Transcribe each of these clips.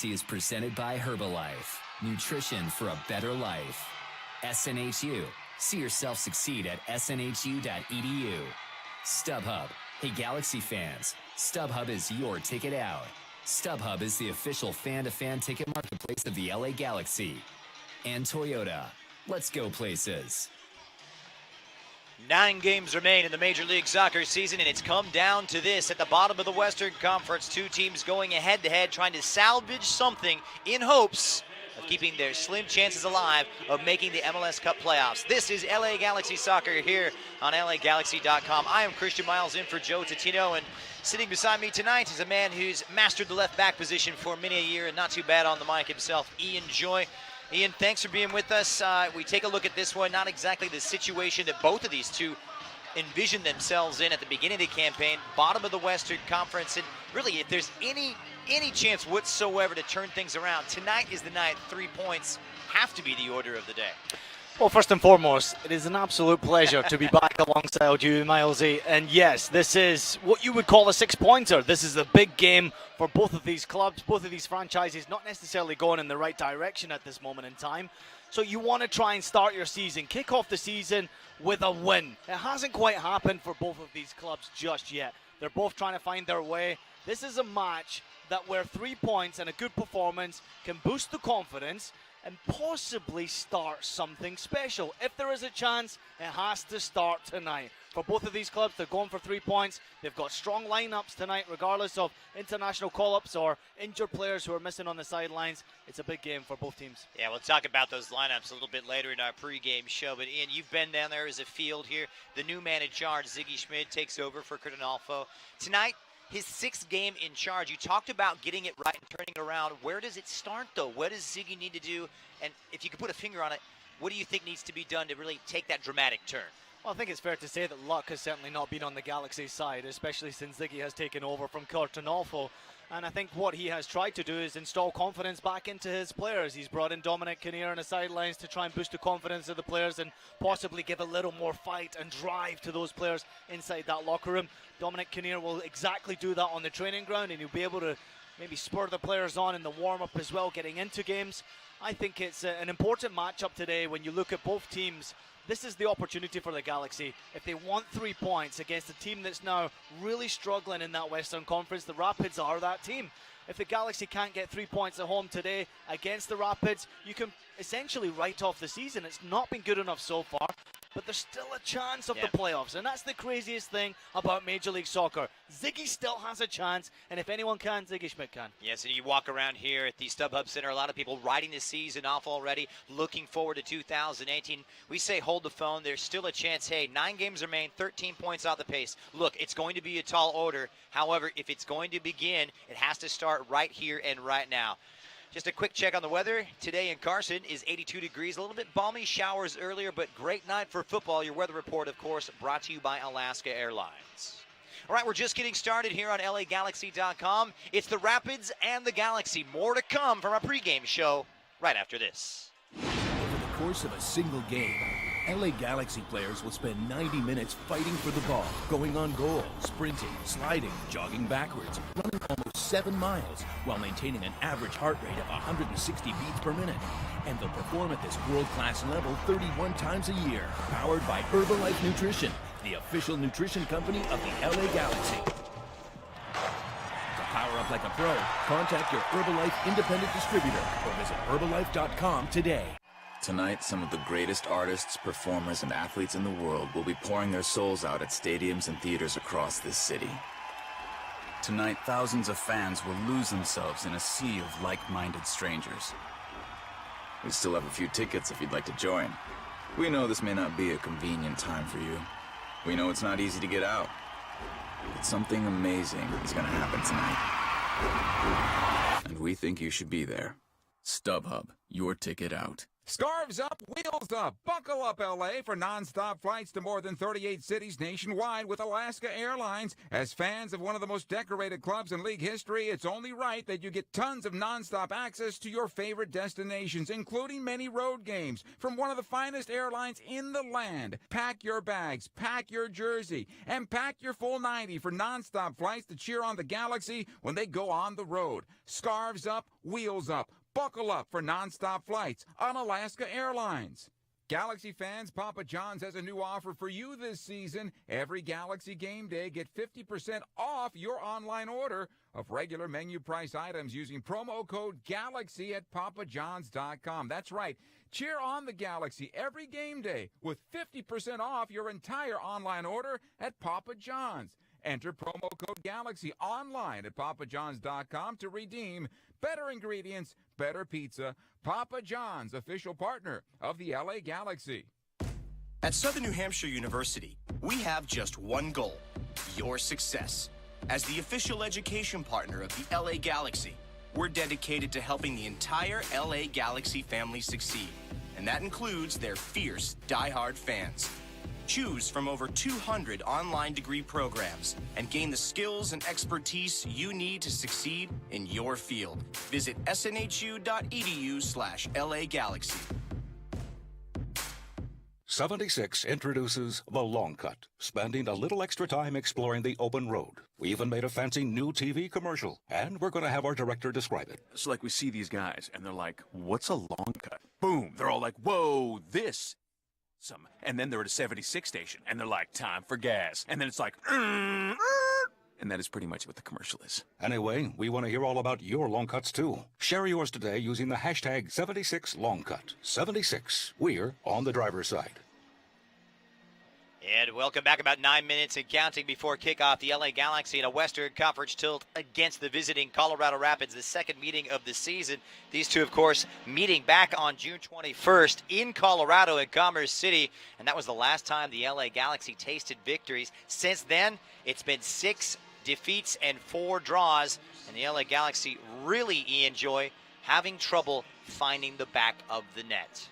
Galaxy is presented by Herbalife. Nutrition for a better life. SNHU. See yourself succeed at snhu.edu. StubHub. Hey Galaxy fans, StubHub is your ticket out. StubHub is the official fan-to-fan ticket marketplace of the LA Galaxy. And Toyota. Let's go places. 9 games remain in the Major League Soccer season, and it's come down to this. At the bottom of the Western Conference, 2 teams going head-to-head, trying to salvage something in hopes of keeping their slim chances alive of making the MLS Cup playoffs. This is LA Galaxy Soccer here on LAGalaxy.com. I am Christian Miles in for Joe Tatino, and sitting beside me tonight is a man who's mastered the left back position for many a year and not too bad on the mic himself, Ian Joy. Ian, thanks for being with us. We take a look at this one, not exactly the situation that both of these two envisioned themselves in at the beginning of the campaign, bottom of the Western Conference, and really if there's any chance whatsoever to turn things around, tonight is the night. 3 points have to be the order of the day. Well, first and foremost, it is an absolute pleasure to be back alongside you, Milesy. And yes, this is what you would call a 6-pointer. This is a big game for both of these clubs, both of these franchises, not necessarily going in the right direction at this moment in time. So you want to try and start your season, kick off the season with a win. It hasn't quite happened for both of these clubs just yet. They're both trying to find their way. This is a match that where 3 points and a good performance can boost the confidence and possibly start something special. If there is a chance, it has to start tonight. For both of these clubs, they're going for 3 points. They've got strong lineups tonight, regardless of international call-ups or injured players who are missing on the sidelines. It's a big game for both teams. Yeah, we'll talk about those lineups a little bit later in our pregame show. But Ian, you've been down there as a field here. The new man in charge, Ziggy Schmidt, takes over for Cardinalfo. Tonight, his 6th game in charge. You talked about getting it right and turning it around. Where does it start, though? What does Ziggy need to do? And if you could put a finger on it, what do you think needs to be done to really take that dramatic turn? Well, I think it's fair to say that luck has certainly not been on the Galaxy's side, especially since Ziggy has taken over from Cardinalfo. And I think what he has tried to do is install confidence back into his players. He's brought in Dominic Kinnear on the sidelines to try and boost the confidence of the players and possibly give a little more fight and drive to those players inside that locker room. Dominic Kinnear will exactly do that on the training ground, and he'll be able to maybe spur the players on in the warm-up as well, getting into games. I think it's an important matchup today when you look at both teams. This is the opportunity for the Galaxy. If they want 3 points against a team that's now really struggling in that Western Conference, the Rapids are that team. If the Galaxy can't get 3 points at home today against the Rapids, you can essentially write off the season. It's not been good enough so far, but there's still a chance of the playoffs, and that's the craziest thing about Major League Soccer. Ziggy still has a chance, and if anyone can, Ziggy Schmidt can. Yes, and you walk around here at the StubHub Center, a lot of people writing the season off already, looking forward to 2018. We say hold the phone. There's still a chance. Hey, 9 games remain, 13 points off the pace. Look, it's going to be a tall order. However, if it's going to begin, it has to start right here and right now. Just a quick check on the weather. Today in Carson is 82 degrees. A little bit balmy showers earlier, but great night for football. Your weather report, of course, brought to you by Alaska Airlines. All right, we're just getting started here on LAGalaxy.com. It's the Rapids and the Galaxy. More to come from our pregame show right after this. Over the course of a single game, LA Galaxy players will spend 90 minutes fighting for the ball, going on goal, sprinting, sliding, jogging backwards, running almost 7 miles, while maintaining an average heart rate of 160 beats per minute. And they'll perform at this world-class level 31 times a year, powered by Herbalife Nutrition, the official nutrition company of the LA Galaxy. To power up like a pro, contact your Herbalife independent distributor or visit Herbalife.com today. Tonight, some of the greatest artists, performers, and athletes in the world will be pouring their souls out at stadiums and theaters across this city. Tonight, thousands of fans will lose themselves in a sea of like-minded strangers. We still have a few tickets if you'd like to join. We know this may not be a convenient time for you. We know it's not easy to get out. But something amazing is going to happen tonight. And we think you should be there. StubHub, your ticket out. Scarves up, wheels up. Buckle up, LA, for nonstop flights to more than 38 cities nationwide with Alaska Airlines. As fans of one of the most decorated clubs in league history, it's only right that you get tons of nonstop access to your favorite destinations, including many road games from one of the finest airlines in the land. Pack your bags, pack your jersey, and pack your full 90 for nonstop flights to cheer on the Galaxy when they go on the road. Scarves up, wheels up. Buckle up for nonstop flights on Alaska Airlines. Galaxy fans, Papa John's has a new offer for you this season. Every Galaxy game day, get 50% off your online order of regular menu price items using promo code GALAXY at papajohns.com. That's right. Cheer on the Galaxy every game day with 50% off your entire online order at Papa John's. Enter promo code GALAXY online at papajohns.com to redeem better ingredients, better pizza. Papa John's, official partner of the LA Galaxy. At Southern New Hampshire University, we have just one goal: your success. As the official education partner of the LA Galaxy, we're dedicated to helping the entire LA Galaxy family succeed, and that includes their fierce, diehard fans. Choose from over 200 online degree programs and gain the skills and expertise you need to succeed in your field. Visit snhu.edu/LA Galaxy. 76 introduces the long cut, spending a little extra time exploring the open road. We even made a fancy new TV commercial, and we're going to have our director describe it. It's like we see these guys, and they're like, what's a long cut? Boom. They're all like, whoa, this. And then they're at a 76 station, and they're like, time for gas. And then it's like, and that is pretty much what the commercial is. Anyway, we want to hear all about your long cuts, too. Share yours today using the hashtag 76longcut. 76. We're on the driver's side. And welcome back. About 9 minutes and counting before kickoff. The LA Galaxy in a Western Conference tilt against the visiting Colorado Rapids, the second meeting of the season. These two, of course, meeting back on June 21st in Colorado in Commerce City. And that was the last time the LA Galaxy tasted victories. Since then, it's been 6 defeats and 4 draws. And the LA Galaxy really, Ian Joy, having trouble finding the back of the net.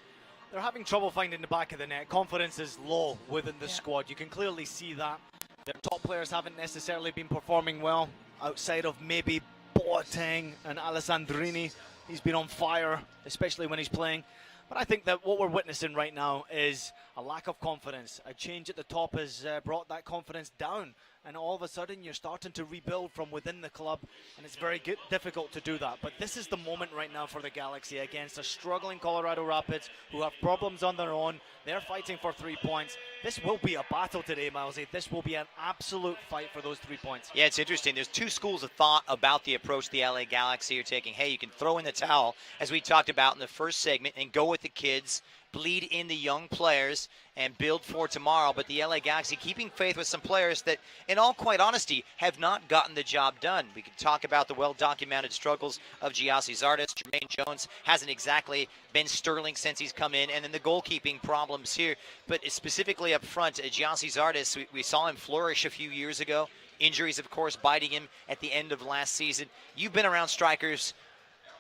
They're having trouble finding the back of the net. Confidence is low within the squad. You can clearly see that. Their top players haven't necessarily been performing well outside of maybe Boateng and Alessandrini. He's been on fire, especially when he's playing. But I think that what we're witnessing right now is a lack of confidence. A change at the top has brought that confidence down. And all of a sudden, you're starting to rebuild from within the club, and it's very difficult to do that. But this is the moment right now for the Galaxy against a struggling Colorado Rapids who have problems on their own. They're fighting for 3 points. This will be a battle today, Milesy. This will be an absolute fight for those 3 points. Yeah, it's interesting. There's 2 schools of thought about the approach the LA Galaxy are taking. Hey, you can throw in the towel, as we talked about in the first segment, and go with the kids, bleed in the young players, and build for tomorrow. But the LA Galaxy keeping faith with some players that, in all quite honesty, have not gotten the job done. We can talk about the well-documented struggles of Giassi Zardes. Jermaine Jones hasn't exactly been sterling since he's come in, and then the goalkeeping problems here. But specifically up front, Giassi Zardes, we saw him flourish a few years ago. Injuries, of course, biting him at the end of last season. You've been around strikers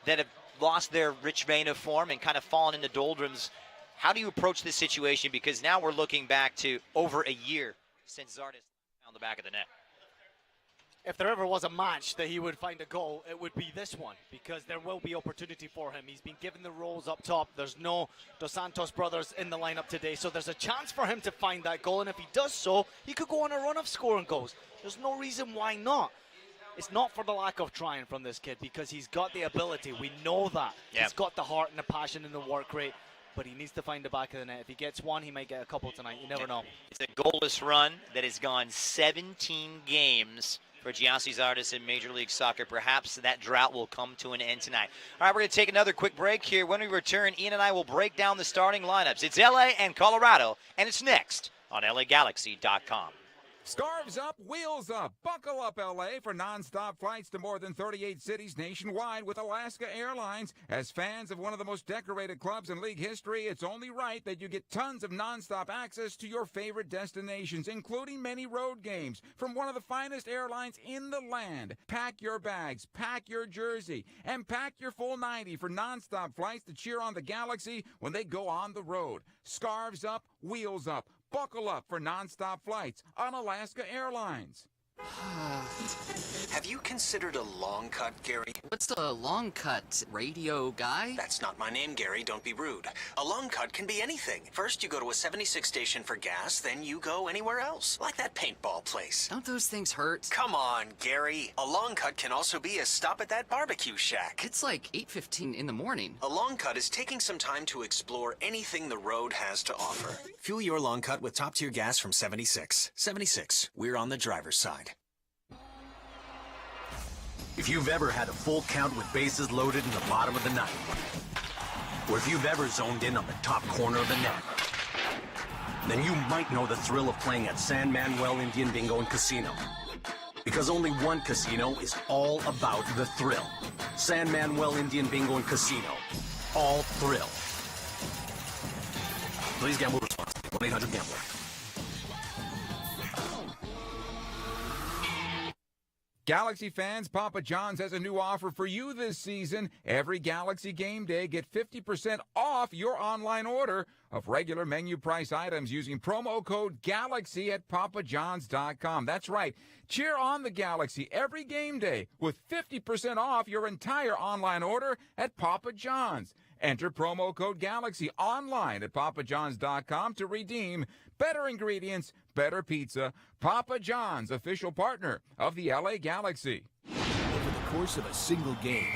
that have lost their rich vein of form and kind of fallen into doldrums. How do you approach this situation? Because now we're looking back to over a year since Zardes found the back of the net. If there ever was a match that he would find a goal, it would be this one, because there will be opportunity for him. He's been given the roles up top. There's no Dos Santos brothers in the lineup today, so there's a chance for him to find that goal, and if he does so, he could go on a run of scoring goals. There's no reason why not. It's not for the lack of trying from this kid, because he's got the ability. We know that. Yep. He's got the heart and the passion and the work rate. But he needs to find the back of the net. If he gets one, he might get a couple tonight. You never know. It's a goalless run that has gone 17 games for Giassi Zardes in Major League Soccer. Perhaps that drought will come to an end tonight. All right, we're going to take another quick break here. When we return, Ian and I will break down the starting lineups. It's LA and Colorado, and it's next on LAGalaxy.com. Scarves up, wheels up. Buckle up, LA, for nonstop flights to more than 38 cities nationwide with Alaska Airlines. As fans of one of the most decorated clubs in league history, it's only right that you get tons of nonstop access to your favorite destinations, including many road games from one of the finest airlines in the land. Pack your bags, pack your jersey, and pack your full 90 for nonstop flights to cheer on the Galaxy when they go on the road. Scarves up, wheels up. Buckle up for nonstop flights on Alaska Airlines. Have you considered a long cut, Gary? What's a long cut? Radio guy? That's not my name, Gary. Don't be rude. A long cut can be anything. First, you go to a 76 station for gas, then you go anywhere else. Like that paintball place. Don't those things hurt? Come on, Gary. A long cut can also be a stop at that barbecue shack. It's like 8:15 in the morning. A long cut is taking some time to explore anything the road has to offer. Fuel your long cut with top-tier gas from 76. 76. We're on the driver's side. If you've ever had a full count with bases loaded in the bottom of the ninth, or if you've ever zoned in on the top corner of the net, then you might know the thrill of playing at San Manuel Indian Bingo and Casino. Because only one casino is all about the thrill. San Manuel Indian Bingo and Casino. All thrill. Please gamble responsibly. 1-800-GAMBLER. Galaxy fans, Papa John's has a new offer for you this season. Every Galaxy game day, get 50% off your online order of regular menu price items using promo code GALAXY at papajohns.com. That's right. Cheer on the Galaxy every game day with 50% off your entire online order at Papa John's. Enter promo code GALAXY online at papajohns.com to redeem better ingredients, better pizza. Papa John's, official partner of the LA Galaxy. Over the course of a single game,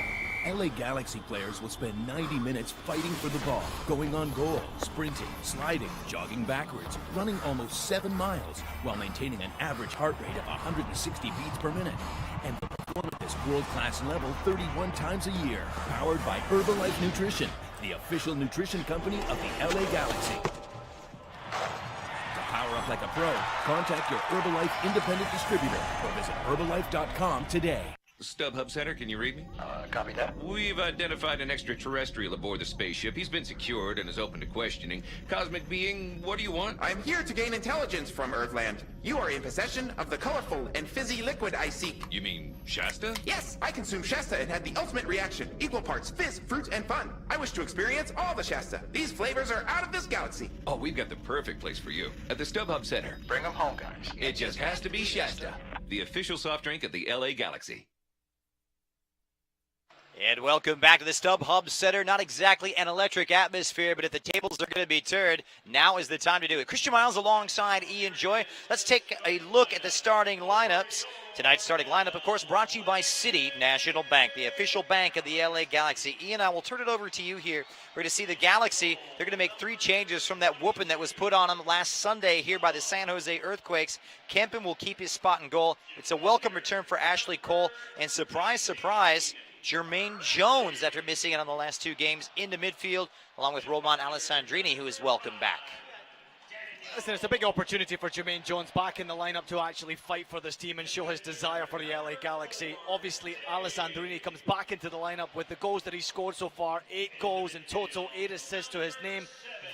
LA Galaxy players will spend 90 minutes fighting for the ball, going on goal, sprinting, sliding, jogging backwards, running almost 7 miles, while maintaining an average heart rate of 160 beats per minute. And they'll perform at this world-class level 31 times a year. Powered by Herbalife Nutrition, the official nutrition company of the LA Galaxy. To power up like a pro, contact your Herbalife independent distributor or visit Herbalife.com today. StubHub Center, can you read me? Copy that. We've identified an extraterrestrial aboard the spaceship. He's been secured and is open to questioning. Cosmic being, what do you want? I'm here to gain intelligence from Earthland. You are in possession of the colorful and fizzy liquid I seek. You mean Shasta? Yes, I consumed Shasta and had the ultimate reaction. Equal parts fizz, fruit, and fun. I wish to experience all the Shasta. These flavors are out of this galaxy. Oh, we've got the perfect place for you. At the StubHub Center. Bring them home, guys. It just has to be Shasta, the official soft drink of the LA Galaxy. And welcome back to the StubHub Center. Not exactly an electric atmosphere, but if the tables are going to be turned, now is the time to do it. Christian Miles alongside Ian Joy. Let's take a look at the starting lineups. Tonight's starting lineup, of course, brought to you by City National Bank, the official bank of the LA Galaxy. Ian, I will turn it over to you here. We're going to see the Galaxy. They're going to make 3 changes from that whooping that was put on them last Sunday here by the San Jose Earthquakes. Kempen will keep his spot in goal. It's a welcome return for Ashley Cole. And surprise, surprise, Jermaine Jones, after missing it on the last 2 games, into midfield, along with Roman Alessandrini, who is welcome back. Listen, it's a big opportunity for Jermaine Jones back in the lineup to actually fight for this team and show his desire for the LA Galaxy. Obviously, Alessandrini comes back into the lineup with the goals that he's scored so far. 8 goals in total, 8 assists to his name.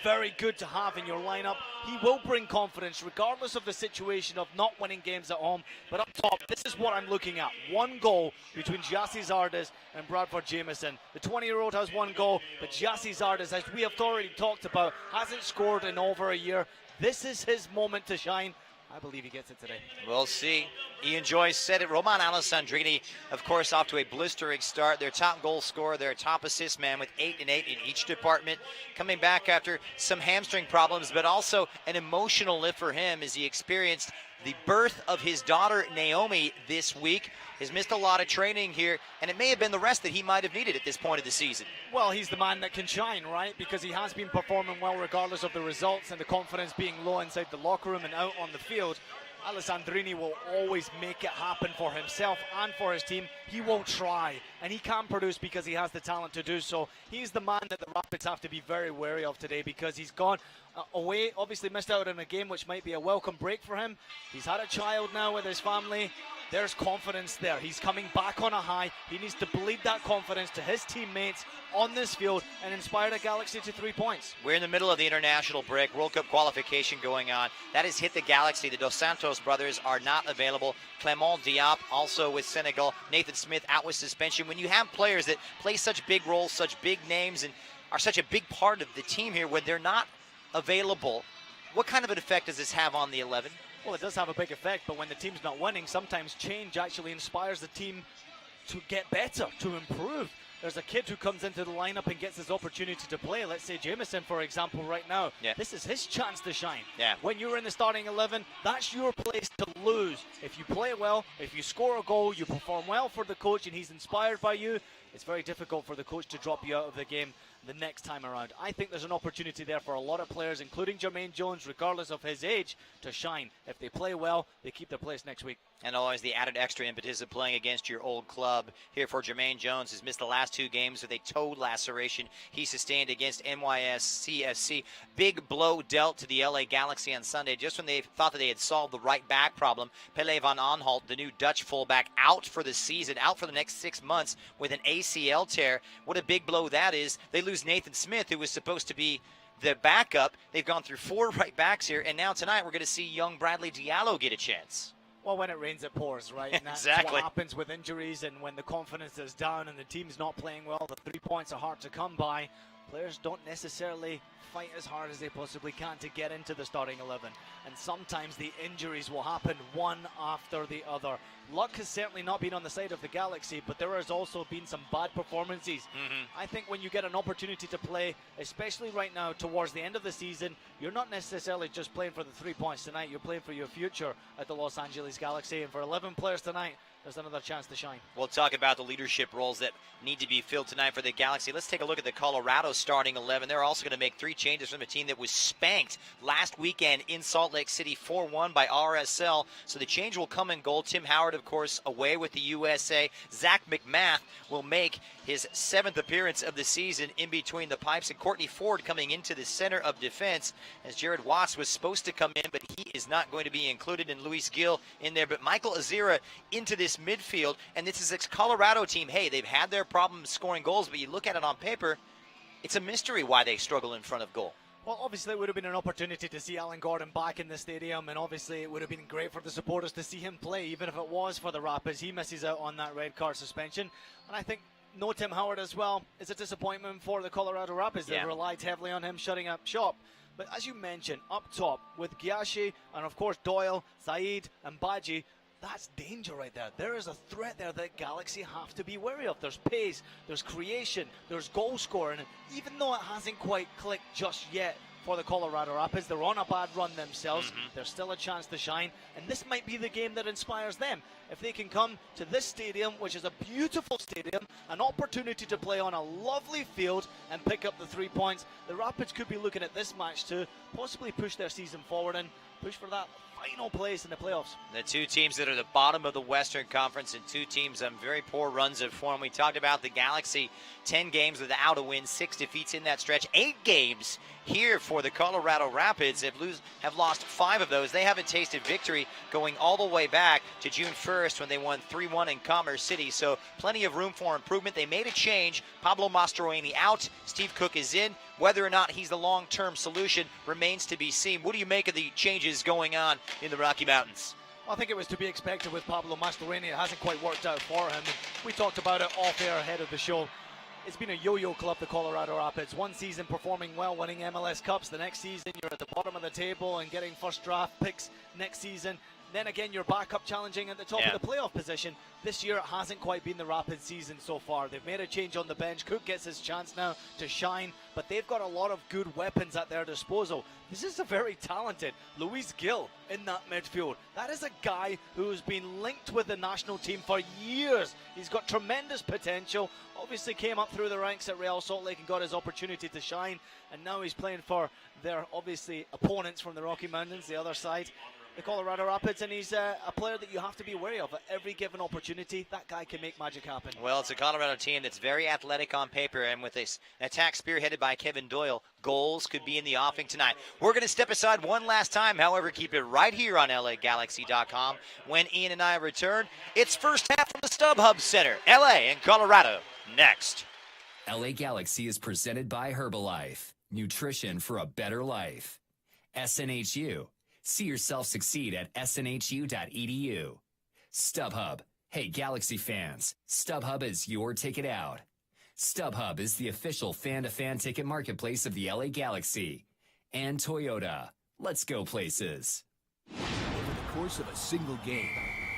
Very good to have in your lineup. He will bring confidence regardless of the situation of not winning games at home. But up top, this is what I'm looking at. 1 goal between Gyasi Zardes and Bradford Jamieson. The 20-year-old has 1 goal, but Gyasi Zardes, as we have already talked about, hasn't scored in over a year. This is his moment to shine. I believe he gets it today. We'll see. Ian Joyce said it. Roman Alessandrini, of course, off to a blistering start. Their top goal scorer, their top assist man with 8 and 8 in each department. Coming back after some hamstring problems, but also an emotional lift for him as he experienced the birth of his daughter, Naomi, this week. He's missed a lot of training here, and it may have been the rest that he might have needed at this point of the season. Well, he's the man that can shine, right? Because he has been performing well regardless of the results and the confidence being low inside the locker room and out on the field. Alessandrini will always make it happen for himself and for his team. He will try, and he can produce because he has the talent to do so. He's the man that the Rapids have to be very wary of today, because he's gone away, obviously missed out on a game which might be a welcome break for him. He's had a child now with his family. There's confidence there. He's coming back on a high. He needs to bleed that confidence to his teammates on this field and inspire the Galaxy to 3 points. We're in the middle of the international break. World Cup qualification going on. That has hit the Galaxy. The Dos Santos brothers are not available. Clement Diop also with Senegal. Nathan Smith out with suspension. When you have players that play such big roles, such big names, and are such a big part of the team here, when they're not available, what kind of an effect does this have on the 11? Well, it does have a big effect, but when the team's not winning, sometimes change actually inspires the team to get better, to improve. There's a kid who comes into the lineup and gets his opportunity to play. Let's say Jameson, for example, right now. Yeah. This is his chance to shine. Yeah. When you're in the starting 11, that's your place to lose. If you play well, if you score a goal, you perform well for the coach and he's inspired by you, it's very difficult for the coach to drop you out of the game the next time around. I think there's an opportunity there for a lot of players, including Jermaine Jones, regardless of his age, to shine. If they play well, they keep their place next week. And always the added extra impetus of playing against your old club. Here for Jermaine Jones, has missed the last 2 games with a toe laceration he sustained against NYSCFC. Big blow dealt to the LA Galaxy on Sunday, just when they thought that they had solved the right back problem. Pele van Aanholt, the new Dutch fullback, out for the season, out for the next 6 months with an ACL tear. What a big blow that is. They lose Nathan Smith, who was supposed to be the backup. They've gone through 4 right backs here, and now tonight we're going to see young Bradley Diallo get a chance. Well, when it rains, it pours, right? And that's Exactly what happens with injuries, and when the confidence is down and the team's not playing well, the 3 points are hard to come by. Players don't necessarily fight as hard as they possibly can to get into the starting 11. And sometimes the injuries will happen one after the other. Luck has certainly not been on the side of the Galaxy, but there has also been some bad performances. I think when you get an opportunity to play, especially right now towards the end of the season, you're not necessarily just playing for the 3 points tonight. You're playing for your future at the Los Angeles Galaxy. And for 11 players tonight, there's another chance to shine. We'll talk about the leadership roles that need to be filled tonight for the Galaxy. Let's take a look at the Colorado starting 11. They're also going to make 3 changes from a team that was spanked last weekend in Salt Lake City 4-1 by RSL. So the change will come in goal. Tim Howard, of course, away with the USA. Zach McMath will make his 7th appearance of the season in between the pipes. And Courtney Ford coming into the center of defense, as Jared Watts was supposed to come in, but he is not going to be included, and Luis Gil in there. But Michael Azira into this midfield, and this is a Colorado team. Hey, they've had their problems scoring goals, but you look at it on paper, it's a mystery why they struggle in front of goal. Well, obviously it would have been an opportunity to see Alan Gordon back in the stadium, and obviously it would have been great for the supporters to see him play, even if it was for the Rapids. He misses out on that red card suspension, and I think no Tim Howard as well is a disappointment for the Colorado Rapids. They relied heavily on him shutting up shop. But as you mentioned, up top with Giashi and of course Doyle, Said and Badji, that's danger right there. There is a threat there that Galaxy have to be wary of. There's pace, there's creation, there's goal scoring. And even though it hasn't quite clicked just yet for the Colorado Rapids, they're on a bad run themselves. There's still a chance to shine, and this might be the game that inspires them. If they can come to this stadium, which is a beautiful stadium, an opportunity to play on a lovely field and pick up the 3 points, the Rapids could be looking at this match to possibly push their season forward and push for that final place in the playoffs. The 2 teams that are the bottom of the Western Conference, and 2 teams on very poor runs of form. We talked about the Galaxy, 10 games without a win, 6 defeats in that stretch. 8 games here for the Colorado Rapids have lost 5 of those. They haven't tasted victory going all the way back to June 1st when they won 3-1 in Commerce City. So plenty of room for improvement. They made a change. Pablo Mastroeni out. Steve Cook is in. Whether or not he's the long-term solution remains to be seen. What do you make of the changes going on in the Rocky Mountains? I think it was to be expected with Pablo Mastroeni. It hasn't quite worked out for him. And we talked about it off air ahead of the show. It's been a yo-yo club, the Colorado Rapids. One season performing well, winning MLS Cups. The next season, you're at the bottom of the table and getting first draft picks next season. Then again, you're back up challenging at the top of the playoff position. This year, it hasn't quite been the Rapids season so far. They've made a change on the bench. Cook gets his chance now to shine, but they've got a lot of good weapons at their disposal. This is a very talented Luis Gil in that midfield. That is a guy who's been linked with the national team for years. He's got tremendous potential. Obviously came up through the ranks at Real Salt Lake and got his opportunity to shine, and now he's playing for their, obviously, opponents from the Rocky Mountains, the other side. the Colorado Rapids, and he's a player that you have to be wary of. At every given opportunity, that guy can make magic happen. Well, it's a Colorado team that's very athletic on paper, and with this attack spearheaded by Kevin Doyle, goals could be in the offing tonight. We're going to step aside one last time. However, keep it right here on LAGalaxy.com. When Ian and I return, it's first half from the StubHub Center. LA and Colorado next. LA Galaxy is presented by Herbalife. Nutrition for a better life. SNHU. See yourself succeed at snhu.edu. StubHub. Hey, Galaxy fans, StubHub is your ticket out. StubHub is the official fan-to-fan ticket marketplace of the LA Galaxy. And Toyota. Let's go places. Over the course of a single game,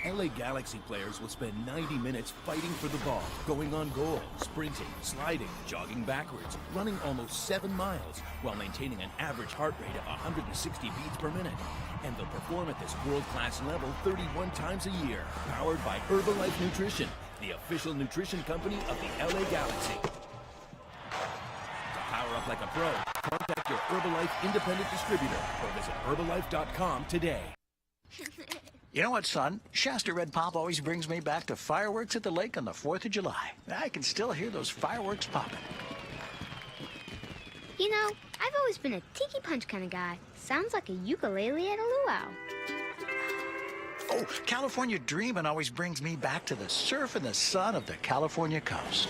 LA Galaxy players will spend 90 minutes fighting for the ball, going on goal, sprinting, sliding, jogging backwards, running almost 7 miles, while maintaining an average heart rate of 160 beats per minute. And they'll perform at this world-class level 31 times a year, powered by Herbalife Nutrition, the official nutrition company of the LA Galaxy. To power up like a pro, contact your Herbalife independent distributor or visit Herbalife.com today. You know what, son? Shasta Red Pop always brings me back to fireworks at the lake on the 4th of July. I can still hear those fireworks popping. You know, I've always been a tiki punch kind of guy. Sounds like a ukulele at a luau. Oh, California Dreamin' always brings me back to the surf and the sun of the California coast.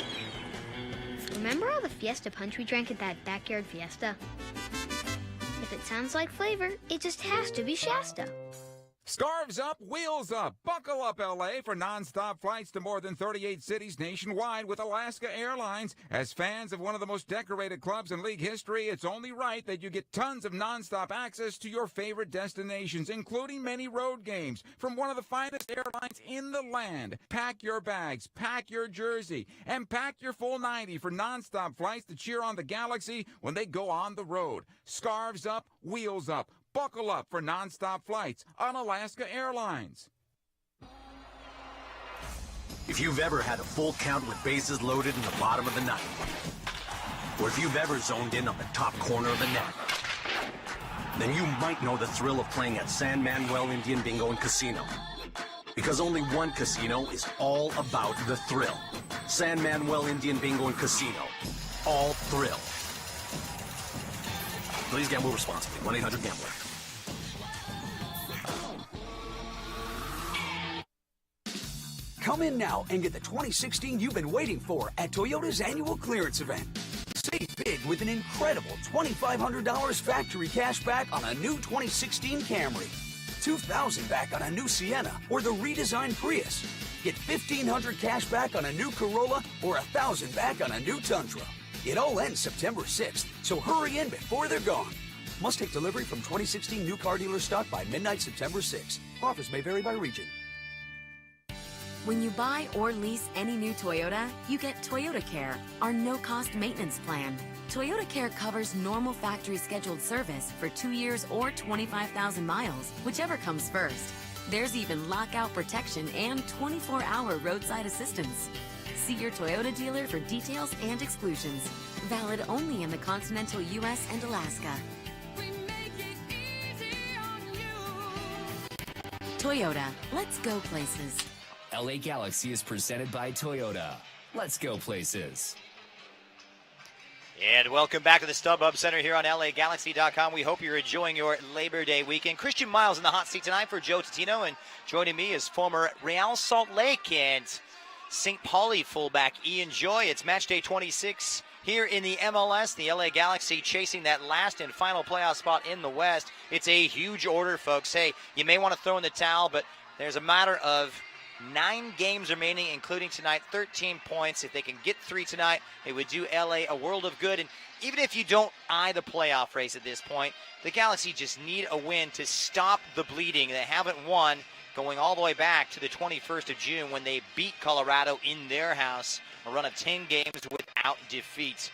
Remember all the Fiesta punch we drank at that backyard fiesta? If it sounds like flavor, it just has to be Shasta. Scarves up, wheels up. Buckle up, LA, for nonstop flights to more than 38 cities nationwide with Alaska Airlines. As fans of one of the most decorated clubs in league history, it's only right that you get tons of nonstop access to your favorite destinations, including many road games from one of the finest airlines in the land. Pack your bags, pack your jersey, and pack your full 90 for nonstop flights to cheer on the Galaxy when they go on the road. Scarves up, wheels up. Buckle up for nonstop flights on Alaska Airlines. If you've ever had a full count with bases loaded in the bottom of the ninth, or if you've ever zoned in on the top corner of the net, then you might know the thrill of playing at San Manuel Indian Bingo and Casino. Because only one casino is all about the thrill. San Manuel Indian Bingo and Casino. All thrill. Please gamble responsibly. 1-800-GAMBLER. Come in now and get the 2016 you've been waiting for at Toyota's annual clearance event. Save big with an incredible $2,500 factory cash back on a new 2016 Camry, $2,000 back on a new Sienna or the redesigned Prius. Get $1,500 cash back on a new Corolla or $1,000 back on a new Tundra. It all ends September 6th, so hurry in before they're gone. Must take delivery from 2016 new car dealer stock by midnight September 6th. Offers may vary by region. When you buy or lease any new Toyota, you get Toyota Care, our no-cost maintenance plan. Toyota Care covers normal factory scheduled service for 2 years or 25,000 miles, whichever comes first. There's even lockout protection and 24-hour roadside assistance. See your Toyota dealer for details and exclusions. Valid only in the continental U.S. and Alaska. Toyota, let's go places. LA Galaxy is presented by Toyota. Let's go places. And welcome back to the StubHub Center here on LAGalaxy.com. We hope you're enjoying your Labor Day weekend. Christian Miles in the hot seat tonight for Joe Totino, and joining me is former Real Salt Lake and St. Pauli fullback Ian Joy. It's match day 26 here in the MLS. The LA Galaxy chasing that last and final playoff spot in the West. It's a huge order, folks. Hey, you may want to throw in the towel, but there's a matter of 9 games remaining, including tonight, 13 points. If they can get 3 tonight, it would do LA a world of good. And even if you don't eye the playoff race at this point, the Galaxy just need a win to stop the bleeding. They haven't won going all the way back to the 21st of June when they beat Colorado in their house, a run of 10 games without defeat.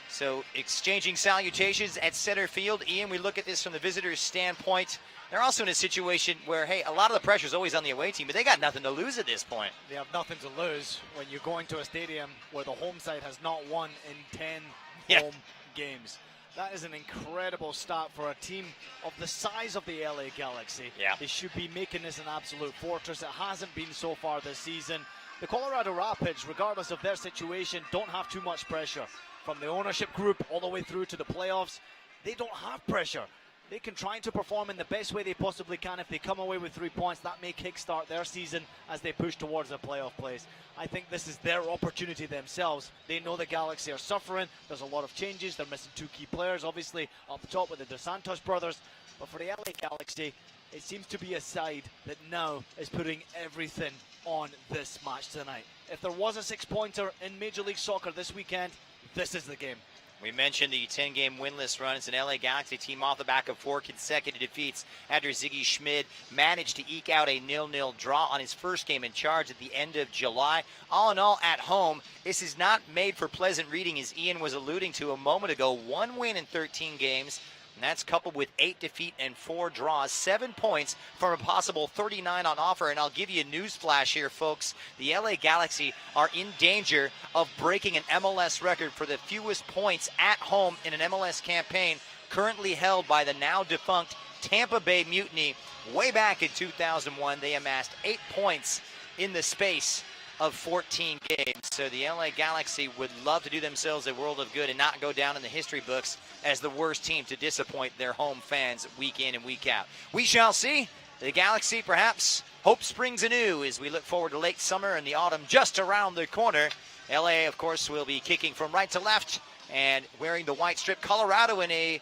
So exchanging salutations at center field. Ian, we look at this from the visitor's standpoint. They're also in a situation where, hey, a lot of the pressure is always on the away team, but they got nothing to lose at this point. They have nothing to lose when you're going to a stadium where the home side has not won in 10 home games. That is an incredible start for a team of the size of the LA Galaxy. Yeah. They should be making this an absolute fortress. It hasn't been so far this season. The Colorado Rapids, regardless of their situation, don't have too much pressure. From the ownership group all the way through to the playoffs, they don't have pressure. They can try to perform in the best way they possibly can. If they come away with 3 points, that may kickstart their season as they push towards the playoff place. I think this is their opportunity themselves. They know the Galaxy are suffering. There's a lot of changes. They're missing 2 key players, obviously, up top with the Dos Santos brothers. But for the LA Galaxy, it seems to be a side that now is putting everything on this match tonight. If there was a 6-pointer in Major League Soccer this weekend, this is the game. We mentioned the 10-game winless run. It's an LA Galaxy team off the back of 4 consecutive defeats after Ziggy Schmid managed to eke out a 0-0 draw on his first game in charge at the end of July. All in all, at home, this is not made for pleasant reading, as Ian was alluding to a moment ago. 1 win in 13 games. And that's coupled with 8 defeat and 4 draws. 7 points from a possible 39 on offer. And I'll give you a news flash here, folks. The LA Galaxy are in danger of breaking an MLS record for the fewest points at home in an MLS campaign, currently held by the now defunct Tampa Bay Mutiny. Way back in 2001, they amassed 8 points in the space of 14 games. So the LA Galaxy would love to do themselves a world of good and not go down in the history books as the worst team to disappoint their home fans week in and week out. We shall see. The Galaxy, perhaps, hope springs anew as we look forward to late summer and the autumn just around the corner. LA, of course, will be kicking from right to left and wearing the white strip. Colorado in a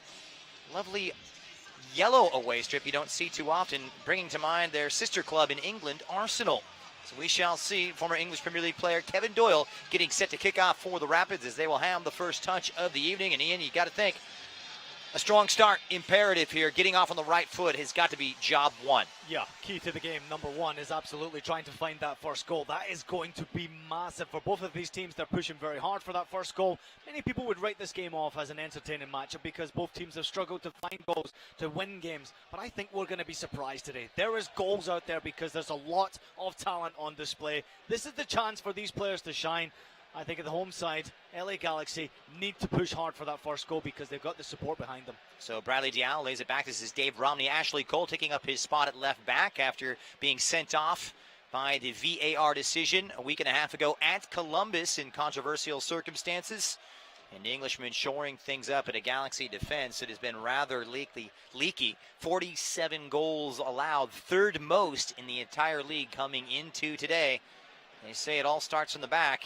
lovely yellow away strip you don't see too often, bringing to mind their sister club in England, Arsenal. So we shall see former English Premier League player Kevin Doyle getting set to kick off for the Rapids as they will have the first touch of the evening. And Ian, you got to think, a strong start imperative here. Getting off on the right foot has got to be job one. Yeah, key to the game, number one, is absolutely trying to find that first goal. That is going to be massive for both of these teams. They're pushing very hard for that first goal. Many people would write this game off as an entertaining matchup because both teams have struggled to find goals to win games. But I think we're going to be surprised today. There is goals out there because there's a lot of talent on display. This is the chance for these players to shine. I think at the home side, LA Galaxy need to push hard for that first goal because they've got the support behind them. So Bradley Diallo lays it back. This is Dave Romney. Ashley Cole taking up his spot at left back after being sent off by the VAR decision a week and a half ago at Columbus in controversial circumstances. And the Englishman shoring things up at a Galaxy defense that has been rather leaky. 47 goals allowed, third most in the entire league coming into today. They say it all starts in the back.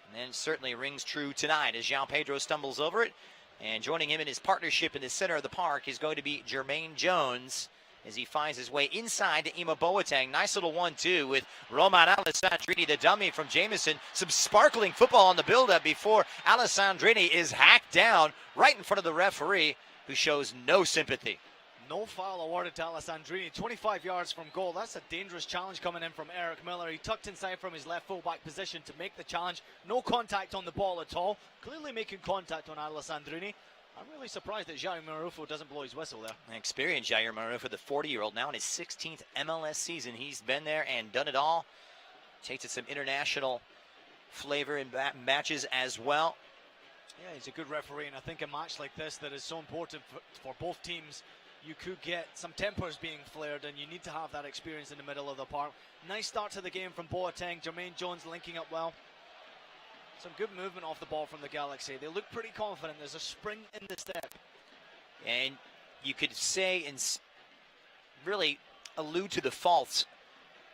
And then certainly rings true tonight as João Pedro stumbles over it. And joining him in his partnership in the center of the park is going to be Jermaine Jones as he finds his way inside to Ima Boateng. Nice little 1-2 with Roman Alessandrini, the dummy from Jameson. Some sparkling football on the build-up before Alessandrini is hacked down right in front of the referee, who shows no sympathy. No foul awarded to Alessandrini. 25 yards from goal. That's a dangerous challenge coming in from Eric Miller. He tucked inside from his left fullback position to make the challenge. No contact on the ball at all. Clearly making contact on Alessandrini. I'm really surprised that Jair Marufo doesn't blow his whistle there. An experienced Jair Marufo, the 40-year-old, now in his 16th MLS season. He's been there and done it all. Takes it some international flavor in matches as well. Yeah, he's a good referee, and I think a match like this that is so important for both teams, you could get some tempers being flared, and you need to have that experience in the middle of the park. Nice start to the game from Boateng. Jermaine Jones linking up well. Some good movement off the ball from the Galaxy. They look pretty confident. There's a spring in the step. And you could say and really allude to the faults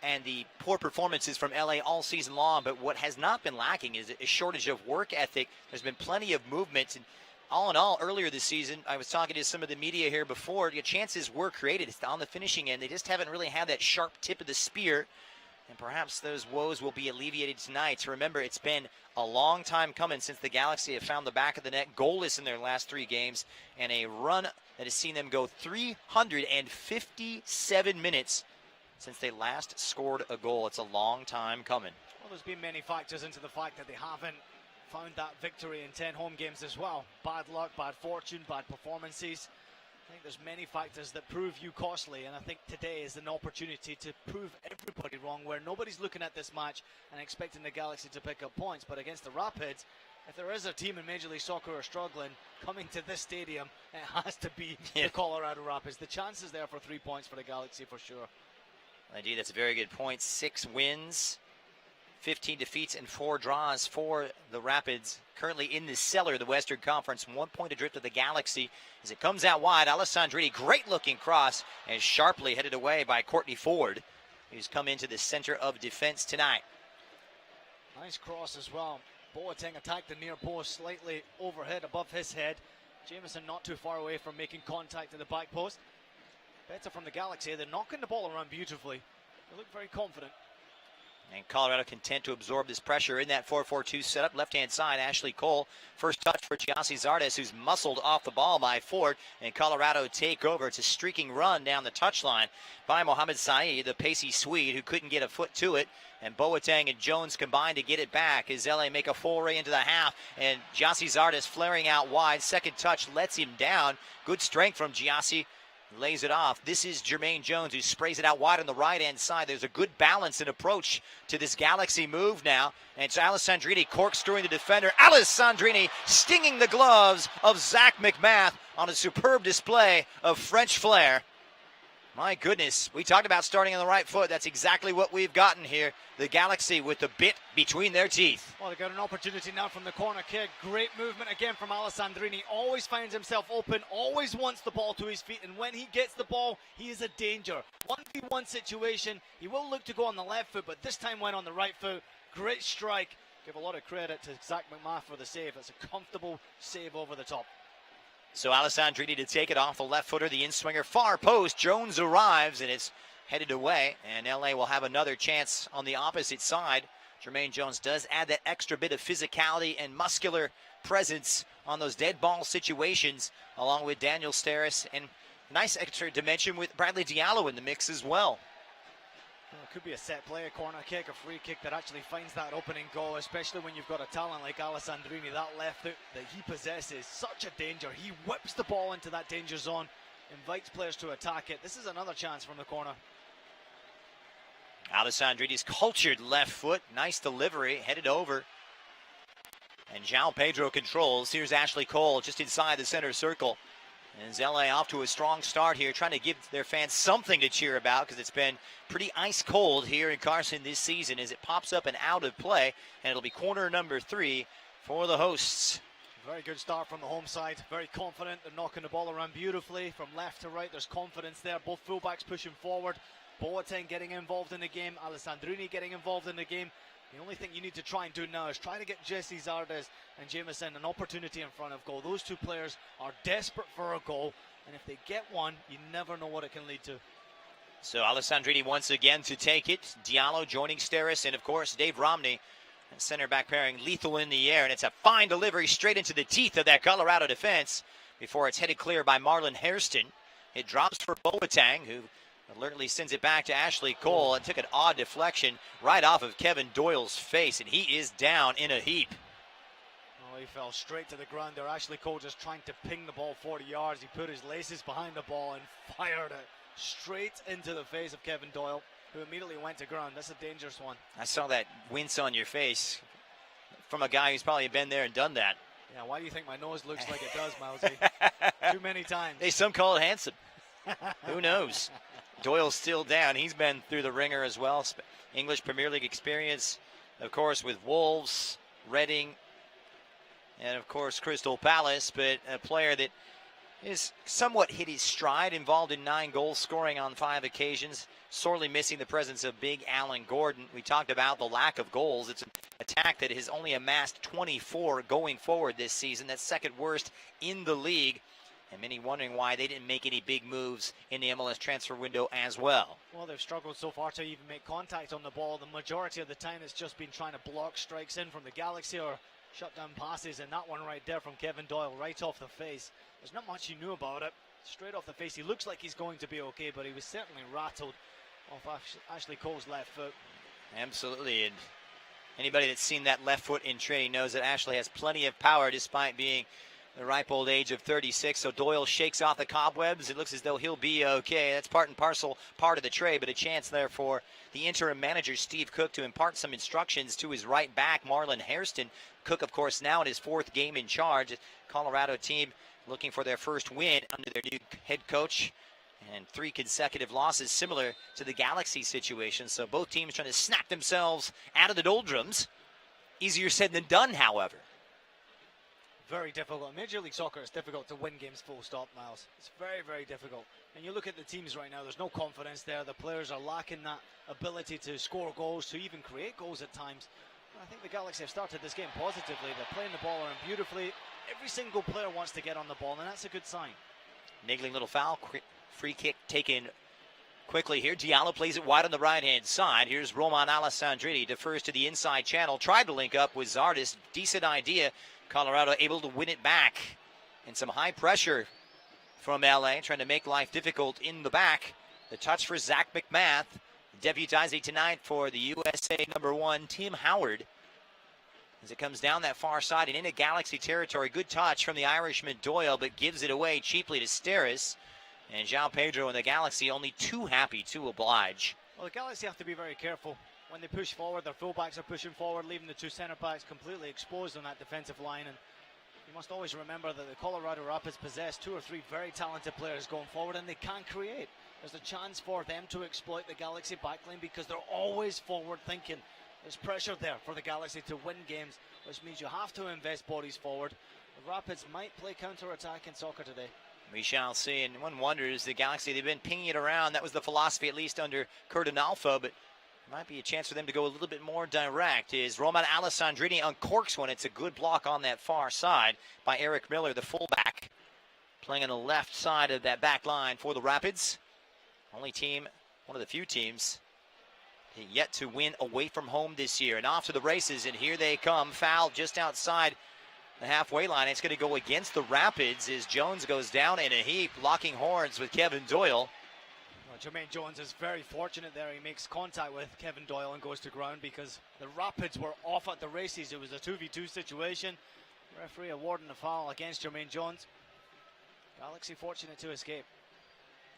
and the poor performances from LA all season long, but what has not been lacking is a shortage of work ethic. There's been plenty of movement, and all in all, earlier this season, I was talking to some of the media here before, the chances were created. It's on the finishing end. They just haven't really had that sharp tip of the spear, and perhaps those woes will be alleviated tonight. Remember, it's been a long time coming since the Galaxy have found the back of the net goalless in their last 3 games, and a run that has seen them go 357 minutes since they last scored a goal. It's a long time coming. Well, there's been many factors into the fact that they haven't found that victory in 10 home games as well. Bad luck, bad fortune, bad performances. I think there's many factors that prove you costly, and I think today is an opportunity to prove everybody wrong, where nobody's looking at this match and expecting the Galaxy to pick up points, but against the Rapids, If there is a team in Major League Soccer who are struggling, coming to this stadium, it has to be the Colorado Rapids. The chances there for 3 points for the Galaxy for sure. Indeed, that's a very good point. 6 wins, 15 defeats, and 4 draws for the Rapids. Currently in the cellar of the Western Conference, 1 point adrift of the Galaxy. As it comes out wide, Alessandrini, great looking cross, and sharply headed away by Courtney Ford, who's come into the center of defense tonight. Nice cross as well. Boateng attacked the near post slightly overhead above his head. Jameson not too far away from making contact at the back post. Better from the Galaxy. They're knocking the ball around beautifully. They look very confident. And Colorado content to absorb this pressure in that 4-4-2 setup. Left-hand side, Ashley Cole. First touch for Giassi Zardes, who's muscled off the ball by Ford. And Colorado take over. It's a streaking run down the touchline by Mohamed Saeed, the pacey Swede, who couldn't get a foot to it. And Boateng and Jones combined to get it back as LA make a foray into the half. And Giassi Zardes flaring out wide. Second touch lets him down. Good strength from Giassi. Lays it off. This is Jermaine Jones, who sprays it out wide on the right-hand side. There's a good balance and approach to this Galaxy move now. And it's Alessandrini corkscrewing the defender. Alessandrini stinging the gloves of Zach McMath on a superb display of French flair. My goodness, we talked about starting on the right foot. That's exactly what we've gotten here. The Galaxy with the bit between their teeth. Well, they got an opportunity now from the corner kick. Great movement again from Alessandrini. Always finds himself open, always wants the ball to his feet, and when he gets the ball, he is a danger. 1v1 situation, he will look to go on the left foot, but this time went on the right foot. Great strike. Give a lot of credit to Zach McMath for the save. It's a comfortable save over the top. So Alessandrini to take it off the left footer, the in-swinger, far post. Jones arrives, and it's headed away, and LA will have another chance on the opposite side. Jermaine Jones does add that extra bit of physicality and muscular presence on those dead ball situations, along with Daniel Steres, and nice extra dimension with Bradley Diallo in the mix as well. Well, it could be a set play, a corner kick, a free kick that actually finds that opening goal, especially when you've got a talent like Alessandrini. That left foot that he possesses, such a danger. He whips the ball into that danger zone, invites players to attack it. This is another chance from the corner. Alessandrini's cultured left foot, nice delivery, headed over. And João Pedro controls. Here's Ashley Cole just inside the center circle. And is LA off to a strong start here, trying to give their fans something to cheer about, because it's been pretty ice cold here in Carson this season as it pops up and out of play, and it'll be corner number 3 for the hosts. Very good start from the home side. Very confident. They're knocking the ball around beautifully from left to right. There's confidence there. Both fullbacks pushing forward. Boateng getting involved in the game. Alessandrini getting involved in the game. The only thing you need to try and do now is try to get Jesse Zardes and Jameson an opportunity in front of goal. Those two players are desperate for a goal, and if they get one, you never know what it can lead to. So Alessandrini once again to take it. Diallo joining Steres, and of course Dave Romney, center back pairing, lethal in the air, and it's a fine delivery straight into the teeth of that Colorado defense before it's headed clear by Marlon Hairston. It drops for Boateng, who alertly sends it back to Ashley Cole and took an odd deflection right off of Kevin Doyle's face, and he is down in a heap. Oh, he fell straight to the ground there. Ashley Cole just trying to ping the ball 40 yards. He put his laces behind the ball and fired it straight into the face of Kevin Doyle, who immediately went to ground. That's a dangerous one. I saw that wince on your face from a guy who's probably been there and done that. Yeah, why do you think my nose looks like it does, Milesy? Too many times. Hey, some call it handsome. Who knows? Doyle's still down. He's been through the ringer as well. English Premier League experience, of course, with Wolves, Reading, and, of course, Crystal Palace. But a player that is somewhat hit his stride, involved in 9 goals, scoring on 5 occasions, sorely missing the presence of big Alan Gordon. We talked about the lack of goals. It's an attack that has only amassed 24 going forward this season. That's second worst in the league. And many wondering why they didn't make any big moves in the MLS transfer window as well. Well, they've struggled so far to even make contact on the ball. The majority of the time it's just been trying to block strikes in from the Galaxy or shut down passes. And that one right there from Kevin Doyle, right off the face. There's not much you knew about it. Straight off the face. He looks like he's going to be okay, but he was certainly rattled off Ashley Cole's left foot. Absolutely. And anybody that's seen that left foot in training knows that Ashley has plenty of power despite being the ripe old age of 36. So Doyle shakes off the cobwebs. It looks as though he'll be okay. That's part and parcel, part of the trade, but a chance there for the interim manager, Steve Cook, to impart some instructions to his right back, Marlon Hairston. Cook, of course, now in his 4th game in charge. Colorado team looking for their first win under their new head coach. And 3 consecutive losses, similar to the Galaxy situation. So both teams trying to snap themselves out of the doldrums. Easier said than done, however. Very difficult. Major League Soccer, it's difficult to win games full stop, Miles. It's very, very difficult. And you look at the teams right now, there's no confidence there. The players are lacking that ability to score goals, to even create goals at times. I think the Galaxy have started this game positively. They're playing the ball around beautifully. Every single player wants to get on the ball, and that's a good sign. Niggling little foul. Free kick taken quickly here. Diallo plays it wide on the right-hand side. Here's Roman Alessandrini. Defers to the inside channel. Tried to link up with Zardes. Decent idea. Colorado able to win it back. And some high pressure from LA, trying to make life difficult in the back. The touch for Zach McMath. Deputizing tonight for the USA #1, Tim Howard. As it comes down that far side and into Galaxy territory. Good touch from the Irishman Doyle, but gives it away cheaply to Steris. And João Pedro and the Galaxy only too happy to oblige. Well, the Galaxy have to be very careful. When they push forward, their fullbacks are pushing forward, leaving the 2 centre backs completely exposed on that defensive line. And you must always remember that the Colorado Rapids possess 2 or 3 very talented players going forward, and they can create. There's a chance for them to exploit the Galaxy backline because they're always forward thinking. There's pressure there for the Galaxy to win games, which means you have to invest bodies forward. The Rapids might play counter-attack in soccer today. We shall see. And one wonders, the Galaxy, they've been pinging it around. That was the philosophy, at least under Curtin Alpha, but might be a chance for them to go a little bit more direct. Is Roman Alessandrini uncorks one. It's a good block on that far side by Eric Miller, the fullback, playing on the left side of that back line for the Rapids. Only team, one of the few teams yet to win away from home this year. And off to the races, and here they come. Foul just outside the halfway line. It's going to go against the Rapids as Jones goes down in a heap, locking horns with Kevin Doyle. Well, Jermaine Jones is very fortunate there. He makes contact with Kevin Doyle and goes to ground because the Rapids were off at the races. It was a 2v2 situation. Referee awarding the foul against Jermaine Jones. Galaxy fortunate to escape.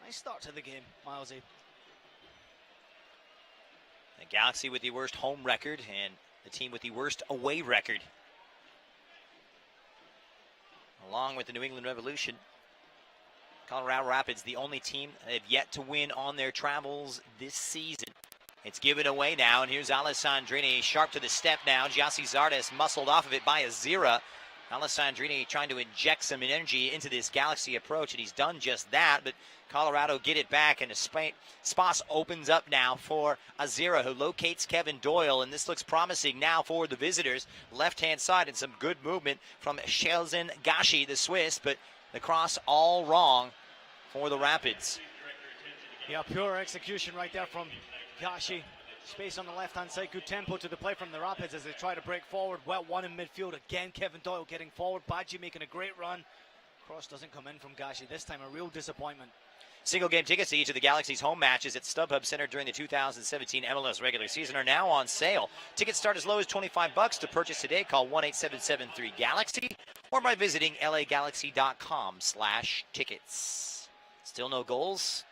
Nice start to the game, Milesy. The Galaxy with the worst home record and the team with the worst away record, along with the New England Revolution. Colorado Rapids, the only team that have yet to win on their travels this season. It's given away now, and here's Alessandrini, sharp to the step now. Giassi Zardes muscled off of it by Azira. Alessandrini trying to inject some energy into this Galaxy approach, and he's done just that, but Colorado get it back, and Spas opens up now for Azira, who locates Kevin Doyle, and this looks promising now for the visitors. Left-hand side, and some good movement from Shelzen Gashi, the Swiss, but the cross all wrong for the Rapids. Yeah, pure execution right there from Gashi. Space on the left-hand side, good tempo to the play from the Rapids as they try to break forward. Well, one in midfield again. Kevin Doyle getting forward. Badji making a great run. Cross doesn't come in from Gashi. This time a real disappointment. Single game tickets to each of the Galaxy's home matches at StubHub Center during the 2017 MLS regular season are now on sale. Tickets start as low as $25 to purchase today. Call 1-8773-GALAXY or by visiting lagalaxy.com/tickets. Still no goals.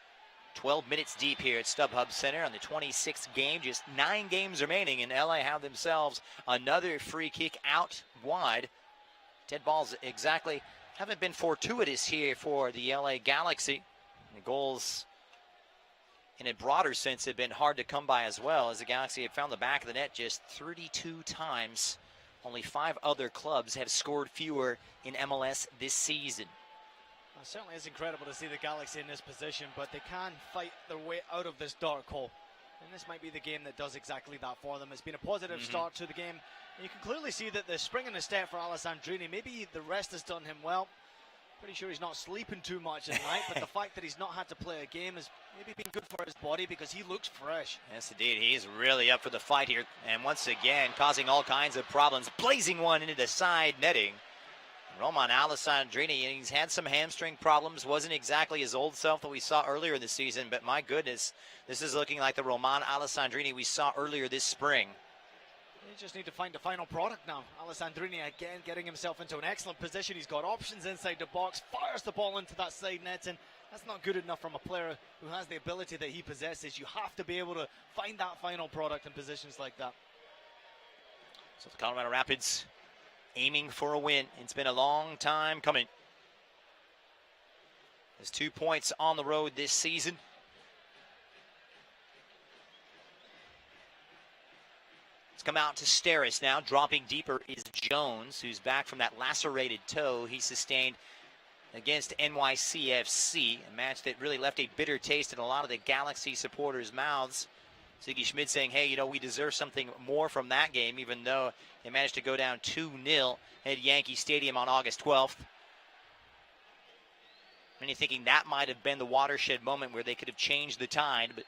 12 minutes deep here at StubHub Center on the 26th game. Just 9 games remaining, and LA have themselves another free kick out wide. Dead balls exactly haven't been fortuitous here for the LA Galaxy. The goals, in a broader sense, have been hard to come by as well, as the Galaxy have found the back of the net just 32 times. Only 5 other clubs have scored fewer in MLS this season. It certainly is incredible to see the Galaxy in this position, but they can fight their way out of this dark hole. And this might be the game that does exactly that for them. It's been a positive start to the game. And you can clearly see that the spring in the step for Alessandrini, maybe the rest has done him well. Pretty sure he's not sleeping too much at night, but the fact that he's not had to play a game has maybe been good for his body because he looks fresh. Yes, indeed. He's really up for the fight here. And once again, causing all kinds of problems. Blazing one into the side netting. Roman Alessandrini, he's had some hamstring problems. Wasn't exactly his old self that we saw earlier in the season, but my goodness, this is looking like the Roman Alessandrini we saw earlier this spring. They just need to find the final product now. Alessandrini again getting himself into an excellent position. He's got options inside the box, fires the ball into that side net, and that's not good enough from a player who has the ability that he possesses. You have to be able to find that final product in positions like that. So the Colorado Rapids aiming for a win. It's been a long time coming. There's 2 points on the road this season. It's come out to Zardes now. Dropping deeper is Jones, who's back from that lacerated toe he sustained against NYCFC, a match that really left a bitter taste in a lot of the Galaxy supporters' mouths. Ziggy Schmid saying, hey, you know, we deserve something more from that game, even though they managed to go down 2-0 at Yankee Stadium on August 12th. And you're thinking that might have been the watershed moment where they could have changed the tide, but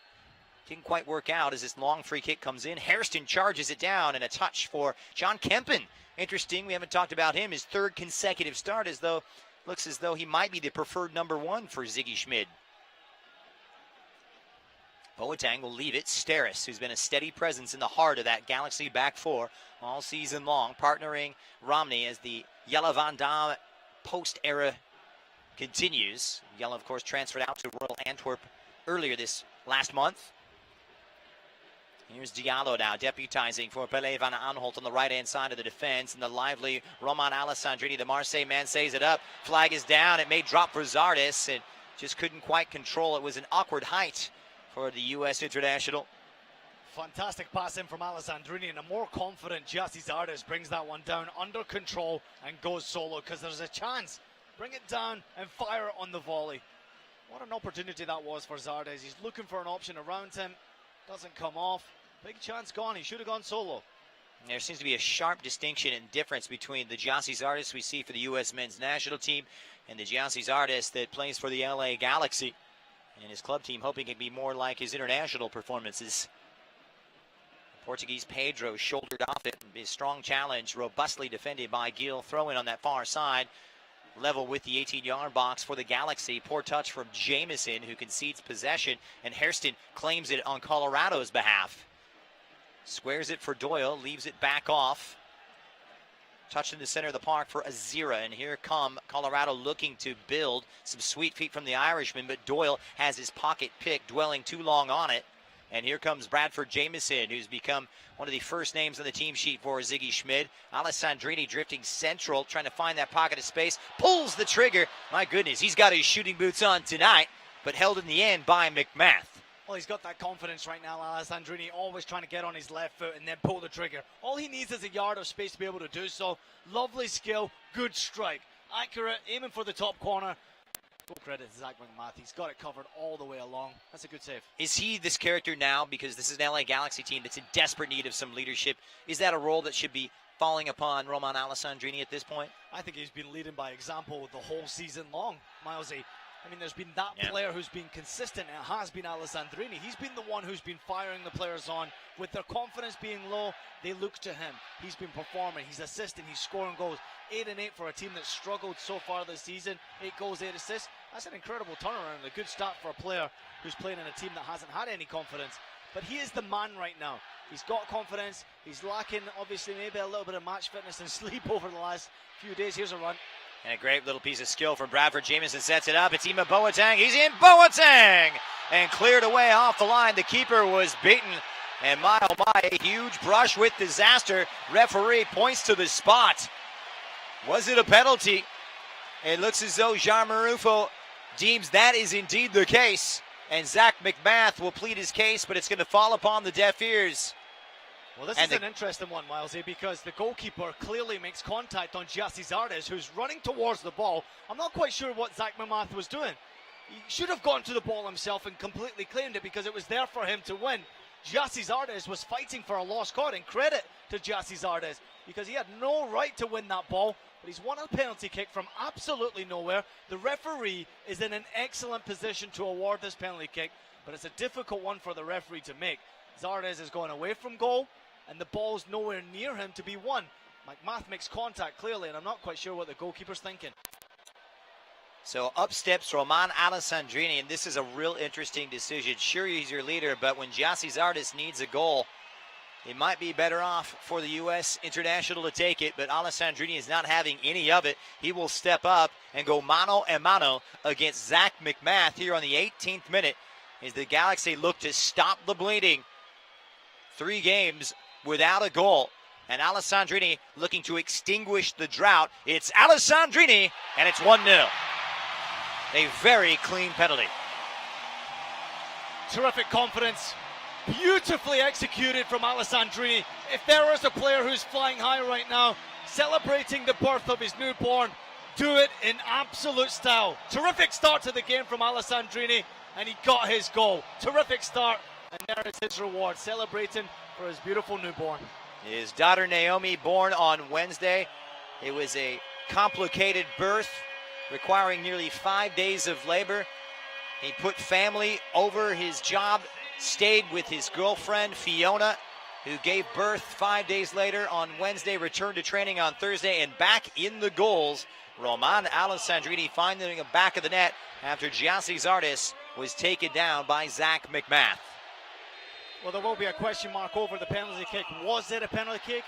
didn't quite work out as this long free kick comes in. Hairston charges it down, and a touch for John Kempen. Interesting, we haven't talked about him. His third consecutive start, looks as though he might be the preferred number one for Ziggy Schmid. Boateng will leave it. Zardes, who's been a steady presence in the heart of that Galaxy back four all season long, partnering Romney as the Jelle Van Damme post-era continues. Jelle, of course, transferred out to Royal Antwerp earlier this last month. Here's Diallo now, deputizing for Pele Van Aanholt on the right-hand side of the defense. And the lively Roman Alessandrini, the Marseille man, saves it up. Flag is down. It may drop for Zardes, and just couldn't quite control. It was an awkward height for the U.S. international. Fantastic pass in from Alessandrini, and a more confident Gyasi Zardes brings that one down under control and goes solo because there's a chance. Bring it down and fire on the volley. What an opportunity that was for Zardes. He's looking for an option around him. Doesn't come off. Big chance gone. He should have gone solo. There seems to be a sharp distinction and difference between the Gyasi Zardes we see for the U.S. men's national team and the Gyasi Zardes that plays for the LA Galaxy. And his club team hoping it be more like his international performances. The Portuguese Pedro shouldered off it. His strong challenge, robustly defended by Gil. Throw in on that far side. Level with the 18-yard box for the Galaxy. Poor touch from Jamison, who concedes possession, and Hairston claims it on Colorado's behalf. Squares it for Doyle, leaves it back off. Touch in the center of the park for Azira, and here come Colorado looking to build. Some sweet feet from the Irishman, but Doyle has his pocket pick, dwelling too long on it. And here comes Bradford Jamison, who's become one of the first names on the team sheet for Ziggy Schmid. Alessandrini drifting central, trying to find that pocket of space. Pulls the trigger. My goodness, he's got his shooting boots on tonight, but held in the end by McMath. Well, he's got that confidence right now, Alessandrini, always trying to get on his left foot and then pull the trigger. All he needs is a yard of space to be able to do so. Lovely skill, good strike. Accurate, aiming for the top corner. Full credit to Zach McMath. He's got it covered all the way along. That's a good save. Is he this character now, because this is an LA Galaxy team that's in desperate need of some leadership? Is that a role that should be falling upon Roman Alessandrini at this point? I think he's been leading by example the whole season long, Milesy. I mean, there's been that player who's been consistent, and it has been Alessandrini. He's been the one who's been firing the players on. With their confidence being low, they look to him. He's been performing. He's assisting. He's scoring goals. 8-8 for a team that's struggled so far this season. 8 goals, 8 assists. That's an incredible turnaround and a good start for a player who's playing in a team that hasn't had any confidence. But he is the man right now. He's got confidence. He's lacking, obviously, maybe a little bit of match fitness and sleep over the last few days. Here's a run. And a great little piece of skill from Bradford. Jamison sets it up. It's Ima Boateng. He's in. Boateng! And cleared away off the line. The keeper was beaten. And my, oh my, a huge brush with disaster. Referee points to the spot. Was it a penalty? It looks as though Jean Marufo deems that is indeed the case. And Zach McMath will plead his case, but it's going to fall upon the deaf ears. Well, this is an interesting one, Milesy, because the goalkeeper clearly makes contact on Gyasi Zardes, who's running towards the ball. I'm not quite sure what Zach McMath was doing. He should have gone to the ball himself and completely claimed it because it was there for him to win. Gyasi Zardes was fighting for a lost caught, and credit to Gyasi Zardes because he had no right to win that ball, but he's won a penalty kick from absolutely nowhere. The referee is in an excellent position to award this penalty kick, but it's a difficult one for the referee to make. Zardes is going away from goal, and the ball's nowhere near him to be won. McMath makes contact clearly, and I'm not quite sure what the goalkeeper's thinking. So up steps Roman Alessandrini, and this is a real interesting decision. Sure, he's your leader, but when Gyasi Zardes needs a goal, it might be better off for the U.S. international to take it, but Alessandrini is not having any of it. He will step up and go mano a mano against Zach McMath here on the 18th minute as the Galaxy look to stop the bleeding. 3 games without a goal. and Alessandrini looking to extinguish the drought. It's Alessandrini, and it's 1-0. A very clean penalty. Terrific confidence. Beautifully executed from Alessandrini. If there is a player who's flying high right now, celebrating the birth of his newborn, do it in absolute style. Terrific start to the game from Alessandrini, and he got his goal. Terrific start, and there is his reward, celebrating for his beautiful newborn. His daughter Naomi, born on Wednesday. It was a complicated birth, requiring nearly 5 days of labor. He put family over his job, stayed with his girlfriend, Fiona, who gave birth 5 days later on Wednesday, returned to training on Thursday, and back in the goals. Roman Alessandrini finding the back of the net after Giassi Zardes was taken down by Zach McMath. Well, there will be a question mark over the penalty kick. Was it a penalty kick?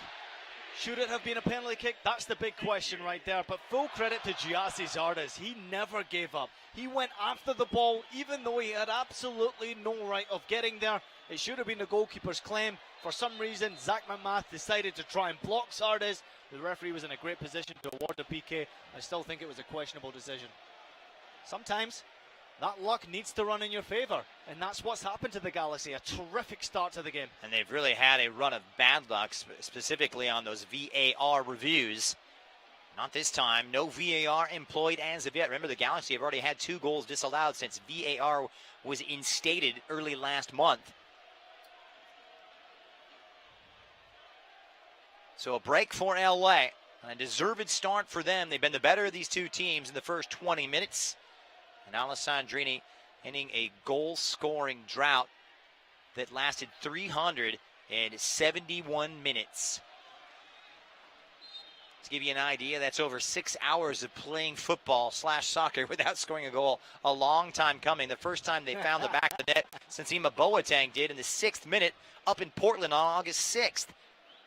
Should it have been a penalty kick? That's the big question right there. But full credit to Giassi Zardes. He never gave up. He went after the ball, even though he had absolutely no right of getting there. It should have been the goalkeeper's claim. For some reason, Zach McMath decided to try and block Zardes. The referee was in a great position to award the PK. I still think it was a questionable decision. Sometimes that luck needs to run in your favor, and that's what's happened to the Galaxy. A terrific start to the game. And they've really had a run of bad luck, specifically on those VAR reviews. Not this time. No VAR employed as of yet. Remember, the Galaxy have already had 2 goals disallowed since VAR was instated early last month. So a break for LA, and a deserved start for them. They've been the better of these two teams in the first 20 minutes. And Alessandrini ending a goal-scoring drought that lasted 371 minutes. To give you an idea, that's over 6 hours of playing football/soccer without scoring a goal. A long time coming. The first time they found the back of the net since Ima Boateng did in the 6th minute up in Portland on August 6th.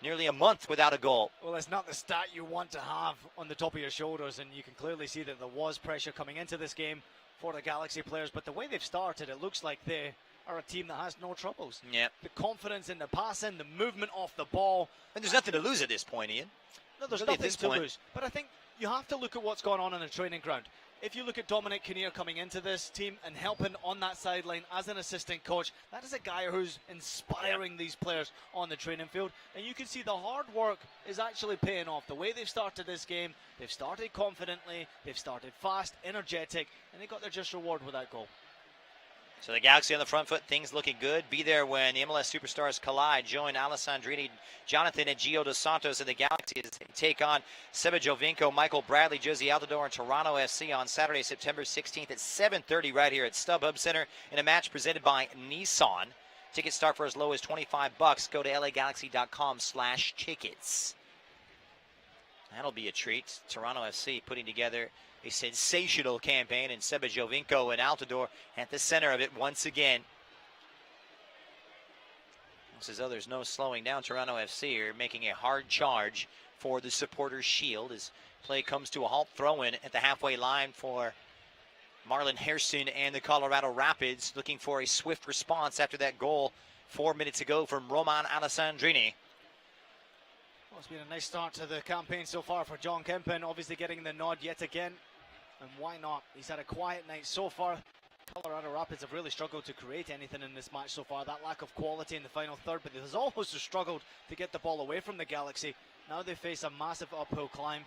Nearly a month without a goal. Well, it's not the stat you want to have on the top of your shoulders, and you can clearly see that there was pressure coming into this game for the Galaxy players. But the way they've started, it looks like they are a team that has no troubles. Yeah. The confidence in the passing, the movement off the ball. And there's nothing to lose at this point, Ian. No, there's really nothing to lose. But I think you have to look at what's going on the training ground. If you look at Dominic Kinnear coming into this team and helping on that sideline as an assistant coach, that is a guy who's inspiring these players on the training field. And you can see the hard work is actually paying off. The way they've started this game, they've started confidently, they've started fast, energetic, and they got their just reward with that goal. So the Galaxy on the front foot, things looking good. Be there when the MLS superstars collide. Join Alessandrini, Jonathan, and Gio Dos Santos in the Galaxy as they take on Seba Jovinko, Michael Bradley, Josie Altidore, and Toronto FC on Saturday, September 16th at 7:30 right here at StubHub Center in a match presented by Nissan. Tickets start for as low as $25. Go to lagalaxy.com/tickets. That'll be a treat. Toronto FC putting together a sensational campaign, and Seba Jovinko and Altidore at the center of it once again. As though there's no slowing down. Toronto FC are making a hard charge for the supporters' shield as play comes to a halt. Throw-in at the halfway line for Marlon Hairston and the Colorado Rapids, looking for a swift response after that goal 4 minutes ago from Roman Alessandrini. Well, it's been a nice start to the campaign so far for John Kempen, obviously getting the nod yet again. And why not? He's had a quiet night so far. Colorado Rapids have really struggled to create anything in this match so far. That lack of quality in the final third, but they've also struggled to get the ball away from the Galaxy. Now they face a massive uphill climb.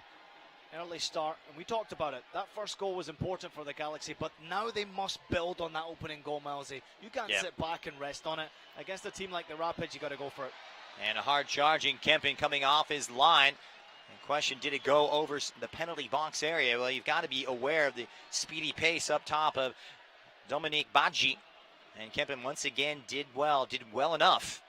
Early start, and we talked about it. That first goal was important for the Galaxy, but now they must build on that opening goal, Milesy. You can't sit back and rest on it. Against a team like the Rapids, you got to go for it. And a hard charging Kempen coming off his line. And question, did it go over the penalty box area? Well, you've got to be aware of the speedy pace up top of Dominique Badji. And Kempen once again did well enough.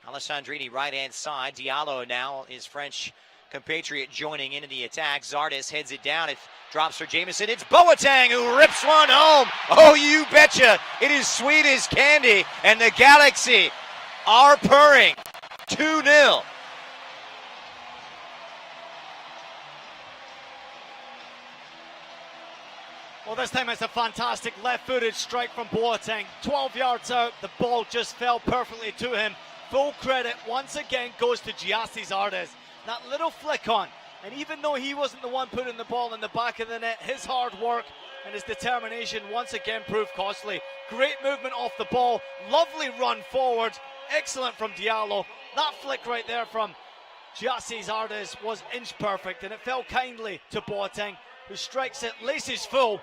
Alessandrini right-hand side. Diallo now, his French compatriot, joining into the attack. Zardes heads it down. It drops for Jamison. It's Boateng who rips one home. Oh, you betcha. It is sweet as candy. And the Galaxy are purring. 2-0. Well, this time it's a fantastic left-footed strike from Boateng. 12 yards out, the ball just fell perfectly to him. full credit once again goes to Zardes. That little flick on, and even though he wasn't the one putting the ball in the back of the net, his hard work and his determination once again proved costly. Great movement off the ball, lovely run forward, excellent from Diallo. That flick right there from Zardes was inch perfect, and it fell kindly to Boateng, who strikes it, laces full.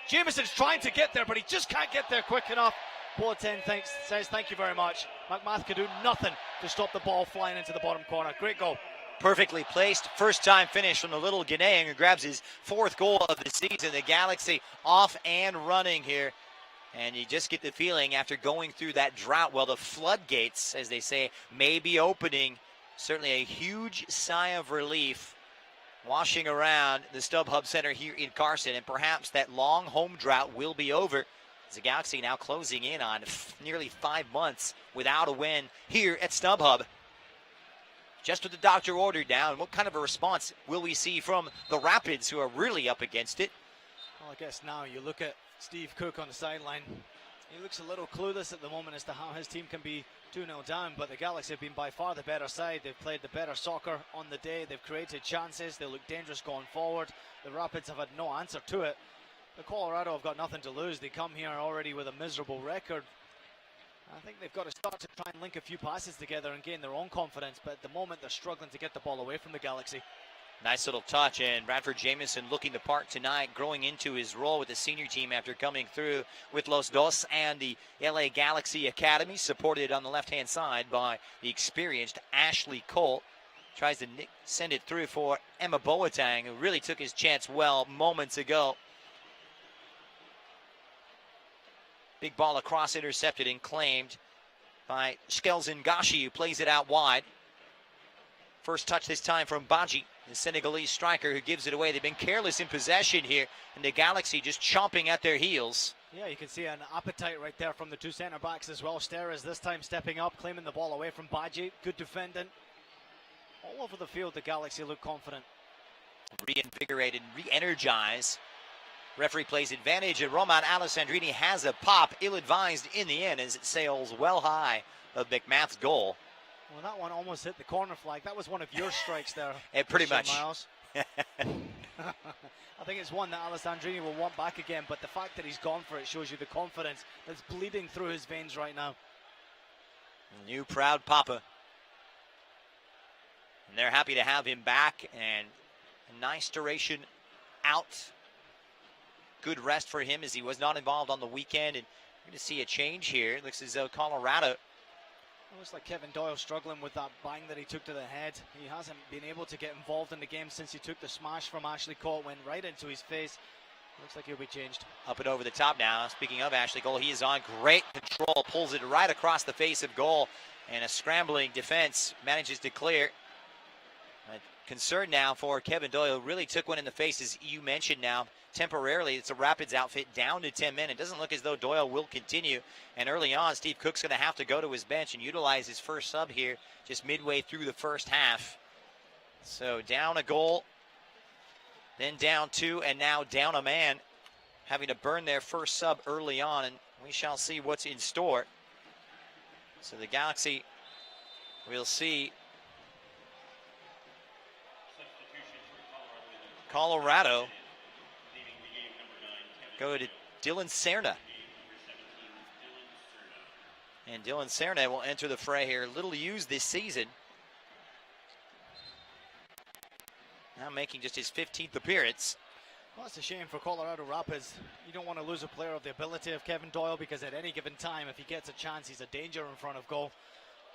Jameson's trying to get there, but he just can't get there quick enough. Boateng says thank you very much. McMath could do nothing to stop the ball flying into the bottom corner. Great goal. Perfectly placed, first time finish from the little Ghanaian, who grabs his 4th goal of the season. The Galaxy off and running here. And you just get the feeling after going through that drought, well, the floodgates, as they say, may be opening. Certainly a huge sigh of relief washing around the StubHub Center here in Carson, and perhaps that long home drought will be over. The Galaxy now closing in on nearly 5 months without a win here at StubHub. Just what the doctor ordered now, and what kind of a response will we see from the Rapids, who are really up against it? Well, I guess now you look at Steve Cook on the sideline. He looks a little clueless at the moment as to how his team can be 2-0 down, but the Galaxy have been by far the better side. They've played the better soccer on the day. They've created chances. They look dangerous going forward. The Rapids have had no answer to it. The Colorado have got nothing to lose. They come here already with a miserable record. I think they've got to start to try and link a few passes together and gain their own confidence, but at the moment they're struggling to get the ball away from the Galaxy. Nice little touch, and Bradford Jamieson looking the part tonight, growing into his role with the senior team after coming through with Los Dos and the LA Galaxy Academy, supported on the left-hand side by the experienced Ashley Colt. Tries to send it through for Emma Boateng, who really took his chance well moments ago. Big ball across, intercepted and claimed by Shkelzen Gashi, who plays it out wide. First touch this time from Badji, the Senegalese striker, who gives it away. They've been careless in possession here, and the Galaxy just chomping at their heels. Yeah, you can see an appetite right there from the 2 center backs as well. Steres this time stepping up, claiming the ball away from Badji. Good defending. All over the field, the Galaxy look confident. Reinvigorated, re-energized. Referee plays advantage, and Roman Alessandrini has a pop, ill-advised in the end as it sails well high of McMath's goal. Well, that one almost hit the corner flag. That was one of your strikes there. Pretty much. Miles. I think it's one that Alessandrini will want back again, but the fact that he's gone for it shows you the confidence that's bleeding through his veins right now. New proud Papa. And they're happy to have him back, and a nice duration out. Good rest for him as he was not involved on the weekend, and we're going to see a change here. It looks as though Colorado. It looks like Kevin Doyle struggling with that bang that he took to the head. He hasn't been able to get involved in the game since he took the smash from Ashley Cole, went right into his face. Looks like he'll be changed. Up and over the top now. Speaking of Ashley Cole, he is on great control, pulls it right across the face of goal, and a scrambling defense manages to clear. Concern now for Kevin Doyle. Really took one in the face, as you mentioned now. Temporarily, it's a Rapids outfit down to 10 men. It doesn't look as though Doyle will continue. And early on, Steve Cook's going to have to go to his bench and utilize his first sub here just midway through the first half. So down a goal, then down 2, and now down a man, having to burn their first sub early on. And we shall see what's in store. So the Galaxy, we'll see. Colorado go to Dylan Serna. And Dylan Serna will enter the fray here. Little used this season. Now making just his 15th appearance. Well, it's a shame for Colorado Rapids. You don't want to lose a player of the ability of Kevin Doyle, because at any given time, if he gets a chance, he's a danger in front of goal.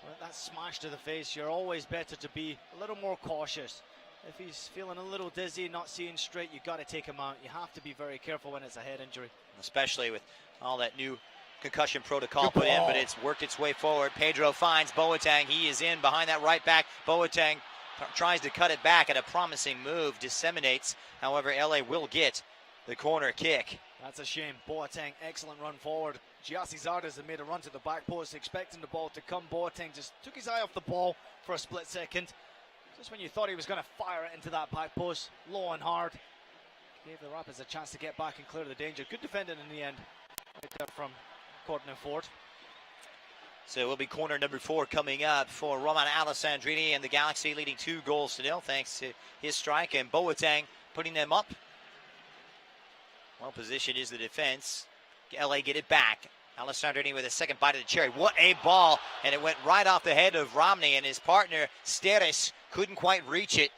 Well, that smash to the face, you're always better to be a little more cautious. If he's feeling a little dizzy, not seeing straight, you've got to take him out. You have to be very careful when it's a head injury. Especially with all that new concussion protocol put in, but it's worked its way forward. Pedro finds Boateng. He is in behind that right back. Boateng tries to cut it back at a promising move, disseminates. However, LA will get the corner kick. That's a shame. Boateng, excellent run forward. Zardes had made a run to the back post, expecting the ball to come. Boateng just took his eye off the ball for a split second. Just when you thought he was going to fire it into that back post, low and hard. Gave the Rapids a chance to get back and clear the danger. Good defending in the end, right there from Courtney Ford. So it will be corner number 4 coming up for Roman Alessandrini, and the Galaxy leading 2-0 thanks to his strike, and Boateng putting them up. Well positioned is the defense. LA get it back. Alessandrini with a second bite of the cherry. What a ball! And it went right off the head of Romney, and his partner Zardes couldn't quite reach it.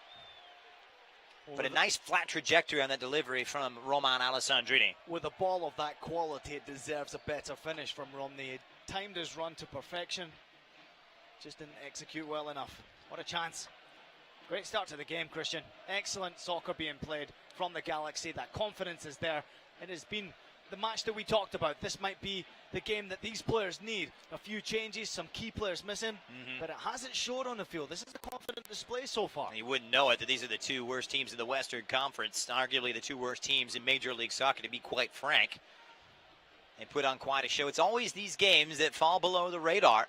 But a nice flat trajectory on that delivery from Roman Alessandrini. With a ball of that quality, it deserves a better finish from Romney. He timed his run to perfection. Just didn't execute well enough. What a chance. Great start to the game, Christian. Excellent soccer being played from the Galaxy. That confidence is there. It has been the match that we talked about. This might be the game that these players need. A few changes, some key players missing, but it hasn't showed on the field. This is a confident display so far. You wouldn't know it that these are the 2 worst teams in the Western Conference, arguably the 2 worst teams in Major League Soccer, to be quite frank. They put on quite a show. It's always these games that fall below the radar.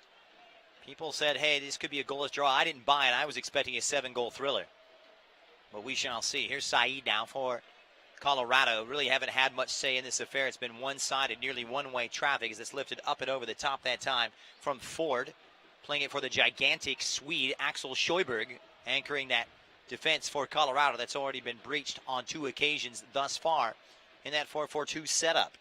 People said, hey, this could be a goalless draw. I didn't buy it. I was expecting a 7-goal thriller. But we shall see. Here's Saeed now for Colorado. Really haven't had much say in this affair. It's been one-sided, nearly one-way traffic as it's lifted up and over the top that time from Ford. Playing it for the gigantic Swede, Axel Scheuberg, anchoring that defense for Colorado that's already been breached on 2 occasions thus far in that 4-4-2 setup.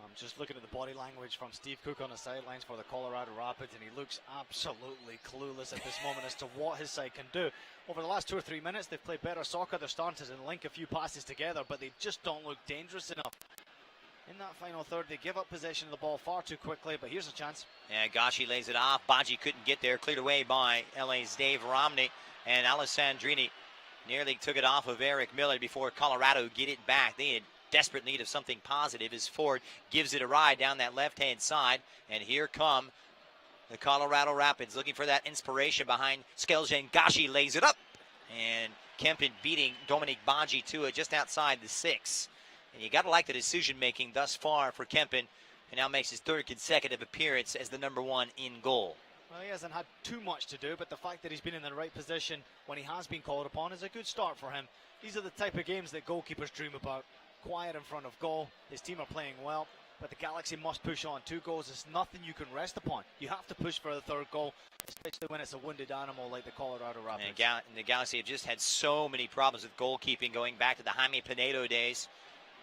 I'm just looking at the body language from Steve Cook on the sidelines for the Colorado Rapids, and he looks absolutely clueless at this moment as to what his side can do. Over the last 2 or 3 minutes, they've played better soccer. They're starting to link a few passes together, but they just don't look dangerous enough. In that final third, they give up possession of the ball far too quickly, but here's a chance. Yeah, Gashi lays it off. Baji couldn't get there. Cleared away by LA's Dave Romney, and Alessandrini nearly took it off of Eric Miller before Colorado get it back. They had desperate need of something positive as Ford gives it a ride down that left-hand side. And here come the Colorado Rapids looking for that inspiration behind Skeljen. Gashi lays it up. And Kempen beating Dominic Baji to it just outside the 6. And you got to like the decision-making thus far for Kempen. And now makes his 3rd consecutive appearance as the number 1 in goal. Well, he hasn't had too much to do, but the fact that he's been in the right position when he has been called upon is a good start for him. These are the type of games that goalkeepers dream about. Quiet in front of goal. His team are playing well, but the Galaxy must push on. 2 goals is nothing you can rest upon. You have to push for the 3rd goal, especially when it's a wounded animal like the Colorado Rapids. And the Galaxy have just had so many problems with goalkeeping going back to the Jaime Pinedo days.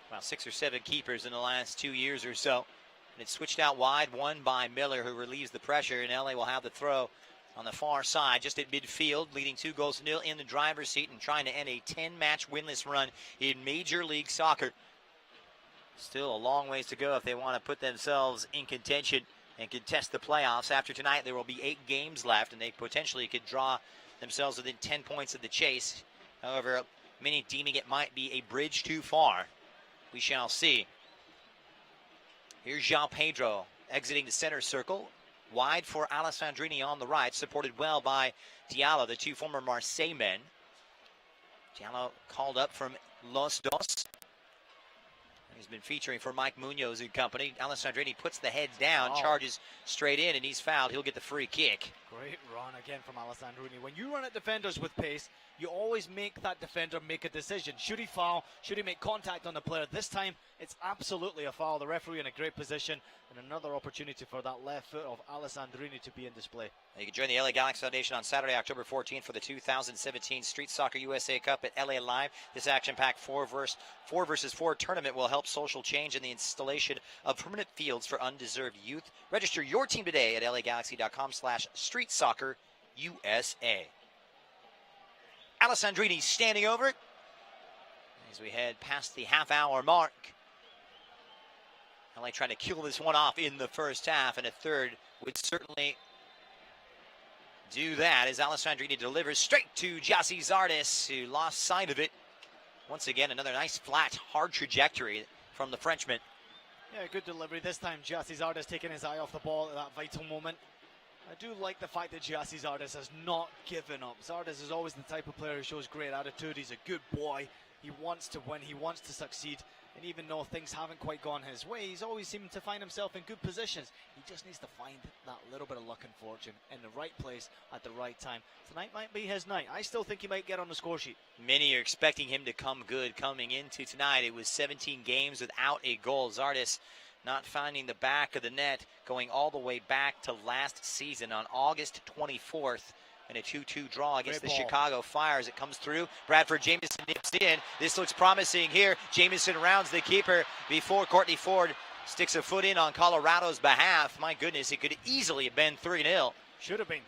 About 6 or 7 keepers in the last 2 years or so. And it's switched out wide, won by Miller, who relieves the pressure, and LA will have the throw on the far side, just at midfield, leading 2-0 in the driver's seat and trying to end a 10-match winless run in Major League Soccer. Still a long ways to go if they want to put themselves in contention and contest the playoffs. After tonight, there will be 8 games left, and they potentially could draw themselves within 10 points of the chase. However, many deeming it might be a bridge too far. We shall see. Here's Jean Pedro exiting the center circle. Wide for Alessandrini on the right, supported well by Diallo, the 2 former Marseille men. Diallo called up from Los Dos. He's been featuring for Mike Munoz and company. Alessandrini puts the head down, charges straight in, and he's fouled. He'll get the free kick. Great run again from Alessandrini. When you run at defenders with pace, you always make that defender make a decision. Should he foul? Should he make contact on the player? This time, it's absolutely a foul. The referee in a great position, and another opportunity for that left foot of Alessandrini to be in display. You can join the LA Galaxy Foundation on Saturday, October 14th for the 2017 Street Soccer USA Cup at LA Live. This action-packed 4 versus 4 tournament will help social change in the installation of permanent fields for undeserved youth. Register your team today at lagalaxy.com/StreetSoccerUSA. Alessandrini standing over it as we head past the half-hour mark. LA trying to kill this one off in the first half, and a third would certainly do that as Alessandrini delivers straight to Gyasi Zardes, who lost sight of it. Once again, another nice, flat, hard trajectory from the Frenchman. Yeah, good delivery. This time, Gyasi Zardes taking his eye off the ball at that vital moment. I do like the fact that Gyasi Zardes has not given up. Zardes is always the type of player who shows great attitude. He's a good boy. He wants to win. He wants to succeed. And even though things haven't quite gone his way, he's always seemed to find himself in good positions. He just needs to find that little bit of luck and fortune in the right place at the right time. Tonight might be his night. I still think he might get on the score sheet. Many are expecting him to come good coming into tonight. It was 17 games without a goal. Zardes not finding the back of the net, going all the way back to last season on August 24th. And a 2-2 draw against the Chicago Fire as it comes through. Bradford Jamieson nips in. This looks promising here. Jamieson rounds the keeper before Courtney Ford sticks a foot in on Colorado's behalf. My goodness, it could easily have been 3-0. Should have been.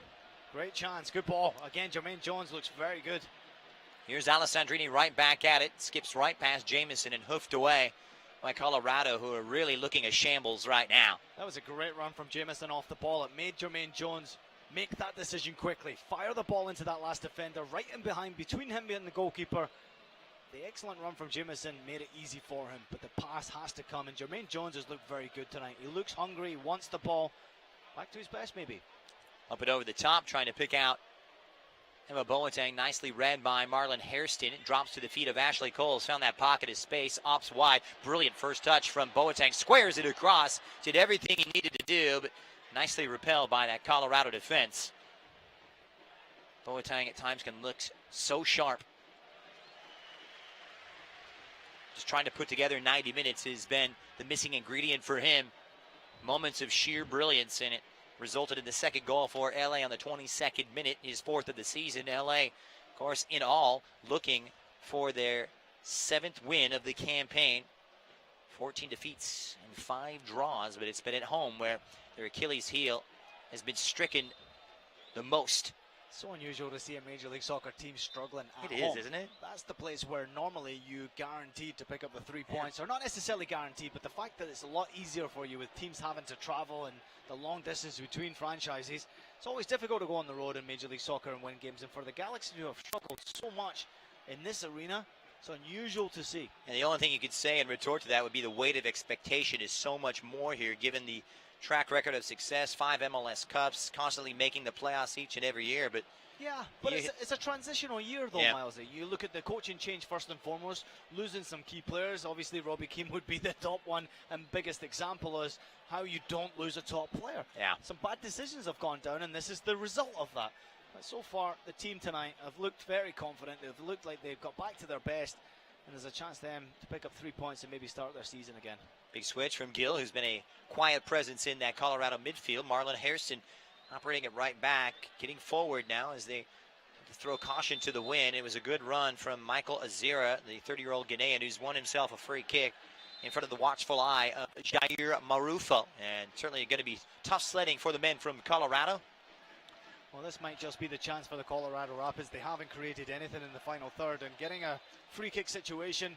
Great chance. Good ball. Again, Jermaine Jones looks very good. Here's Alessandrini right back at it. Skips right past Jamieson and hoofed away by Colorado, who are really looking a shambles right now. That was a great run from Jamieson off the ball. It made Jermaine Jones make that decision quickly. Fire the ball into that last defender, right in behind, between him and the goalkeeper. The excellent run from Jamieson made it easy for him, but the pass has to come, and Jermaine Jones has looked very good tonight. He looks hungry, he wants the ball. Back to his best, maybe. Up and over the top, trying to pick out Emma Boateng, nicely read by Marlon Hairston. It drops to the feet of Ashley Coles. Found that pocket of space, opts wide. Brilliant first touch from Boateng. Squares it across. Did everything he needed to do, but nicely repelled by that Colorado defense. Boateng at times can look so sharp. Just trying to put together 90 minutes has been the missing ingredient for him. Moments of sheer brilliance, and it resulted in the second goal for LA on the 22nd minute, his fourth of the season. LA, of course, in all, looking for their 7th win of the campaign. 14 defeats and 5 draws, but it's been at home where their Achilles heel has been stricken the most. So unusual to see a Major League Soccer team struggling at home. It is, isn't it? That's the place where normally you guaranteed to pick up the 3 points, or not necessarily guaranteed, but the fact that it's a lot easier for you with teams having to travel and the long distance between franchises. It's always difficult to go on the road in Major League Soccer and win games, and for the Galaxy to have struggled so much in this arena, it's unusual to see. And the only thing you could say in retort to that would be the weight of expectation is so much more here, given the track record of success, 5 MLS Cups, constantly making the playoffs each and every year. But yeah, but it's a transitional year though, Miles. You look at the coaching change first and foremost, losing some key players. Obviously, Robbie Keane would be the top one and biggest example is how you don't lose a top player. Yeah. Some bad decisions have gone down, and this is the result of that. But so far, the team tonight have looked very confident. They've looked like they've got back to their best, and there's a chance for them to pick up 3 points and maybe start their season again. Big switch from Gill, who's been a quiet presence in that Colorado midfield. Marlon Hairston operating it right back, getting forward now as they throw caution to the wind. It was a good run from Michael Azira, the 30-year-old Ghanaian, who's won himself a free kick in front of the watchful eye of Jair Marufo. And certainly going to be tough sledding for the men from Colorado. Well, this might just be the chance for the Colorado Rapids. They haven't created anything in the final third, and getting a free kick situation,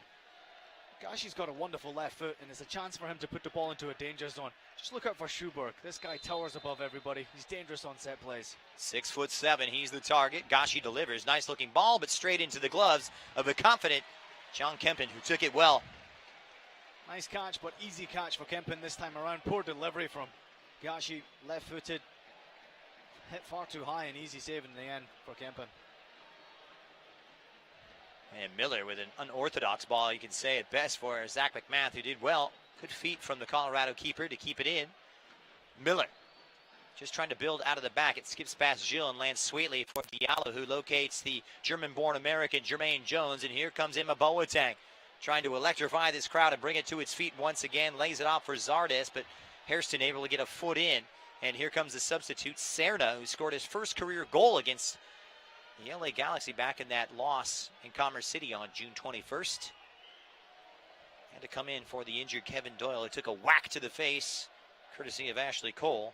gosh, he's got a wonderful left foot, and it's a chance for him to put the ball into a danger zone. Just look out for Schuberg. This guy towers above everybody. He's dangerous on set plays. 6'7", he's the target. Gashi delivers. Nice looking ball, but straight into the gloves of the confident John Kempen, who took it well. Nice catch, but easy catch for Kempen this time around. Poor delivery from Gashi, left-footed. Hit far too high, and easy save in the end for Kempen. And Miller with an unorthodox ball, you can say at best, for Zach McMath, who did well. Good feet from the Colorado keeper to keep it in. Miller just trying to build out of the back. It skips past Gilles and lands sweetly for Diallo, who locates the German-born American Jermaine Jones. And here comes Emma Boateng, trying to electrify this crowd and bring it to its feet once again. Lays it off for Zardes, but Hairston able to get a foot in. And here comes the substitute, Serna, who scored his first career goal against the LA Galaxy back in that loss in Commerce City on June 21st. Had to come in for the injured Kevin Doyle, who took a whack to the face, courtesy of Ashley Cole.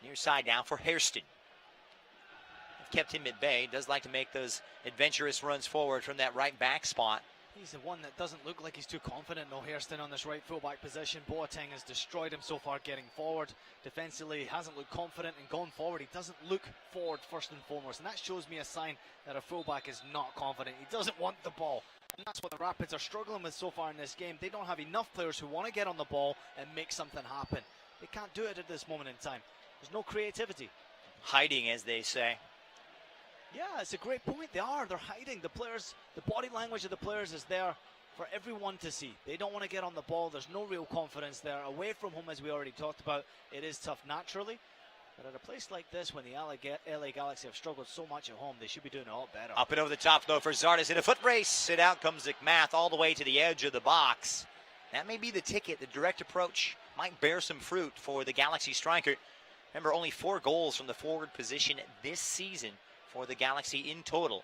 Near side now for Hairston. Kept him at bay. Does like to make those adventurous runs forward from that right back spot. He's the one that doesn't look like he's too confident, no, Hairston, on this right fullback position. Boateng has destroyed him so far getting forward. Defensively, he hasn't looked confident and going forward. He doesn't look forward first and foremost, and that shows me a sign that a fullback is not confident. He doesn't want the ball, and that's what the Rapids are struggling with so far in this game. They don't have enough players who want to get on the ball and make something happen. They can't do it at this moment in time. There's no creativity. Hiding, as they say. Yeah, it's a great point. They're hiding. The players, the body language of the players is there for everyone to see. They don't want to get on the ball. There's no real confidence there. Away from home, as we already talked about, it is tough naturally. But at a place like this, when the LA Galaxy have struggled so much at home, they should be doing a lot better. Up and over the top, though, for Zardes in a foot race. And out comes McMath all the way to the edge of the box. That may be the ticket. The direct approach might bear some fruit for the Galaxy striker. Remember, only 4 goals from the forward position this season for the Galaxy in total.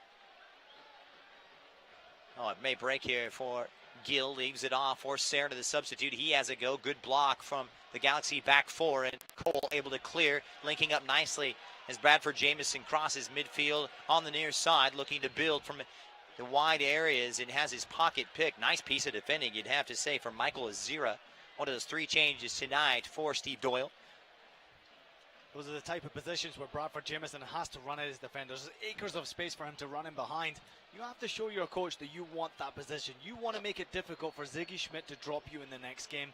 Oh, it may break here for Gill. Leaves it off for Serna, the substitute. He has a go. Good block from the Galaxy back 4. And Cole able to clear, linking up nicely as Bradford Jamieson crosses midfield on the near side, looking to build from the wide areas and has his pocket pick. Nice piece of defending, you'd have to say, from Michael Azira. One of those 3 changes tonight for Steve Doyle. Those are the type of positions where Bradford Jamieson has to run at his defenders. There's acres of space for him to run in behind. You have to show your coach that you want that position. You want to make it difficult for Ziggy Schmidt to drop you in the next game.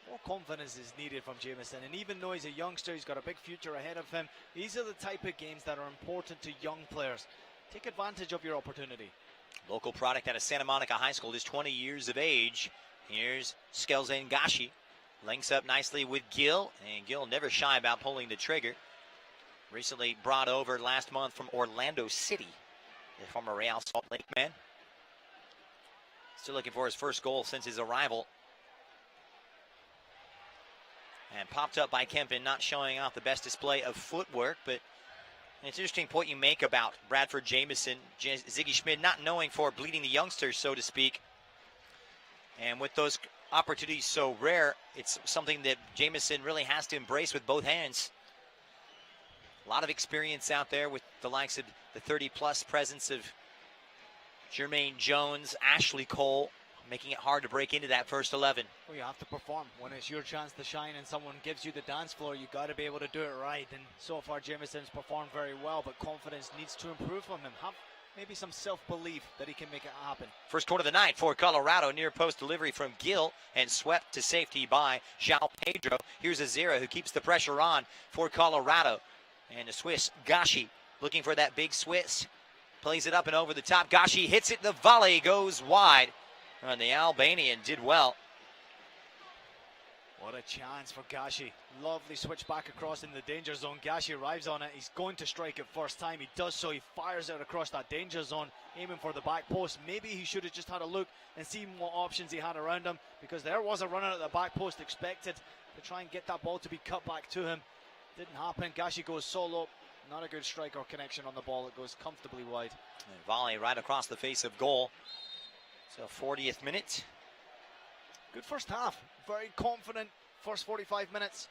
More confidence is needed from Jamieson, and even though he's a youngster, he's got a big future ahead of him. These are the type of games that are important to young players. Take advantage of your opportunity. Local product out of Santa Monica High School, just 20 years of age. Here's Skelzen Gashi. Links up nicely with Gill, and Gill never shy about pulling the trigger. Recently brought over last month from Orlando City, the former Real Salt Lake man. Still looking for his first goal since his arrival. And popped up by Kempin, not showing off the best display of footwork, but it's an interesting point you make about Bradford Jamieson, Ziggy Schmidt not knowing for bleeding the youngsters, so to speak. And with those opportunities so rare, it's something that Jamieson really has to embrace with both hands. A lot of experience out there with the likes of the 30-plus presence of Jermaine Jones, Ashley Cole, making it hard to break into that first 11. Well, you have to perform. When it's your chance to shine and someone gives you the dance floor, you got to be able to do it right. And so far, Jamieson's performed very well, but confidence needs to improve from him. Have maybe some self-belief that he can make it happen. First corner of the night for Colorado, near post delivery from Gill and swept to safety by João Pedro. Here's Azira, who keeps the pressure on for Colorado. And the Swiss, Gashi, looking for that big Swiss. Plays it up and over the top. Gashi hits it, the volley goes wide. And the Albanian did well. What a chance for Gashi. Lovely switch back across in the danger zone. Gashi arrives on it. He's going to strike it first time. He does so. He fires out across that danger zone, aiming for the back post. Maybe he should have just had a look and seen what options he had around him, because there was a runner at the back post expected to try and get that ball to be cut back to him. Didn't happen. Gashi goes solo. Not a good strike or connection on the ball. It goes comfortably wide. And volley right across the face of goal. So 40th minute. Good first half. Very confident first 45 minutes.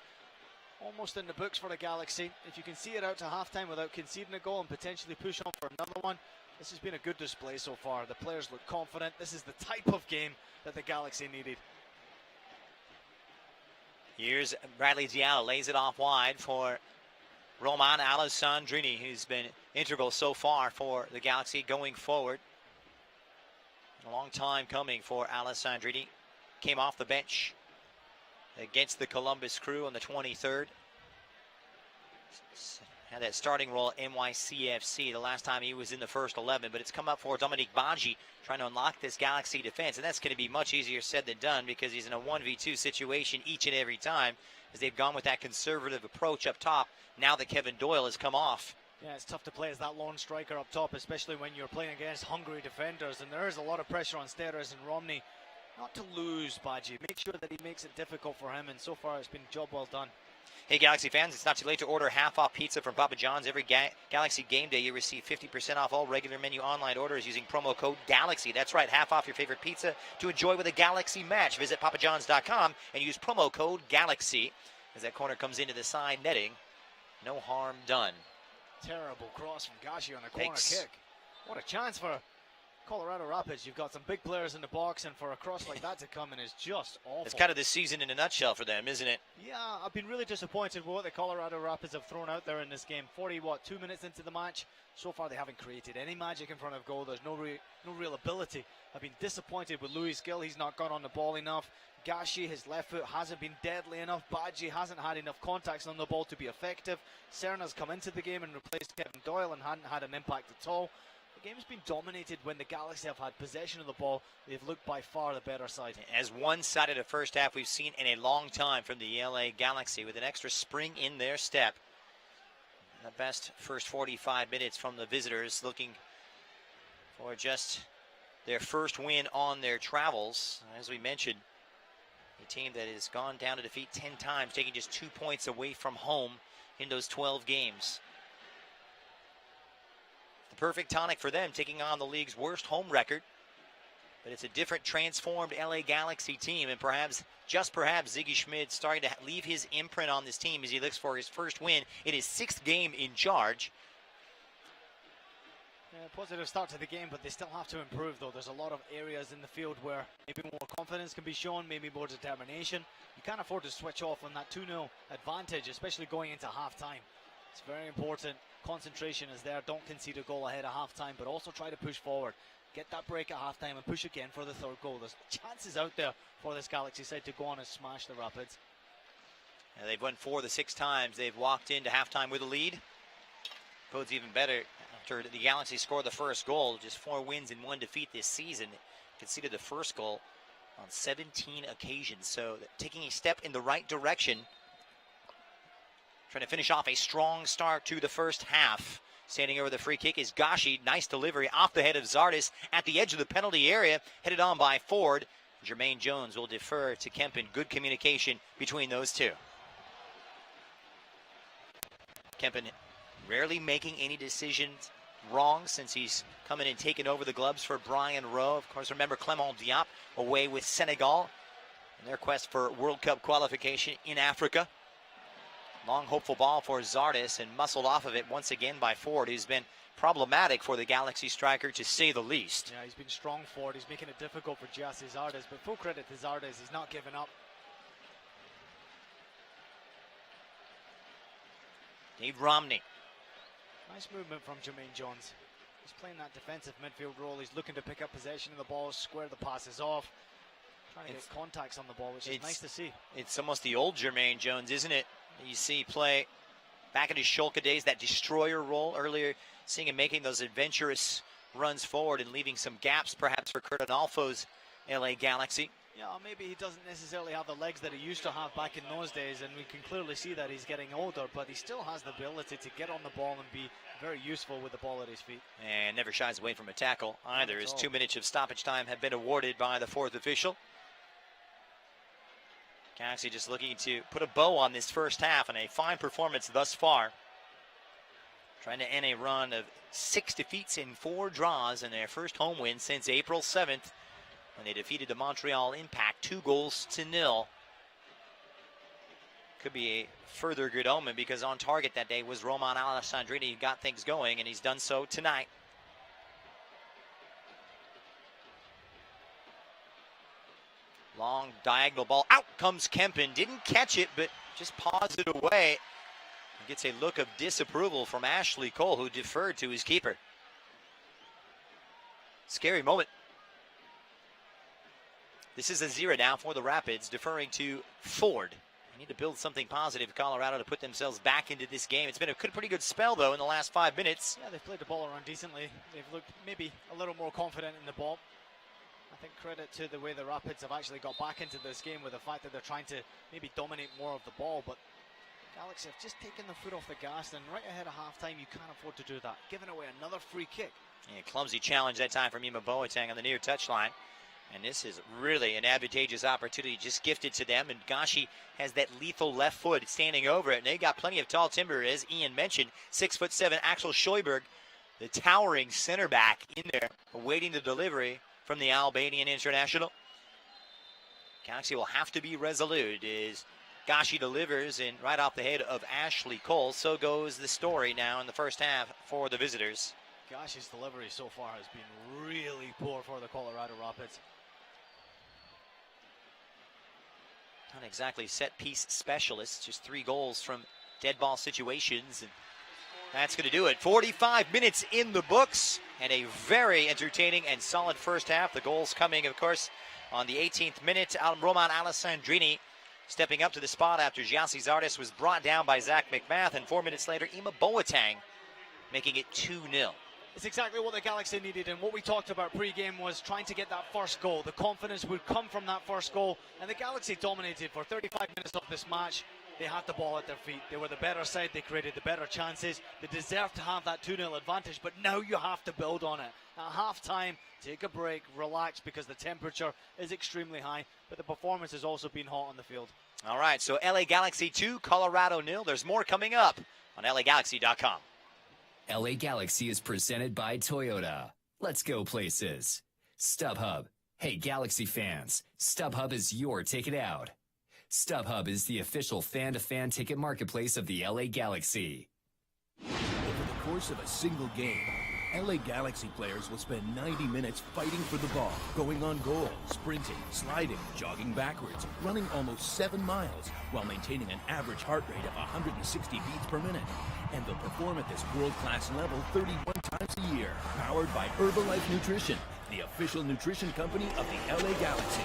Almost in the books for the Galaxy. If you can see it out to halftime without conceding a goal and potentially push on for another one, this has been a good display so far. The players look confident. This is the type of game that the Galaxy needed. Here's Bradley Diallo, lays it off wide for Roman Alessandrini, who's been integral so far for the Galaxy going forward. A long time coming for Alessandrini. Came off the bench against the Columbus Crew on the 23rd. Had that starting role at NYCFC the last time he was in the first 11, but it's come up for Dominique Badji trying to unlock this Galaxy defense, and that's going to be much easier said than done, because he's in a 1v2 situation each and every time, as they've gone with that conservative approach up top now that Kevin Doyle has come off. Yeah, it's tough to play as that lone striker up top, especially when you're playing against hungry defenders, and there is a lot of pressure on Steres and Romney not to lose Badji. Make sure that he makes it difficult for him, and so far it's been a job well done. Hey, Galaxy fans, it's not too late to order half-off pizza from Papa John's. Every Galaxy game day, you receive 50% off all regular menu online orders using promo code GALAXY. That's right, half off your favorite pizza to enjoy with a Galaxy match. Visit papajohns.com and use promo code GALAXY. As that corner comes into the side netting, no harm done. Terrible cross from Gashi on a corner kick. What a chance for Colorado Rapids. You've got some big players in the box, and for a cross like that to come in is just awful. It's kind of the season in a nutshell for them, isn't it? Yeah, I've been really disappointed with what the Colorado Rapids have thrown out there in this game. 2 minutes into the match. So far they haven't created any magic in front of goal. There's no real ability. I've been disappointed with Louis Gill. He's not gone on the ball enough. Gashi, his left foot hasn't been deadly enough. Badji hasn't had enough contacts on the ball to be effective. Serna's come into the game and replaced Kevin Doyle and hadn't had an impact at all. The game's been dominated when the Galaxy have had possession of the ball. They've looked by far the better side. As one-sided a first half we've seen in a long time from the LA Galaxy, with an extra spring in their step. The best first 45 minutes from the visitors, looking for just their first win on their travels. As we mentioned, a team that has gone down to defeat 10 times, taking just 2 points away from home in those 12 games. The perfect tonic for them, taking on the league's worst home record. But it's a different, transformed LA Galaxy team, and perhaps, just perhaps, Ziggy Schmid starting to leave his imprint on this team as he looks for his first win in his 6th game in charge. Yeah, positive start to the game, but they still have to improve, though. There's a lot of areas in the field where maybe more confidence can be shown, maybe more determination. You can't afford to switch off on that 2-0 advantage, especially going into halftime. It's very important. Concentration is there. Don't concede a goal ahead of halftime, but also try to push forward. Get that break at halftime and push again for the 3rd goal. There's chances out there for this Galaxy side to go on and smash the Rapids. And they've won 4 of the 6 times they've walked into halftime with a lead. Bodes even better after the Galaxy scored the first goal. Just 4 wins and 1 defeat this season. Conceded the first goal on 17 occasions. So taking a step in the right direction. Trying to finish off a strong start to the first half. Standing over the free kick is Gashi. Nice delivery off the head of Zardes at the edge of the penalty area. Headed on by Ford. Jermaine Jones will defer to Kempen. Good communication between those two. Kempen rarely making any decisions wrong since he's come in and taken over the gloves for Brian Rowe. Of course, remember Clement Diop away with Senegal in their quest for World Cup qualification in Africa. Long hopeful ball for Zardes and muscled off of it once again by Ford, who's been problematic for the Galaxy striker to say the least. Yeah, he's been strong for it. He's making it difficult for Gyasi Zardes, but full credit to Zardes. He's not giving up. Dave Romney. Nice movement from Jermaine Jones. He's playing that defensive midfield role. He's looking to pick up possession of the ball, square the passes off. Trying to get contacts on the ball, which is nice to see. It's almost the old Jermaine Jones, isn't it? You see play back in his Schalke days, that destroyer role earlier, seeing him making those adventurous runs forward and leaving some gaps perhaps for Kurt Adolfo's LA Galaxy. Yeah, maybe he doesn't necessarily have the legs that he used to have back in those days, and we can clearly see that he's getting older, but he still has the ability to get on the ball and be very useful with the ball at his feet. And never shies away from a tackle either, as 2 minutes of stoppage time have been awarded by the 4th official. Galaxy just looking to put a bow on this first half, and a fine performance thus far. Trying to end a run of 6 defeats and 4 draws in their first home win since April 7th, when they defeated the Montreal Impact 2-0. Could be a further good omen, because on target that day was Roman Alessandrini, who got things going, and he's done so tonight. Long diagonal ball. Out comes Kempen. Didn't catch it, but just paws it away. He gets a look of disapproval from Ashley Cole, who deferred to his keeper. Scary moment. This is a 0 now for the Rapids, deferring to Ford. They need to build something positive, Colorado, to put themselves back into this game. It's been a pretty good spell, though, in the last 5 minutes. Yeah, they've played the ball around decently. They've looked maybe a little more confident in the ball. I think credit to the way the Rapids have actually got back into this game, with the fact that they're trying to maybe dominate more of the ball, but Galaxy have just taken the foot off the gas, and right ahead of halftime, you can't afford to do that. Giving away another free kick. Yeah, clumsy challenge that time from Ima Boateng on the near touchline. And this is really an advantageous opportunity just gifted to them. And Gashi has that lethal left foot standing over it. And they got plenty of tall timber, as Ian mentioned. 6'7" Axel Scheuberg, the towering center back, in there, awaiting the delivery from the Albanian international. Galaxy will have to be resolute as Gashi delivers in right off the head of Ashley Cole. So goes the story now in the first half for the visitors. Gashi's delivery so far has been really poor for the Colorado Rapids. Not exactly set-piece specialists, just 3 goals from dead ball situations, and that's going to do it. 45 minutes in the books, and a very entertaining and solid first half. The goals coming, of course, on the 18th minute. Roman Alessandrini stepping up to the spot after Gyasi Zardes was brought down by Zach McMath, and 4 minutes later, Ima Boateng making it 2-0. It's exactly what the Galaxy needed, and what we talked about pre-game was trying to get that first goal. The confidence would come from that first goal, and the Galaxy dominated for 35 minutes of this match. They had the ball at their feet. They were the better side. They created the better chances. They deserve to have that 2-0 advantage, but now you have to build on it. At halftime, take a break, relax, because the temperature is extremely high, but the performance has also been hot on the field. All right, so LA Galaxy 2, Colorado 0. There's more coming up on LAGalaxy.com. LA Galaxy is presented by Toyota. Let's go places. StubHub. Hey, Galaxy fans, StubHub is your ticket out. StubHub is the official fan-to-fan ticket marketplace of the LA Galaxy. Over the course of a single game, LA Galaxy players will spend 90 minutes fighting for the ball, going on goal, sprinting, sliding, jogging backwards, running almost 7 miles, while maintaining an average heart rate of 160 beats per minute. And they'll perform at this world-class level 31 times a year. Powered by Herbalife Nutrition, the official nutrition company of the LA Galaxy.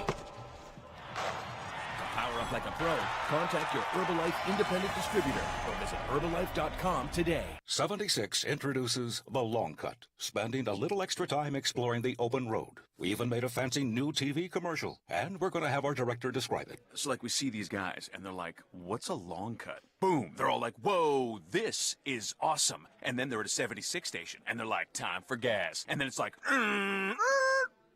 Power up like a pro. Contact your Herbalife independent distributor or visit Herbalife.com today. 76 introduces the long cut, spending a little extra time exploring the open road. We even made a fancy new TV commercial, and we're going to have our director describe it. So like we see these guys, and they're like, what's a long cut? Boom, they're all like, whoa, this is awesome. And then they're at a 76 station, and they're like, time for gas. And then it's like,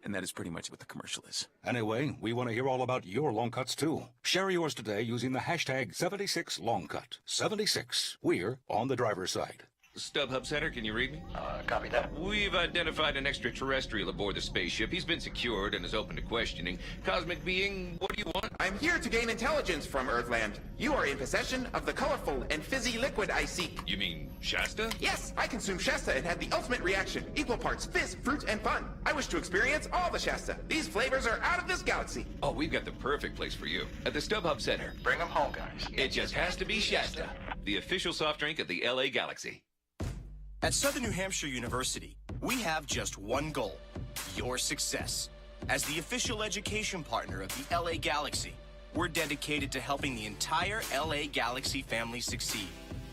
and that is pretty much what the commercial is. Anyway, we want to hear all about your long cuts too. Share yours today using the hashtag 76longcut. 76. We're on the driver's side. StubHub Center, can you read me? Copy that. We've identified an extraterrestrial aboard the spaceship. He's been secured and is open to questioning. Cosmic being, what do you want? I'm here to gain intelligence from Earthland. You are in possession of the colorful and fizzy liquid I seek. You mean Shasta? Yes, I consumed Shasta and had the ultimate reaction. Equal parts fizz, fruit, and fun. I wish to experience all the Shasta. These flavors are out of this galaxy. Oh, we've got the perfect place for you. At the StubHub Center. Bring them home, guys. It just has to be Shasta, the official soft drink of the LA Galaxy. At Southern New Hampshire University, we have just one goal, your success. As the official education partner of the LA Galaxy, we're dedicated to helping the entire LA Galaxy family succeed,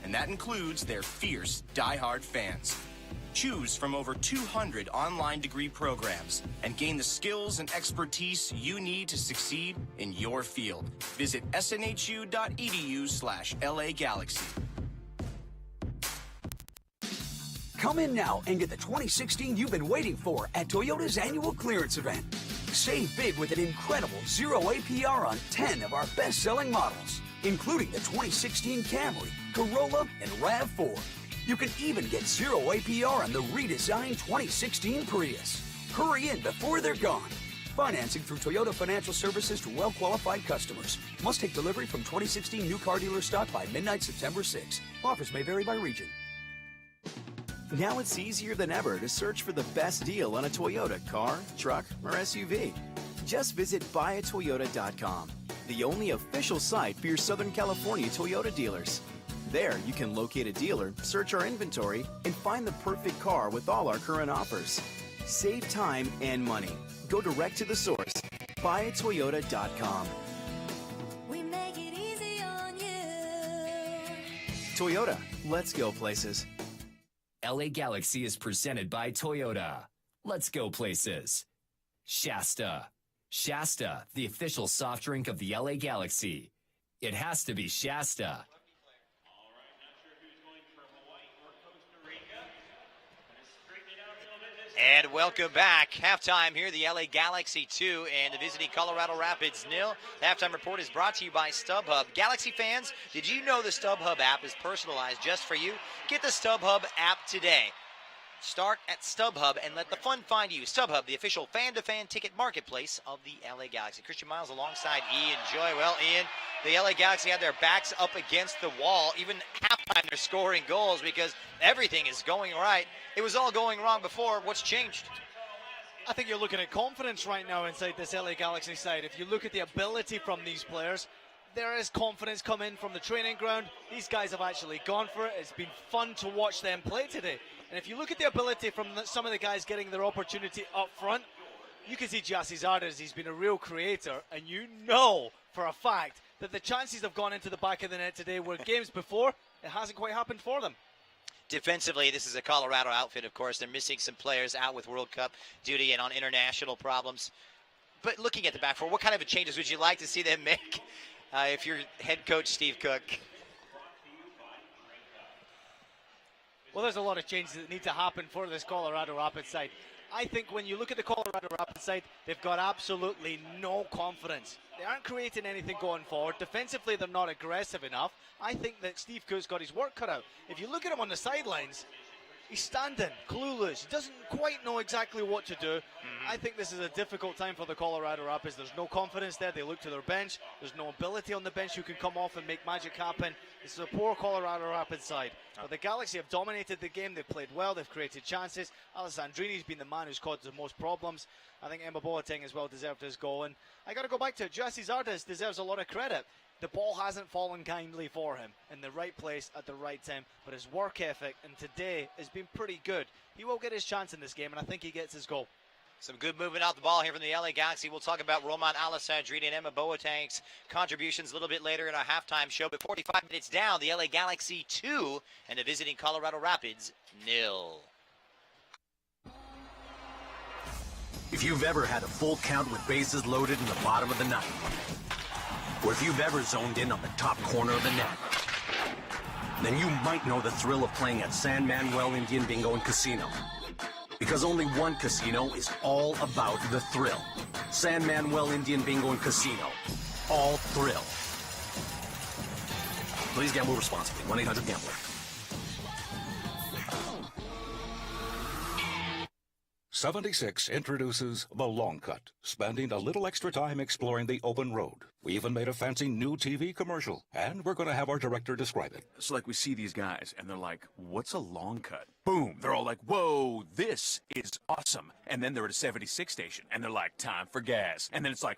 and that includes their fierce, die-hard fans. Choose from over 200 online degree programs and gain the skills and expertise you need to succeed in your field. Visit snhu.edu/LAGalaxy. Come in now and get the 2016 you've been waiting for at Toyota's annual clearance event. Save big with an incredible 0 APR on 10 of our best-selling models, including the 2016 Camry, Corolla, and RAV4. You can even get 0 APR on the redesigned 2016 Prius. Hurry in before they're gone. Financing through Toyota Financial Services to well-qualified customers. Must take delivery from 2016 new car dealer stock by midnight September 6. Offers may vary by region. Now it's easier than ever to search for the best deal on a Toyota car, truck, or SUV. Just visit buyatoyota.com, the only official site for your Southern California Toyota dealers. There, you can locate a dealer, search our inventory, and find the perfect car with all our current offers. Save time and money. Go direct to the source. Buyatoyota.com. We make it easy on you. Toyota, let's go places. LA Galaxy is presented by Toyota. Let's go places. Shasta. Shasta, the official soft drink of the LA Galaxy. It has to be Shasta. And welcome back. Halftime here, the LA Galaxy 2 and the visiting Colorado Rapids 0. The halftime report is brought to you by StubHub. Galaxy fans, did you know the StubHub app is personalized just for you? Get the StubHub app today. Start at StubHub and let the fun find you. StubHub, the official fan-to-fan ticket marketplace of the LA Galaxy. Christian Miles alongside Ian Joy. Well, Ian, the LA Galaxy had their backs up against the wall. Even halftime, they're scoring goals because everything is going right. It was all going wrong before. What's changed? I think you're looking at confidence right now inside this LA Galaxy side. If you look at the ability from these players, there is confidence coming from the training ground. These guys have actually gone for it. It's been fun to watch them play today. And if you look at the ability from some of the guys getting their opportunity up front, you can see Zardes. He's been a real creator, and you know for a fact that the chances have gone into the back of the net today where games before, it hasn't quite happened for them. Defensively, this is a Colorado outfit, of course. They're missing some players out with World Cup duty and on international problems. But looking at the back four, what kind of changes would you like to see them make? if you're head coach Steve Cook? Well, there's a lot of changes that need to happen for this Colorado Rapids side. I think when you look at the Colorado Rapids side, they've got absolutely no confidence. They aren't creating anything going forward. Defensively, they're not aggressive enough. I think that Steve Cook's got his work cut out. If you look at him on the sidelines, he's standing, clueless. He doesn't quite know exactly what to do. I think this is a difficult time for the Colorado Rapids. There's no confidence there. They look to their bench. There's no ability on the bench who can come off and make magic happen. This is a poor Colorado Rapids side. But the Galaxy have dominated the game. They've played well. They've created chances. Alessandrini's been the man who's caused the most problems. I think Emma Boateng as well deserved his goal. And I got to go back to it. Jesse Zardes deserves a lot of credit. The ball hasn't fallen kindly for him in the right place at the right time, but his work ethic and today has been pretty good. He will get his chance in this game, and I think he gets his goal. Some good movement out the ball here from the LA Galaxy. We'll talk about Roman Alessandrini and Emma Boateng's contributions a little bit later in our halftime show. But 45 minutes down, the LA Galaxy 2 and the visiting Colorado Rapids 0. If you've ever had a full count with bases loaded in the bottom of the ninth, or if you've ever zoned in on the top corner of the net, then you might know the thrill of playing at San Manuel Indian Bingo and Casino. Because only one casino is all about the thrill. San Manuel Indian Bingo and Casino. All thrill. Please gamble responsibly. 1-800-GAMBLER. 76 introduces The Long Cut, spending a little extra time exploring the open road. We even made a fancy new TV commercial, and we're going to have our director describe it. So like we see these guys and they're like, what's a long cut? Boom, they're all like, whoa, this is awesome. And then they're at a 76 station and they're like, time for gas. And then it's like,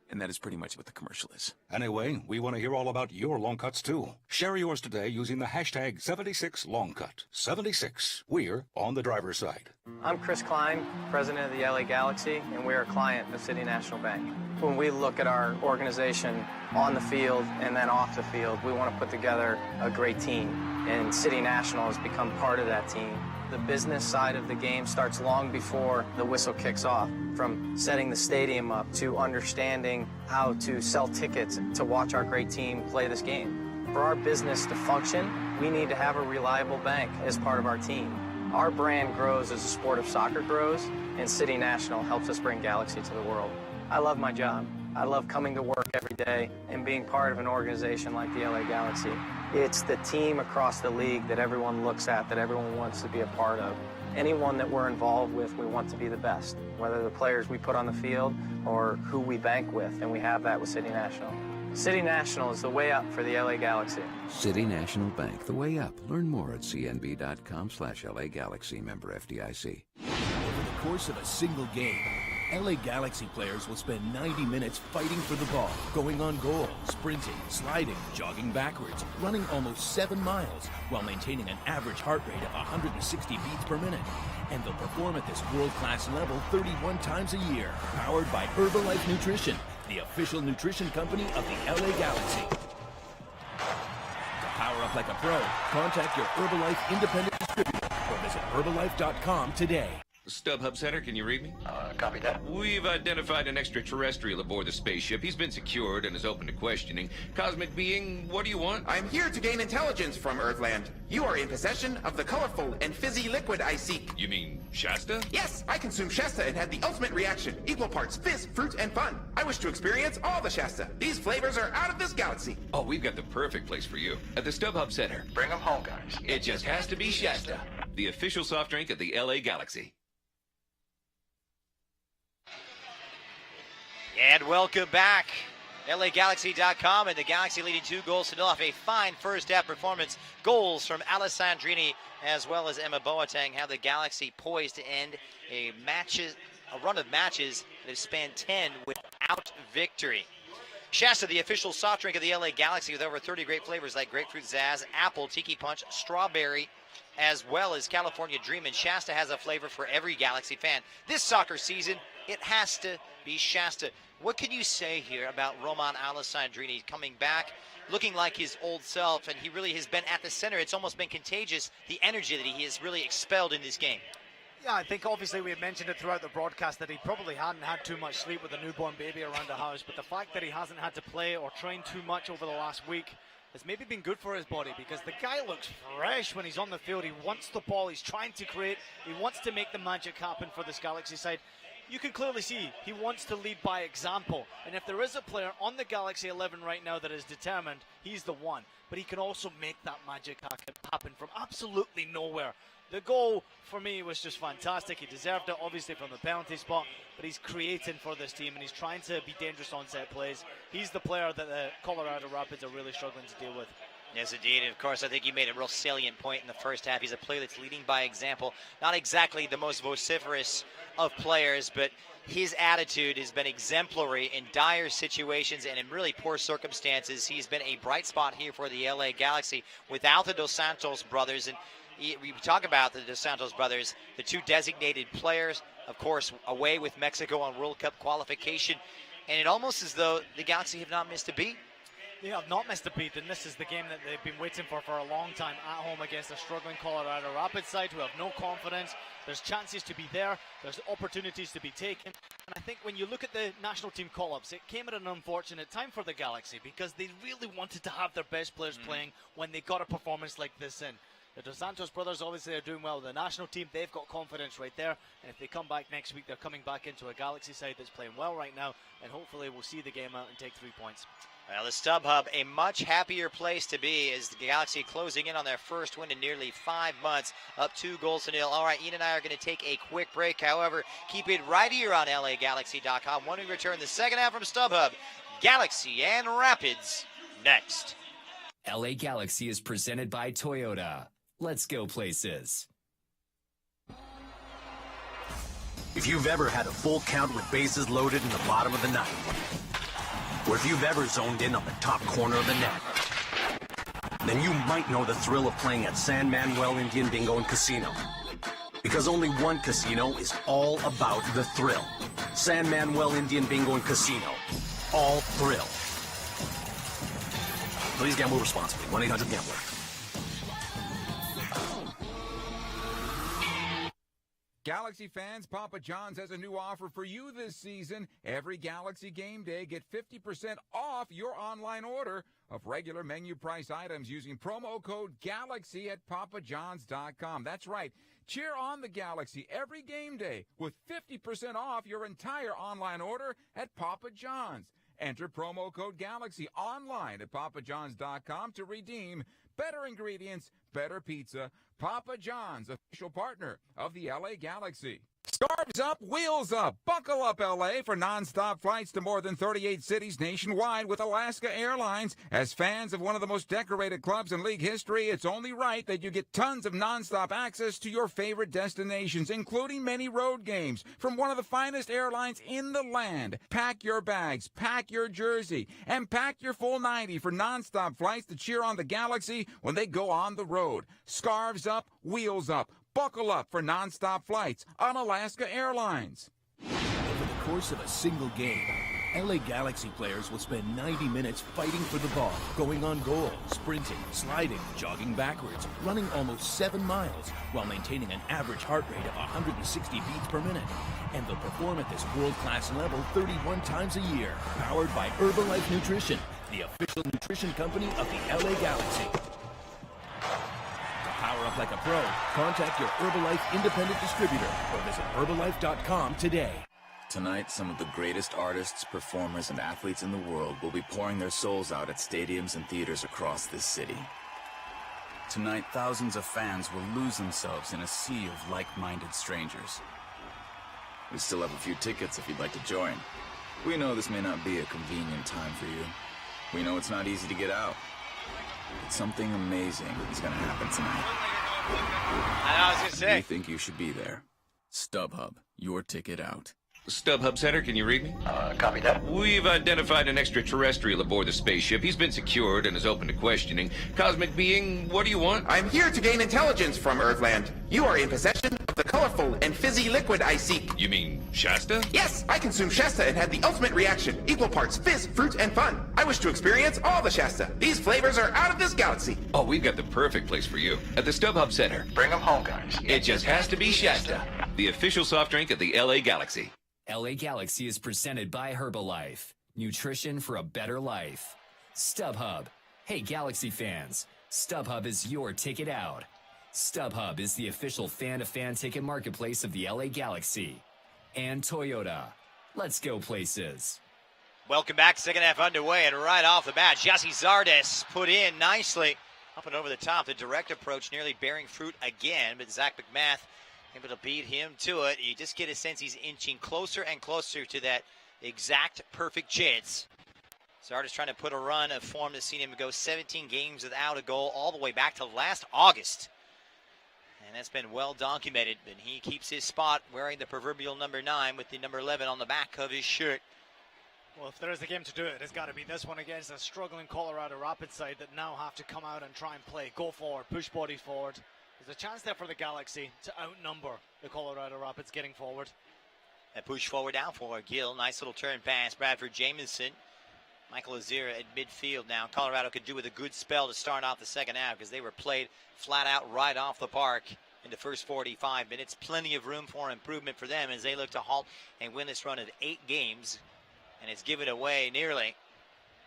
and that is pretty much what the commercial is. Anyway, we want to hear all about your long cuts too. Share yours today using the hashtag 76longcut. 76. We're on the driver's side. I'm Chris Klein, president of the LA Galaxy, and we're a client of City National Bank. When we look at our organization on the field and then off the field, we want to put together a great team, and City National has become part of that team. The business side of the game starts long before the whistle kicks off, from setting the stadium up to understanding how to sell tickets to watch our great team play this game. For our business to function, we need to have a reliable bank as part of our team. Our brand grows as the sport of soccer grows, and City National helps us bring Galaxy to the world. I love my job. I love coming to work every day and being part of an organization like the LA Galaxy. It's the team across the league that everyone looks at, that everyone wants to be a part of. Anyone that we're involved with, we want to be the best, whether the players we put on the field or who we bank with, and we have that with City National. City National is the way up for the LA Galaxy. City National Bank, the way up. Learn more at cnb.com/LA Galaxy, member FDIC. Over the course of a single game, LA Galaxy players will spend 90 minutes fighting for the ball, going on goal, sprinting, sliding, jogging backwards, running almost 7 miles, while maintaining an average heart rate of 160 beats per minute. And they'll perform at this world-class level 31 times a year, powered by Herbalife Nutrition, the official nutrition company of the LA Galaxy. To power up like a pro, contact your Herbalife independent distributor or visit Herbalife.com today. StubHub Center, can you read me? Copy that. We've identified an extraterrestrial aboard the spaceship. He's been secured and is open to questioning. Cosmic being, what do you want? I'm here to gain intelligence from Earthland. You are in possession of the colorful and fizzy liquid I seek. You mean Shasta? Yes, I consumed Shasta and had the ultimate reaction. Equal parts fizz, fruit, and fun. I wish to experience all the Shasta. These flavors are out of this galaxy. Oh, we've got the perfect place for you. At the StubHub Center. Bring them home, guys. It just has to be Shasta, the official soft drink of the LA Galaxy. And welcome back. LAGalaxy.com and the Galaxy leading 2-0 off a fine first half performance. Goals from Alessandrini as well as Emma Boateng have the Galaxy poised to end a run of matches that have spanned 10 without victory. Shasta, the official soft drink of the LA Galaxy, with over 30 great flavors like grapefruit zazz, apple, tiki punch, strawberry, as well as California Dream. And Shasta has a flavor for every Galaxy fan. This soccer season, it has to be Shasta. What can you say here about Roman Alessandrini coming back, looking like his old self, and he really has been at the center. It's almost been contagious, the energy that he has really expelled in this game. Yeah, I think obviously we had mentioned it throughout the broadcast that he probably hadn't had too much sleep with a newborn baby around the house, but the fact that he hasn't had to play or train too much over the last week has maybe been good for his body, because the guy looks fresh when he's on the field. He wants the ball, he's trying to create, he wants to make the magic happen for this Galaxy side. You can clearly see he wants to lead by example, and if there is a player on the Galaxy 11 right now that is determined, he's the one. But he can also make that magic happen from absolutely nowhere. The goal for me was just fantastic. He deserved it, obviously, from the penalty spot, but he's creating for this team and he's trying to be dangerous on set plays. He's the player that the Colorado Rapids are really struggling to deal with. Yes, indeed. And of course, I think you made a real salient point in the first half. He's a player that's leading by example. Not exactly the most vociferous of players, but his attitude has been exemplary in dire situations and in really poor circumstances. He's been a bright spot here for the LA Galaxy without the Dos Santos brothers. And we talk about the Dos Santos brothers, the two designated players, of course, away with Mexico on World Cup qualification. And it almost as though the Galaxy have not missed a beat. They have not missed a beat, and this is the game that they've been waiting for a long time at home against a struggling Colorado Rapids side who have no confidence. There's chances to be there. There's opportunities to be taken. And I think when you look at the national team call-ups, it came at an unfortunate time for the Galaxy because they really wanted to have their best players playing when they got a performance like this in. The Dos Santos brothers obviously are doing well with the national team. They've got confidence right there. And if they come back next week, they're coming back into a Galaxy side that's playing well right now. And hopefully we'll see the game out and take 3 points. Well, the StubHub, a much happier place to be as the Galaxy closing in on their first win in nearly 5 months, up 2-0. All right, Ian and I are going to take a quick break. However, keep it right here on LAGalaxy.com. When we return the second half from StubHub, Galaxy and Rapids next. LA Galaxy is presented by Toyota. Let's go places. If you've ever had a full count with bases loaded in the bottom of the ninth, or if you've ever zoned in on the top corner of the net, then you might know the thrill of playing at San Manuel Indian Bingo and Casino. Because only one casino is all about the thrill. San Manuel Indian Bingo and Casino. All thrill. Please gamble responsibly. 1-800-GAMBLER. Galaxy fans, Papa John's has a new offer for you this season. Every Galaxy game day, get 50% off your online order of regular menu price items using promo code GALAXY at papajohns.com. That's right. Cheer on the Galaxy every game day with 50% off your entire online order at Papa John's. Enter promo code GALAXY online at papajohns.com to redeem better ingredients, better pizza. Papa John's, official partner of the LA Galaxy. Scarves up, wheels up. Buckle up, LA, for nonstop flights to more than 38 cities nationwide with Alaska Airlines. As fans of one of the most decorated clubs in league history, it's only right that you get tons of nonstop access to your favorite destinations, including many road games from one of the finest airlines in the land. Pack your bags, pack your jersey, and pack your full 90 for nonstop flights to cheer on the Galaxy when they go on the road. Scarves up, wheels up. Buckle up for nonstop flights on Alaska Airlines. Over the course of a single game, LA Galaxy players will spend 90 minutes fighting for the ball, going on goal, sprinting, sliding, jogging backwards, running almost 7 miles, while maintaining an average heart rate of 160 beats per minute. And they'll perform at this world-class level 31 times a year, powered by Herbalife Nutrition, the official nutrition company of the LA Galaxy. Power up like a pro. Contact your Herbalife independent distributor or visit Herbalife.com today. Tonight, some of the greatest artists, performers, and athletes in the world will be pouring their souls out at stadiums and theaters across this city. Tonight, thousands of fans will lose themselves in a sea of like-minded strangers. We still have a few tickets if you'd like to join. We know this may not be a convenient time for you. We know it's not easy to get out. But something amazing is going to happen tonight. I was going to say. We think you should be there. StubHub, your ticket out. StubHub Center, can you read me? Copy that. We've identified an extraterrestrial aboard the spaceship. He's been secured and is open to questioning. Cosmic being, what do you want? I'm here to gain intelligence from Earthland. You are in possession of the colorful and fizzy liquid I seek. You mean Shasta? Yes, I consumed Shasta and had the ultimate reaction. Equal parts fizz, fruit, and fun. I wish to experience all the Shasta. These flavors are out of this galaxy. Oh, we've got the perfect place for you. At the StubHub Center. Bring them home, guys. It just has to be Shasta. the official soft drink of the LA Galaxy. LA Galaxy is presented by Herbalife. Nutrition for a better life. StubHub. Hey, Galaxy fans. StubHub is your ticket out. StubHub is the official fan-to-fan ticket marketplace of the LA Galaxy. And Toyota. Let's go places. Welcome back. Second half underway, and right off the bat, Jesse Zardes put in nicely. Up and over the top. The direct approach nearly bearing fruit again, but Zach McMath able to beat him to it. You just get a sense he's inching closer and closer to that exact perfect chance. Zardes trying to put a run of form that's seen him go 17 games without a goal all the way back to last August. And that's been well documented. And he keeps his spot wearing the proverbial number 9 with the number 11 on the back of his shirt. Well, if there is a game to do it, it's got to be this one against a struggling Colorado Rapids side that now have to come out and try and play. Go forward, push bodies forward. There's a chance there for the Galaxy to outnumber the Colorado Rapids getting forward. A push forward now for Gill. Nice little turn pass. Bradford Jamison. Michael Azira at midfield now. Colorado could do with a good spell to start off the second half because they were played flat out right off the park in the first 45 minutes. Plenty of room for improvement for them as they look to halt and win this run of 8 games. And it's given away nearly.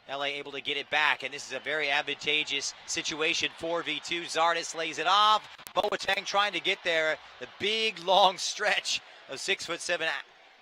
LA able to get it back, and this is a very advantageous situation. 4v2. Zardes lays it off. Boateng trying to get there. The big, long stretch of 6'7"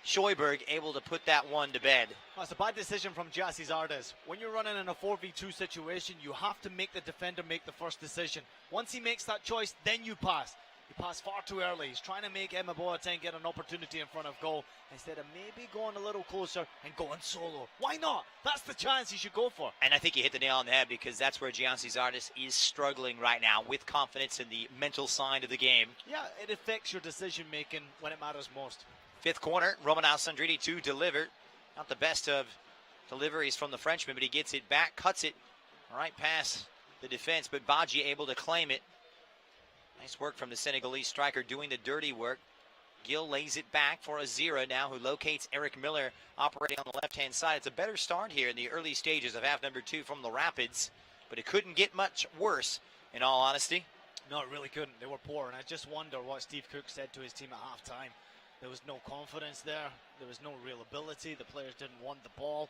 Schoiberg able to put that one to bed. Well, it's a bad decision from Jesse Zardes. When you're running in a 4v2 situation, you have to make the defender make the first decision. Once he makes that choice, then you pass. He passed far too early. He's trying to make Emma Boateng get an opportunity in front of goal instead of maybe going a little closer and going solo. Why not? That's the chance he should go for. And I think you hit the nail on the head because that's where Giannis Zardes is struggling right now with confidence in the mental side of the game. Yeah, it affects your decision making when it matters most. Fifth corner, Romanov Sandrini to deliver. Not the best of deliveries from the Frenchman, but he gets it back, cuts it right past the defense, but Badji able to claim it. Nice work from the Senegalese striker doing the dirty work. Gill lays it back for Azira now, who locates Eric Miller operating on the left-hand side. It's a better start here in the early stages of half number 2 from the Rapids, but it couldn't get much worse, in all honesty. No, it really couldn't. They were poor, and I just wonder what Steve Cook said to his team at halftime. There was no confidence there. There was no real ability. The players didn't want the ball.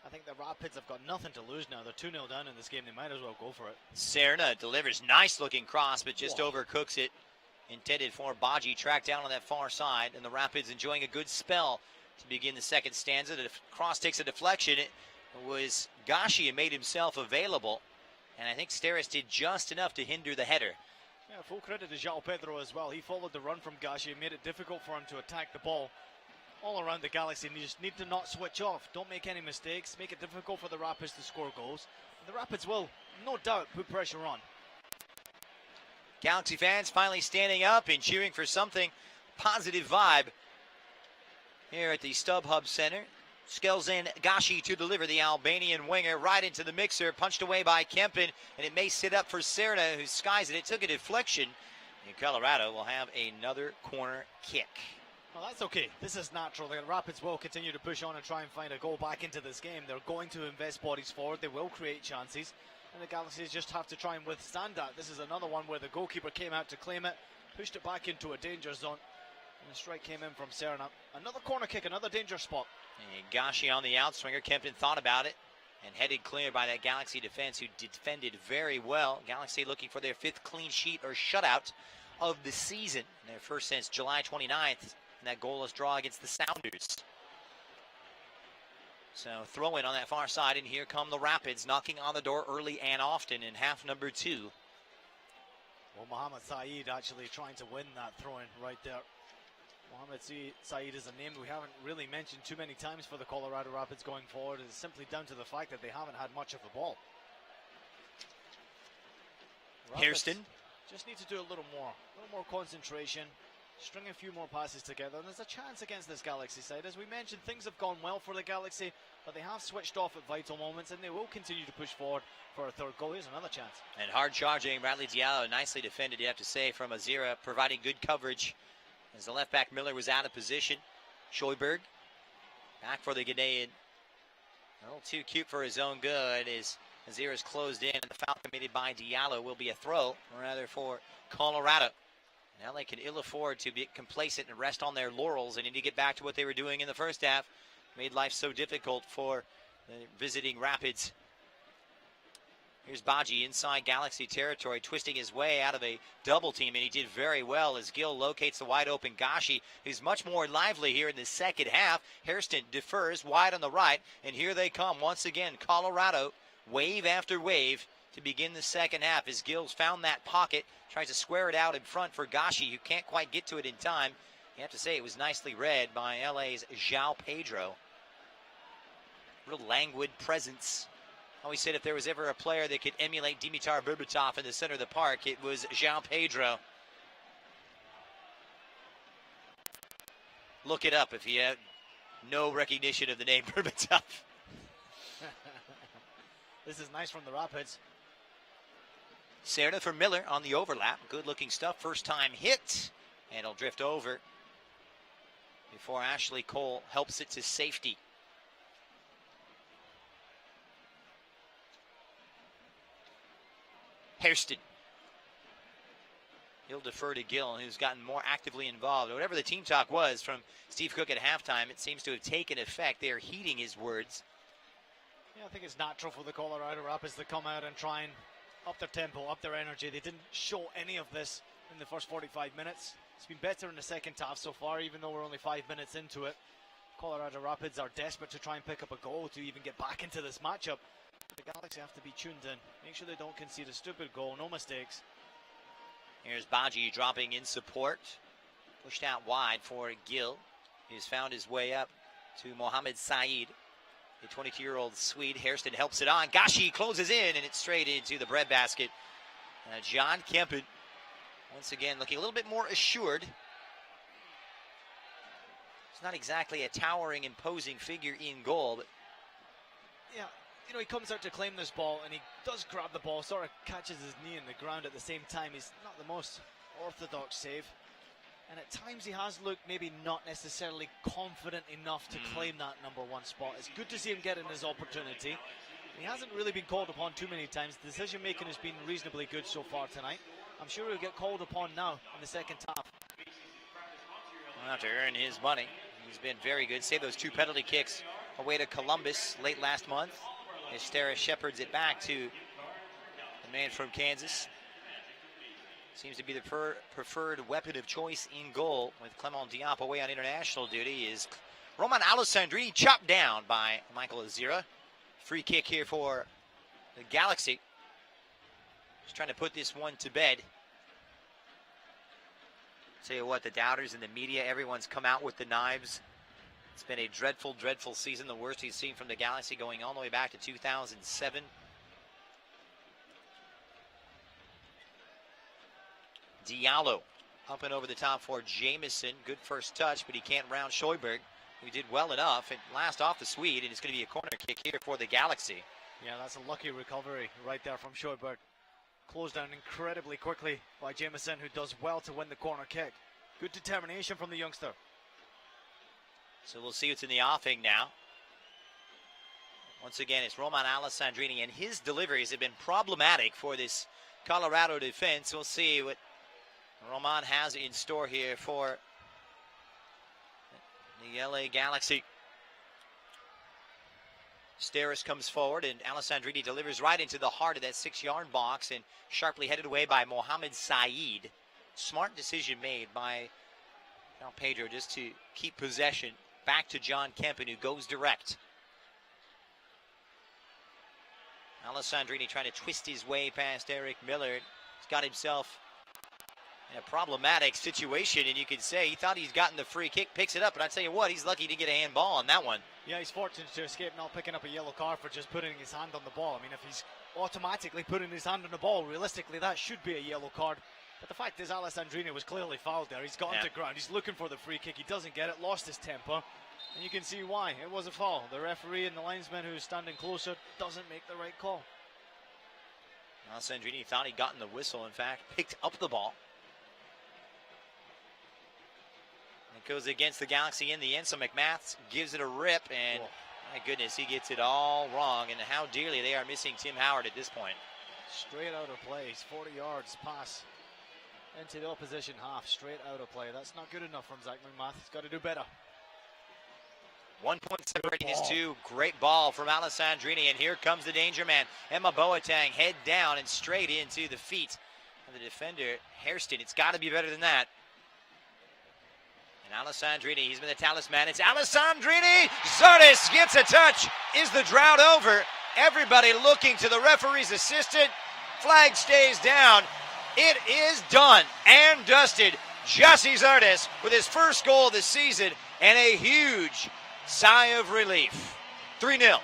I think the Rapids have got nothing to lose now. They're 2-0 down in this game. They might as well go for it. Serna delivers nice-looking cross, but just overcooks it. Intended for Badji, tracked down on that far side, and the Rapids enjoying a good spell to begin the second stanza. The cross takes a deflection. It was Gashi who made himself available, and I think Steris did just enough to hinder the header. Yeah, full credit to João Pedro as well. He followed the run from Gashi and made it difficult for him to attack the ball. All around the Galaxy, and you just need to not switch off. Don't make any mistakes. Make it difficult for the Rapids to score goals. And the Rapids will, no doubt, put pressure on. Galaxy fans finally standing up and cheering for something positive vibe here at the StubHub Center. Skelzen Gashi to deliver the Albanian winger right into the mixer, punched away by Kempen, and it may sit up for Serna, who skies it. It took a deflection, and Colorado will have another corner kick. Well, that's okay. This is natural. The Rapids will continue to push on and try and find a goal back into this game. They're going to invest bodies forward. They will create chances. And the Galaxies just have to try and withstand that. This is another one where the goalkeeper came out to claim it, pushed it back into a danger zone. And the strike came in from Serna. Another corner kick, another danger spot. And Gashi on the outswinger. Kempton thought about it and headed clear by that Galaxy defense, who defended very well. Galaxy looking for their 5th clean sheet or shutout of the season. Their first since July 29th. And that goalless draw against the Sounders. So throw in on that far side, and here come the Rapids knocking on the door early and often in half number 2. Well, Mohamed Saeed actually trying to win that throw-in right there. Mohamed Saeed is a name we haven't really mentioned too many times for the Colorado Rapids going forward. It's simply down to the fact that they haven't had much of the ball. Hairston just need to do a little more concentration. String a few more passes together, and there's a chance against this Galaxy side. As we mentioned, things have gone well for the Galaxy, but they have switched off at vital moments, and they will continue to push forward for a third goal. Here's another chance. And hard charging, Bradley Diallo, nicely defended, you have to say, from Azira, providing good coverage as the left back Miller was out of position. Schoiberg back for the Ghanaian. A little too cute for his own good as Azira's closed in, and the foul committed by Diallo will be a throw, rather, for Colorado. Now they can ill afford to be complacent and rest on their laurels. They need to get back to what they were doing in the first half. Made life so difficult for the visiting Rapids. Here's Baji inside Galaxy territory, twisting his way out of a double team, and he did very well as Gill locates the wide open Gashi, who's much more lively here in the second half. Hairston defers wide on the right, and here they come once again. Colorado, wave after wave to begin the second half as Gill's found that pocket, tries to square it out in front for Gashi, who can't quite get to it in time. You have to say it was nicely read by LA's João Pedro. Real languid presence. I always said if there was ever a player that could emulate Dimitar Berbatov in the center of the park, it was João Pedro. Look it up if you have no recognition of the name Berbatov. This is nice from the Rapids. Serna for Miller on the overlap. Good looking stuff. First time hit. And it'll drift over before Ashley Cole helps it to safety. Hairston. He'll defer to Gill, who's gotten more actively involved. Whatever the team talk was from Steve Cook at halftime, it seems to have taken effect. They are heeding his words. Yeah, I think it's natural for the Colorado Rapids to come out and try and up their tempo, up their energy. They didn't show any of this in the first 45 minutes. It's been better in the second half so far, even though we're only 5 minutes into it. Colorado Rapids are desperate to try and pick up a goal to even get back into this matchup. The Galaxy have to be tuned in. Make sure they don't concede a stupid goal. No mistakes. Here's Baji dropping in support. Pushed out wide for Gill. He's found his way up to Mohamed Saeed. The 22-year-old Swede. Hairston helps it on. Gashi closes in, and it's straight into the breadbasket. John Kempen, once again, looking a little bit more assured. It's not exactly a towering, imposing figure in goal, but yeah, you know, he comes out to claim this ball, and he does grab the ball, sort of catches his knee in the ground at the same time. He's not the most orthodox save. And at times he has looked maybe not necessarily confident enough to claim that number one spot. It's good to see him getting his opportunity. He hasn't really been called upon too many times. The decision making has been reasonably good so far tonight. I'm sure he'll get called upon now in the second half. He'll have to earn his money. He's been very good. Save those 2 penalty kicks away to Columbus late last month. Estera shepherds it back to the man from Kansas. Seems to be the preferred weapon of choice in goal with Clement Diop away on international duty is Roman Alessandrini, chopped down by Michael Azira. Free kick here for the Galaxy. Just trying to put this one to bed. Tell you what, the doubters in the media, everyone's come out with the knives. It's been a dreadful, dreadful season, the worst he's seen from the Galaxy going all the way back to 2007. Diallo up and over the top for Jamison. Good first touch, but he can't round Schoiberg, who did well enough. And last off the Swede, and it's going to be a corner kick here for the Galaxy. Yeah, that's a lucky recovery right there from Schoiberg. Closed down incredibly quickly by Jamison, who does well to win the corner kick. Good determination from the youngster. So we'll see what's in the offing now. Once again, it's Roman Alessandrini, and his deliveries have been problematic for this Colorado defense. We'll see what Roman has in store here for the LA Galaxy. Steris comes forward, and Alessandrini delivers right into the heart of that 6-yard box and sharply headed away by Mohamed Saeed. Smart decision made by João Pedro just to keep possession back to John Kempen, who goes direct. Alessandrini trying to twist his way past Eric Miller. He's got himself in a problematic situation, and you could say he thought he's gotten the free kick, picks it up, but I tell you what, he's lucky to get a handball on that one. Yeah, he's fortunate to escape not picking up a yellow card for just putting his hand on the ball. I mean, if he's automatically putting his hand on the ball, realistically that should be a yellow card. But the fact is, Alessandrini was clearly fouled there. He's gotten to ground, he's looking for the free kick, he doesn't get it, lost his temper, and you can see why. It was a foul. The referee and the linesman who's standing closer doesn't make the right call. Alessandrini thought he'd gotten the whistle, in fact, picked up the ball. It goes against the Galaxy in the end, so McMath gives it a rip, and my goodness, he gets it all wrong, and how dearly they are missing Tim Howard at this point. Straight out of play, he's 40 yards pass. into the opposition half, straight out of play. That's not good enough from Zach McMath. He's got to do better. 1 point separating his two. Great ball from Alessandrini, and here comes the danger man. Emma Boateng, head down and straight into the feet of the defender, Hairston. It's got to be better than that. And Alessandrini, he's been the talisman. It's Alessandrini! Zardes gets a touch. Is the drought over? Everybody looking to the referee's assistant. Flag stays down. It is done and dusted. Gyasi Zardes with his first goal of the season and a huge sigh of relief. 3-0.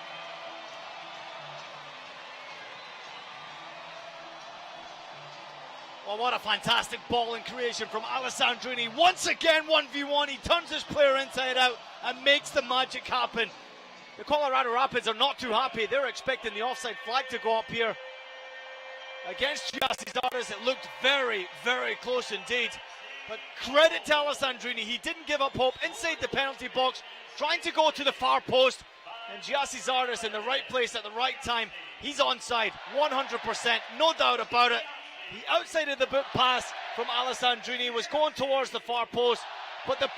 Well, what a fantastic ball and creation from Alessandrini. Once again, 1v1. He turns his player inside out and makes the magic happen. The Colorado Rapids are not too happy. They're expecting the offside flag to go up here. Against Gyasi Zardes, it looked very, very close indeed. But credit to Alessandrini. He didn't give up hope inside the penalty box, trying to go to the far post. And Gyasi Zardes in the right place at the right time. He's onside, 100%, no doubt about it. The outside of the boot pass from Alessandrini was going towards the far post, but the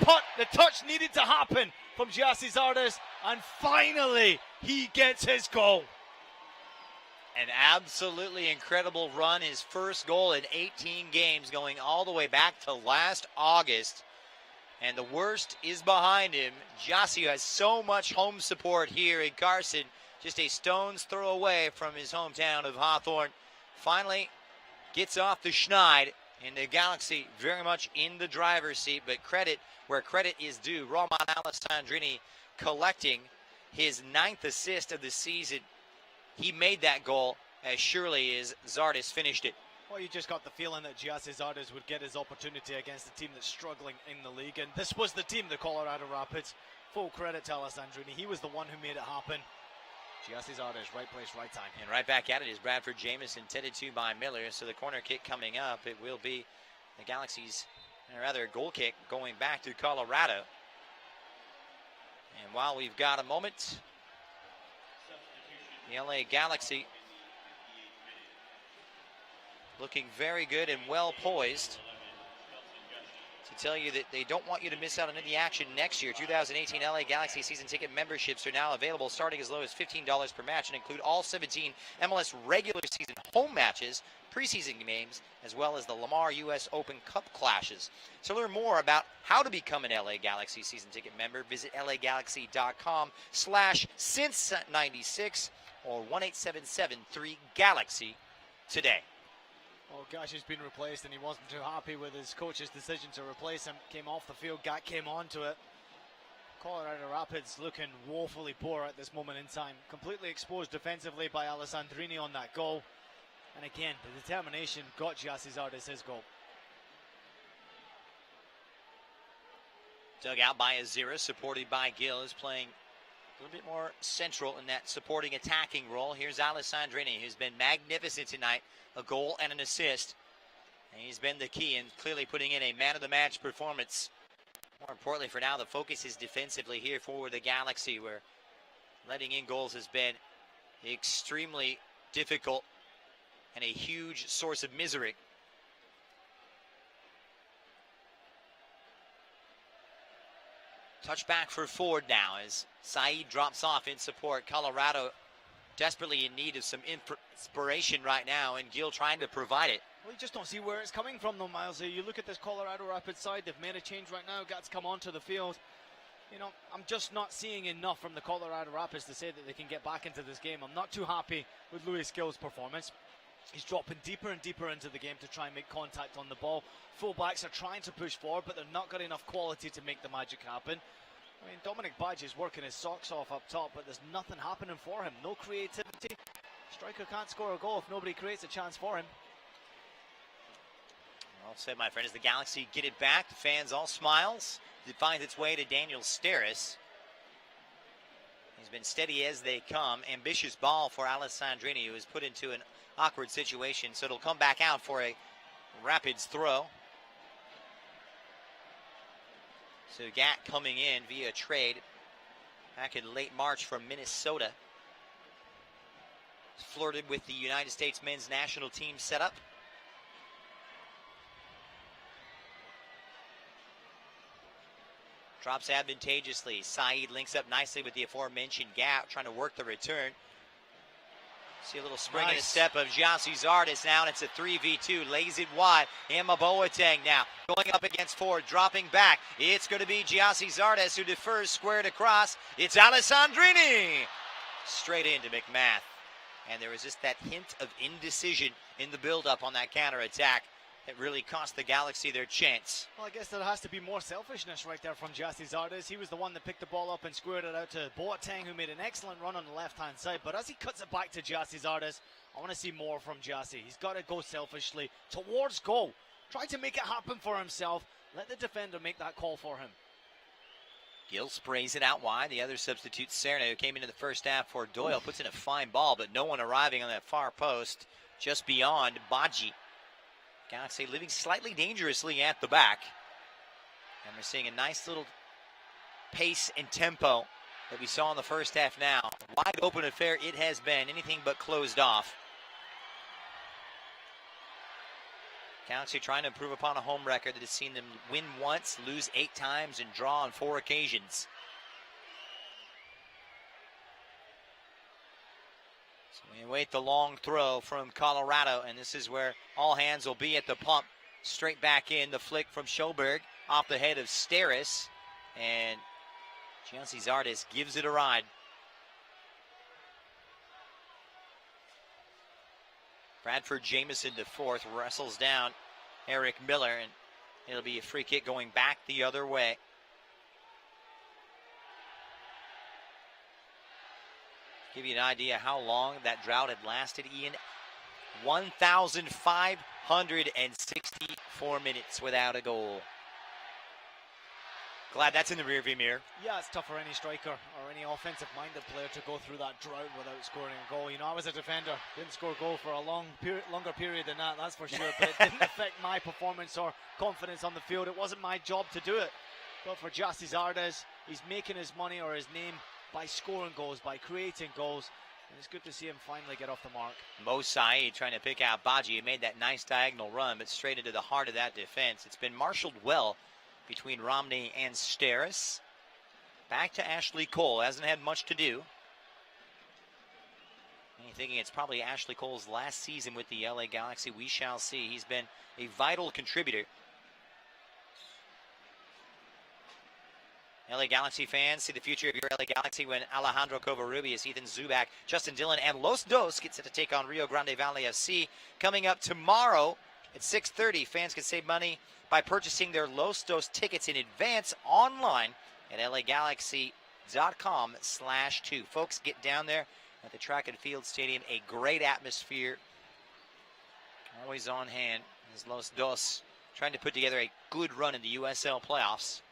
touch needed to happen from Gyasi Zardes, and finally he gets his goal. An absolutely incredible run. His first goal in 18 games, going all the way back to last August. And the worst is behind him. Gyasi has so much home support here in Carson, just a stone's throw away from his hometown of Hawthorne. Finally gets off the schneid, and the Galaxy very much in the driver's seat, but credit where credit is due. Roman Alessandrini collecting his 9th assist of the season. He made that goal as surely as Zardes finished it. Well, you just got the feeling that Gyasi Zardes would get his opportunity against a team that's struggling in the league, and this was the team, the Colorado Rapids. Full credit to Alessandrini. He was the one who made it happen. Gyasi Zardes, right place, right time. And right back at it is Bradford Jamieson, tended to by Miller. So the corner kick coming up, it will be the Galaxy's, or rather goal kick going back to Colorado. And while we've got a moment, the LA Galaxy looking very good and well poised to tell you that they don't want you to miss out on any action next year. 2018 LA Galaxy season ticket memberships are now available, starting as low as $15 per match, and include all 17 MLS regular season home matches, preseason games, as well as the Lamar US Open Cup clashes. To learn more about how to become an LA Galaxy season ticket member, visit lagalaxy.com/since96 or 1-877-3-GALAXY today. Well, Gyasi's been replaced, and he wasn't too happy with his coach's decision to replace him. Came off the field, Gat came onto it. Colorado Rapids looking woefully poor at this moment in time. Completely exposed defensively by Alessandrini on that goal. And again, the determination got Gyasi Zardes his goal. Dug out by Azira, supported by Gill, is playing a little bit more central in that supporting attacking role. Here's Alessandrini, who's been magnificent tonight. A goal and an assist. And he's been the key in clearly putting in a man-of-the-match performance. More importantly for now, the focus is defensively here for the Galaxy, where letting in goals has been extremely difficult and a huge source of misery. Touchback for Ford now as Saeed drops off in support. Colorado desperately in need of some inspiration right now, and Gill trying to provide it. Well, you just don't see where it's coming from, though, Miles. You look at this Colorado Rapids side, they've made a change right now. Gats come onto the field. You know, I'm just not seeing enough from the Colorado Rapids to say that they can get back into this game. I'm not too happy with Luis Gill's performance. He's dropping deeper and deeper into the game to try and make contact on the ball. Fullbacks are trying to push forward, but they're not got enough quality to make the magic happen. I mean, Dominic Badge is working his socks off up top, but there's nothing happening for him. No creativity. Striker can't score a goal if nobody creates a chance for him. Well said, my friend, as the Galaxy get it back. The fans all smiles. It finds its way to Daniel Steres. He's been steady as they come. Ambitious ball for Alessandrini, who is put into an awkward situation, so it'll come back out for a Rapids throw. So Gat coming in via trade back in late March from Minnesota. Flirted with the United States men's national team setup. Drops advantageously. Saeed links up nicely with the aforementioned Gap, trying to work the return. See a little spring in the step of Gyasi Zardes now, and it's a 3v2. Lays it wide. Emma Boateng now going up against Ford, dropping back. It's going to be Gyasi Zardes who defers, squared across. It's Alessandrini. Straight into McMath. And there was just that hint of indecision in the build-up on that counterattack. It really cost the Galaxy their chance. Well, I guess there has to be more selfishness right there from Gyasi Zardes. He was the one that picked the ball up and squared it out to Boateng, who made an excellent run on the left-hand side. But as he cuts it back to Gyasi Zardes, I want to see more from Gyasi. He's got to go selfishly towards goal. Try to make it happen for himself. Let the defender make that call for him. Gill sprays it out wide. The other substitute, Serna, who came into the first half for Doyle, puts in a fine ball, but no one arriving on that far post just beyond Baji. Galaxy living slightly dangerously at the back. And we're seeing a nice little pace and tempo that we saw in the first half now. Wide open affair it has been, anything but closed off. Galaxy trying to improve upon a home record that has seen them win once, lose 8 times, and draw on 4 occasions. So we await the long throw from Colorado, and this is where all hands will be at the pump. Straight back in, the flick from Schoberg off the head of Steris, and Gyasi Zardes gives it a ride. Bradford Jamieson the fourth wrestles down Eric Miller, and it'll be a free kick going back the other way. Give you an idea how long that drought had lasted, Ian. 1,564 minutes without a goal. Glad that's in the rearview mirror. Yeah, it's tough for any striker or any offensive-minded player to go through that drought without scoring a goal. You know, I was a defender, didn't score a goal for a longer period than that, that's for sure. But it didn't affect my performance or confidence on the field. It wasn't my job to do it. But for Gyasi Zardes, he's making his money or his name by scoring goals, by creating goals. And it's good to see him finally get off the mark. Mo Saeed trying to pick out Baji. He made that nice diagonal run, but straight into the heart of that defense. It's been marshaled well between Romney and Steris. Back to Ashley Cole. Hasn't had much to do. And you're thinking it's probably Ashley Cole's last season with the LA Galaxy. We shall see. He's been a vital contributor. LA Galaxy fans, see the future of your LA Galaxy when Alejandro Covarrubias, Ethan Zubak, Justin Dillon, and Los Dos get set to take on Rio Grande Valley FC. Coming up tomorrow at 6:30, fans can save money by purchasing their Los Dos tickets in advance online at lagalaxy.com/2. Folks, get down there at the Track and Field Stadium. A great atmosphere. Always on hand as Los Dos trying to put together a good run in the USL playoffs.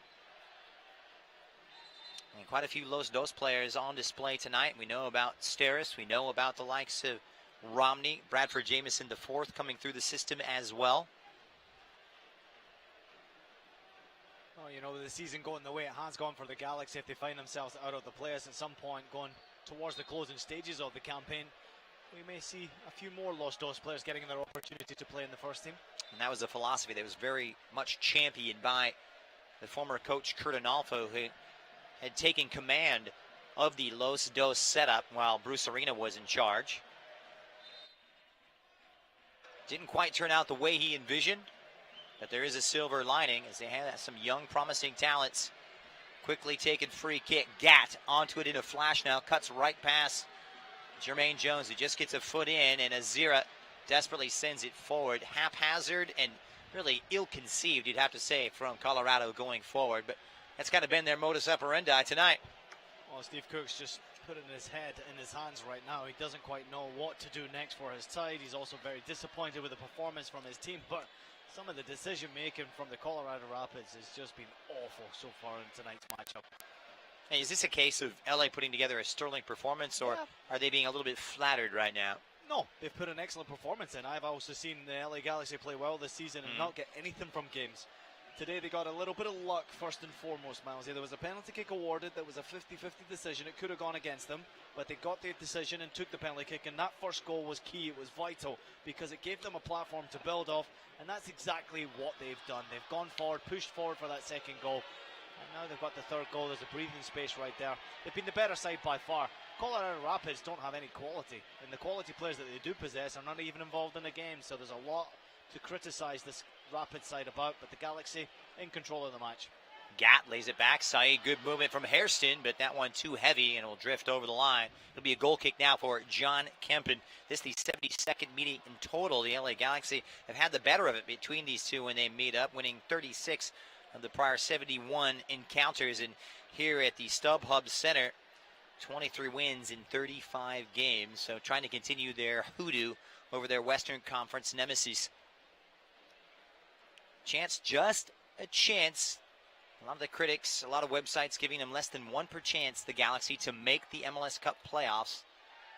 And quite a few Los Dos players on display tonight. We know about Steris. We know about the likes of Romney. Bradford Jamieson the fourth coming through the system as well. Well, you know, with the season going the way it has gone for the Galaxy, if they find themselves out of the playoffs at some point going towards the closing stages of the campaign, we may see a few more Los Dos players getting their opportunity to play in the first team. And that was a philosophy that was very much championed by the former coach Kurt Analfo, who had taken command of the Los Dos setup while Bruce Arena was in charge. Didn't quite turn out the way he envisioned, but there is a silver lining as they have some young promising talents. Quickly taken free kick. Gat onto it in a flash now. Cuts right past Jermaine Jones, who just gets a foot in, and Azira desperately sends it forward. Haphazard and really ill-conceived, you'd have to say, from Colorado going forward. But that's kind of been their modus operandi tonight. Well, Steve Cook's just putting his head in his hands right now. He doesn't quite know what to do next for his side. He's also very disappointed with the performance from his team, but some of the decision making from the Colorado Rapids has just been awful so far in tonight's matchup. Hey, is this a case of LA putting together a sterling performance, or are they being a little bit flattered right now? No, they've put an excellent performance in. I've also seen the LA Galaxy play well this season and not get anything from games. Today they got a little bit of luck first and foremost, Miles. There was a penalty kick awarded that was a 50-50 decision. It could have gone against them, but they got the decision and took the penalty kick, and that first goal was key. It was vital because it gave them a platform to build off, and that's exactly what they've done. They've gone forward, pushed forward for that second goal, and Now they've got the third goal. There's a breathing space right there. They've been the better side by far. Colorado Rapids don't have any quality, and the quality players that they do possess are not even involved in the game, so there's a lot to criticize this Rapids side about, but the Galaxy in control of the match. Gat lays it back. Saeed, good movement from Hairston, but that one too heavy and will drift over the line. It'll be a goal kick now for John Kempen. This is the 72nd meeting in total. The LA Galaxy have had the better of it between these two when they meet up, winning 36 of the prior 71 encounters. And here at the StubHub Center, 23 wins in 35 games. So trying to continue their hoodoo over their Western Conference nemesis. Just a chance. A lot of the critics, a lot of websites giving them less than 1% chance, the Galaxy, to make the MLS Cup playoffs.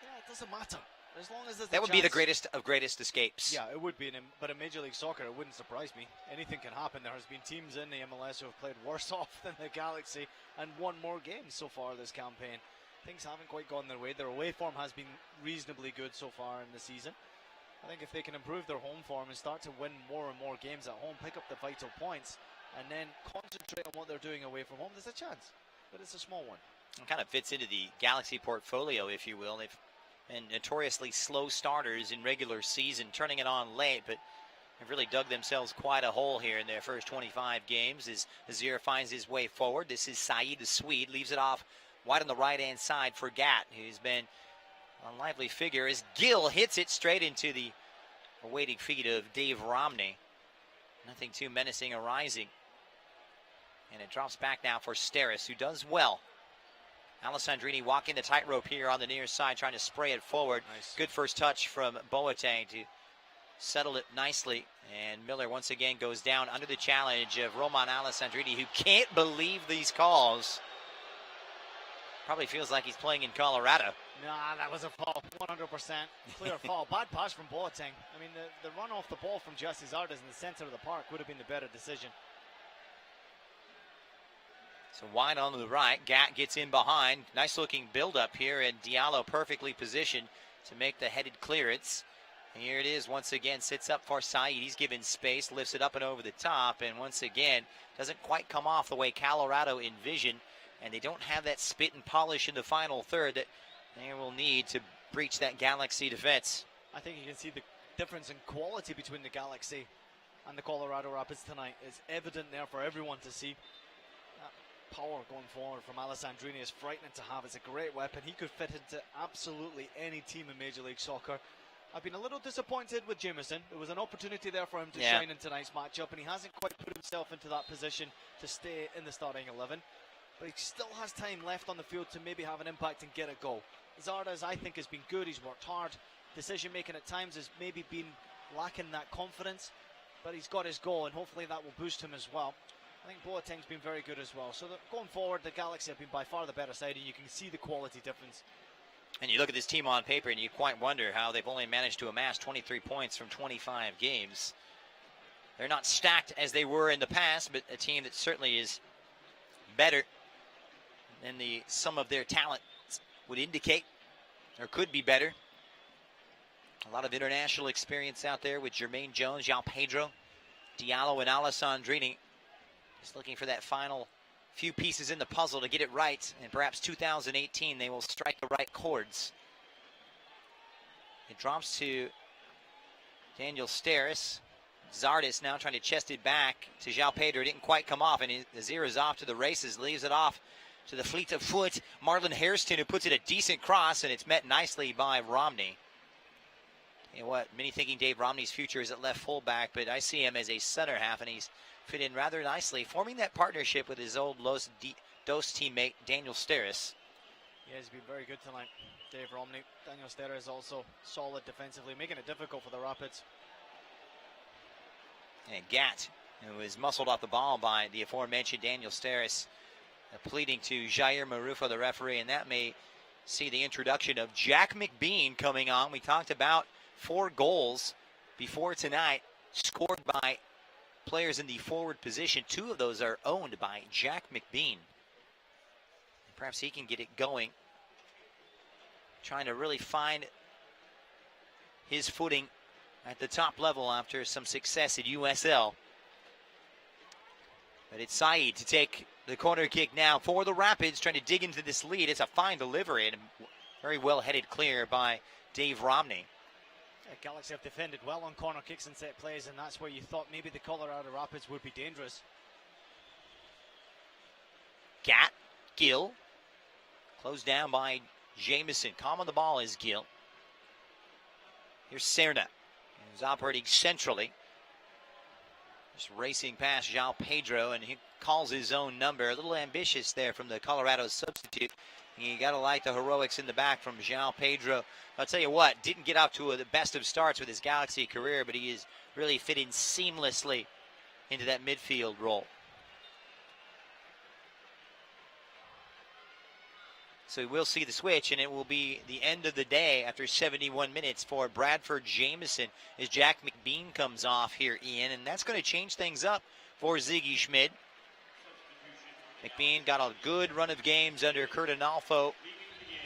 Yeah, it doesn't matter. As long as there's that would be the greatest of greatest escapes. Yeah, it would be. But in Major League Soccer, it wouldn't surprise me. Anything can happen. There has been teams in the MLS who have played worse off than the Galaxy and won more games so far this campaign. Things haven't quite gone their way. Their away form has been reasonably good so far in the season. I think if they can improve their home form and start to win more and more games at home, pick up the vital points, and then concentrate on what they're doing away from home, there's a chance. But it's a small one. It kind of fits into the Galaxy portfolio, if you will. They've been notoriously slow starters in regular season, turning it on late, but they've really dug themselves quite a hole here in their first 25 games as Azir finds his way forward. This is Saeed, the Swede, leaves it off wide on the right-hand side for Gat, who's been a lively figure as Gill hits it straight into the awaiting feet of Dave Romney. Nothing too menacing arising. And it drops back now for Steris, who does well. Alessandrini walking the tightrope here on the near side, trying to spray it forward. Nice. Good first touch from Boateng to settle it nicely. And Miller once again goes down under the challenge of Roman Alessandrini, who can't believe these calls. Probably feels like he's playing in Colorado. Nah, that was a foul, 100%. Clear foul. Bad pass from Boateng. I mean, the run off the ball from Jesse Zardes in the center of the park would have been the better decision. So wide on the right, Gat gets in behind. Nice looking build-up here, and Diallo perfectly positioned to make the headed clearance. And here it is once again, sits up for Saeed. He's given space, lifts it up and over the top, and once again, doesn't quite come off the way Colorado envisioned. And they don't have that spit and polish in the final third that they will need to breach that Galaxy defense. I think you can see the difference in quality between the Galaxy and the Colorado Rapids tonight. It's evident there for everyone to see. That power going forward from Alessandrini is frightening to have. It's a great weapon. He could fit into absolutely any team in Major League Soccer. I've been a little disappointed with Jameson. There was an opportunity there for him to shine in tonight's matchup, and he hasn't quite put himself into that position to stay in the starting 11. But he still has time left on the field to maybe have an impact and get a goal. Zardes, I think, has been good. He's worked hard. Decision making at times has maybe been lacking that confidence, but he's got his goal, and hopefully that will boost him as well. I think Boateng's been very good as well. So going forward, the Galaxy have been by far the better side, and you can see the quality difference. And you look at this team on paper, and you quite wonder how they've only managed to amass 23 points from 25 games. They're not stacked as they were in the past, but a team that certainly is better than the sum of their talent would indicate, or could be better. A lot of international experience out there with Jermaine Jones, João Pedro, Diallo, and Alessandrini. Just looking for that final few pieces in the puzzle to get it right. And perhaps 2018 they will strike the right chords. It drops to Daniel Steris. Zardes now trying to chest it back to João Pedro. It didn't quite come off, and Azir is off to the races, leaves it off to the fleet of foot, Marlon Hairston, who puts it a decent cross, and it's met nicely by Romney. You know what, many thinking Dave Romney's future is at left fullback, but I see him as a center half, and he's fit in rather nicely, forming that partnership with his old Los Dos teammate, Daniel Steris. Yeah, he's been very good tonight, Dave Romney. Daniel Steris also solid defensively, making it difficult for the Rapids. And Gat, who was muscled off the ball by the aforementioned Daniel Steris, pleading to Jair Marufo, the referee, and that may see the introduction of Jack McBean coming on. We talked about 4 goals before tonight, scored by players in the forward position. 2 of those are owned by Jack McBean. Perhaps he can get it going, trying to really find his footing at the top level after some success at USL. But it's Saeed to take the corner kick now for the Rapids, trying to dig into this lead. It's a fine delivery and very well headed clear by Dave Romney. Galaxy have defended well on corner kicks and set plays, and that's where you thought maybe the Colorado Rapids would be dangerous. Gill, closed down by Jameson. Calm on the ball is Gill. Here's Serna, who's operating centrally. Just racing past João Pedro, and he calls his own number. A little ambitious there from the Colorado substitute. You got to like the heroics in the back from João Pedro. I'll tell you what, didn't get off to the best of starts with his Galaxy career, but he is really fit in seamlessly into that midfield role. So we'll see the switch, and it will be the end of the day after 71 minutes for Bradford Jameson as Jack McBean comes off here, Ian, and that's going to change things up for Ziggy Schmid. McBean got a good run of games under Kurt Analfo,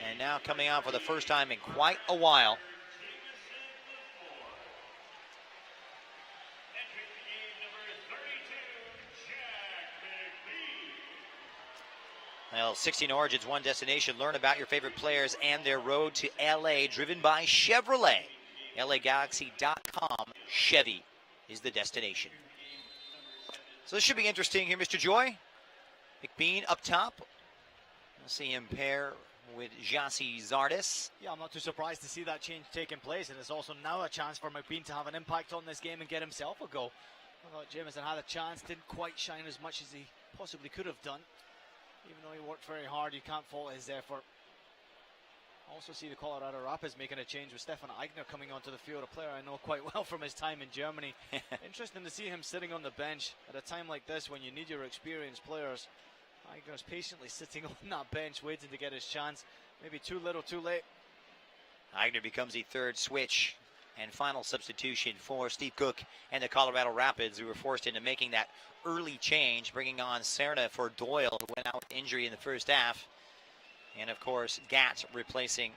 and now coming out for the first time in quite a while. Well, 16 origins, one destination. Learn about your favorite players and their road to LA, driven by Chevrolet. LAGalaxy.com. Chevy is the destination. So this should be interesting here, Mr. Joy. McBean up top. We'll see him pair with Jassi Zardes. Yeah, I'm not too surprised to see that change taking place, and it's also now a chance for McBean to have an impact on this game and get himself a goal. I thought Jameson had a chance, didn't quite shine as much as he possibly could have done. Even though he worked very hard, you can't fault his effort. Also see the Colorado Rapids making a change with Stefan Aigner coming onto the field, a player I know quite well from his time in Germany. Interesting to see him sitting on the bench at a time like this when you need your experienced players. Aigner's patiently sitting on that bench waiting to get his chance. Maybe too little, too late. Aigner becomes the third switch and final substitution for Steve Cook and the Colorado Rapids, who were forced into making that early change, bringing on Serna for Doyle, who went out with injury in the first half. And, of course, Gat replacing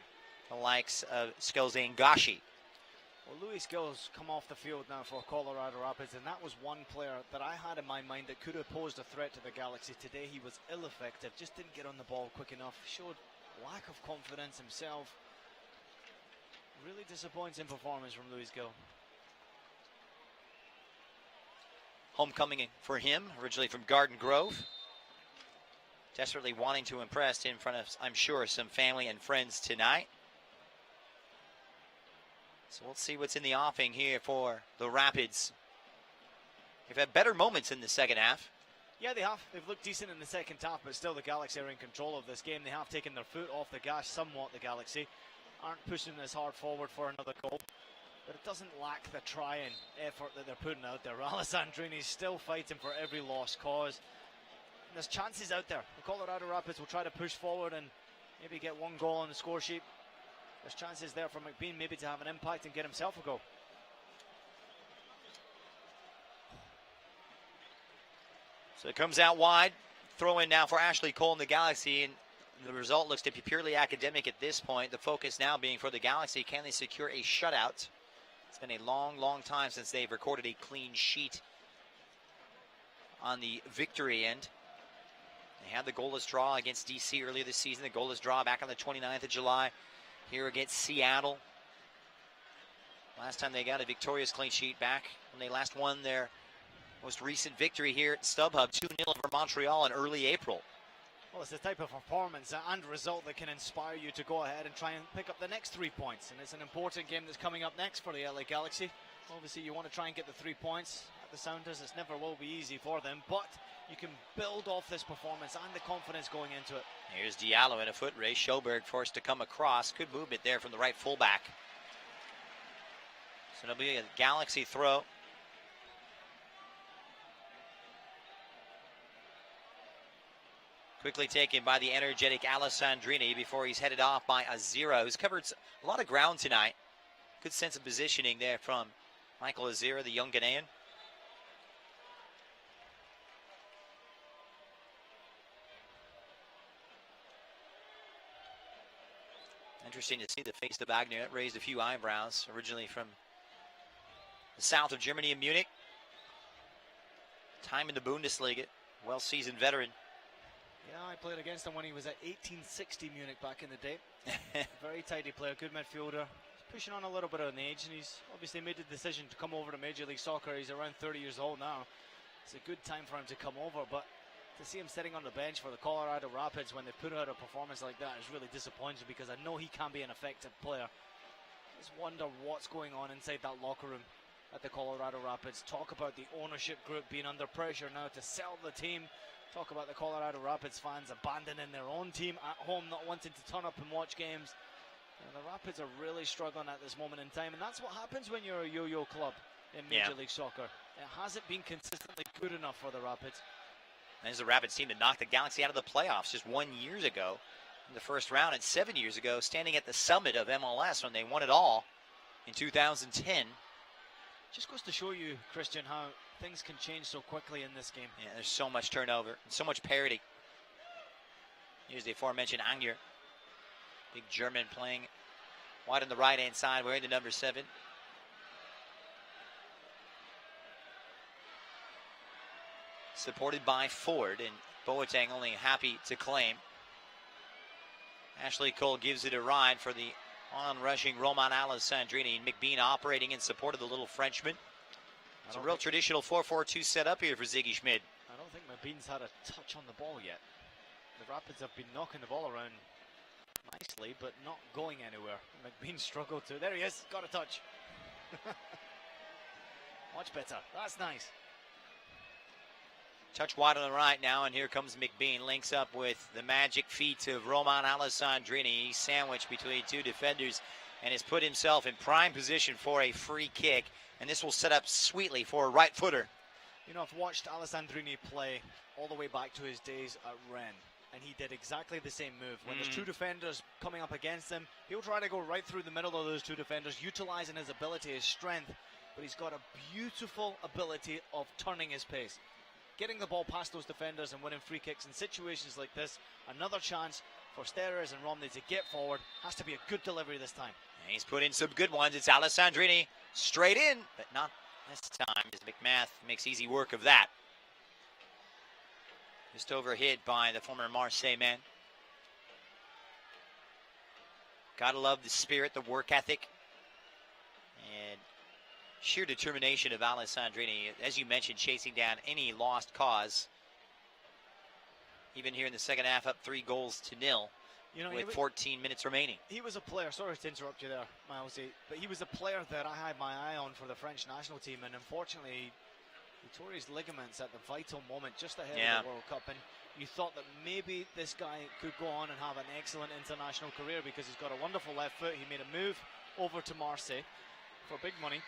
the likes of Skelzane Gashi. Well, Luis Gill's come off the field now for Colorado Rapids, and that was one player that I had in my mind that could have posed a threat to the Galaxy. Today he was ill-effective, just didn't get on the ball quick enough, showed lack of confidence himself. Really disappointing performance from Luis Gill. Homecoming for him, originally from Garden Grove. Desperately wanting to impress in front of, I'm sure, some family and friends tonight. So we'll see what's in the offing here for the Rapids. They've had better moments in the second half. Yeah, they have. They've looked decent in the second half, but still the Galaxy are in control of this game. They have taken their foot off the gas somewhat, the Galaxy. Aren't pushing as hard forward for another goal. But it doesn't lack the try and effort that they're putting out there. Alessandrini's still fighting for every lost cause. And there's chances out there. The Colorado Rapids will try to push forward and maybe get one goal on the score sheet. There's chances there for McBean maybe to have an impact and get himself a goal. So it comes out wide. Throw in now for Ashley Cole in the Galaxy, and the result looks to be purely academic at this point. The focus now being for the Galaxy, can they secure a shutout? It's been a long, long time since they've recorded a clean sheet on the victory end. They had the goalless draw against DC earlier this season, the goalless draw back on the 29th of July here against Seattle. Last time they got a victorious clean sheet back when they last won their most recent victory here at StubHub, 2-0 over Montreal in early April. Well, it's the type of performance and result that can inspire you to go ahead and try and pick up the next 3 points. And it's an important game that's coming up next for the LA Galaxy. Obviously, you want to try and get the 3 points. At the Sounders, it never will be easy for them, but you can build off this performance and the confidence going into it. Here's Diallo in a foot race. Schoberg forced to come across. Good movement there from the right fullback. So it'll be a Galaxy throw. Quickly taken by the energetic Alessandrini before he's headed off by Azira, who's covered a lot of ground tonight. Good sense of positioning there from Michael Azira, the young Ghanaian. Interesting to see the face of Wagner. That raised a few eyebrows, originally from the south of Germany in Munich. Time in the Bundesliga. well-seasoned veteran. Yeah, I played against him when he was at 1860 Munich back in the day. Very tidy player, good midfielder. He's pushing on a little bit on age, and he's obviously made the decision to come over to Major League Soccer. He's around 30 years old now. It's a good time for him to come over, but to see him sitting on the bench for the Colorado Rapids when they put out a performance like that is really disappointing, because I know he can be an effective player. Just wonder what's going on inside that locker room at the Colorado Rapids. Talk about the ownership group being under pressure now to sell the team. Talk about the Colorado Rapids fans abandoning their own team at home, not wanting to turn up and watch games. And the Rapids are really struggling at this moment in time, and that's what happens when you're a yo-yo club in Major League Soccer. It hasn't been consistently good enough for the Rapids. There's the Rapids team that knocked the Galaxy out of the playoffs just 1 year ago in the first round, and 7 years ago standing at the summit of MLS when they won it all in 2010. Just goes to show you, Christian, how things can change so quickly in this game. Yeah, there's so much turnover and so much parity. Here's the aforementioned Angner, big German playing wide on the right-hand side, wearing the number 7. Supported by Ford, and Boateng only happy to claim. Ashley Cole gives it a ride for the on-rushing Roman Alessandrini. McBean operating in support of the little Frenchman. It's a real traditional 4-4-2 setup here for Ziggy Schmid. I don't think McBean's had a touch on the ball yet. The Rapids have been knocking the ball around nicely, but not going anywhere. McBean struggled to. There he is, got a touch. Much better. That's nice. Touch wide on the right now, and here comes McBean. Links up with the magic feet of Roman Alessandrini. He's sandwiched between two defenders and has put himself in prime position for a free kick. And this will set up sweetly for a right footer. You know, I've watched Alessandrini play all the way back to his days at Rennes, and he did exactly the same move. When there's two defenders coming up against him, he'll try to go right through the middle of those two defenders, utilizing his ability, his strength, but he's got a beautiful ability of turning his pace. Getting the ball past those defenders and winning free kicks in situations like this. Another chance for Steres and Romney to get forward. Has to be a good delivery this time. And he's put in some good ones. It's Alessandrini straight in, but not this time as McMath makes easy work of that. Just overhit by the former Marseille man. Gotta love the spirit, the work ethic, and sheer determination of Alessandrini, as you mentioned, chasing down any lost cause. Even here in the second half, up 3-0 with 14 minutes remaining. He was a player, sorry to interrupt you there, Milesy, but he was a player that I had my eye on for the French national team, and unfortunately, he tore his ligaments at the vital moment just ahead of the World Cup, and you thought that maybe this guy could go on and have an excellent international career because he's got a wonderful left foot. He made a move over to Marseille for big money,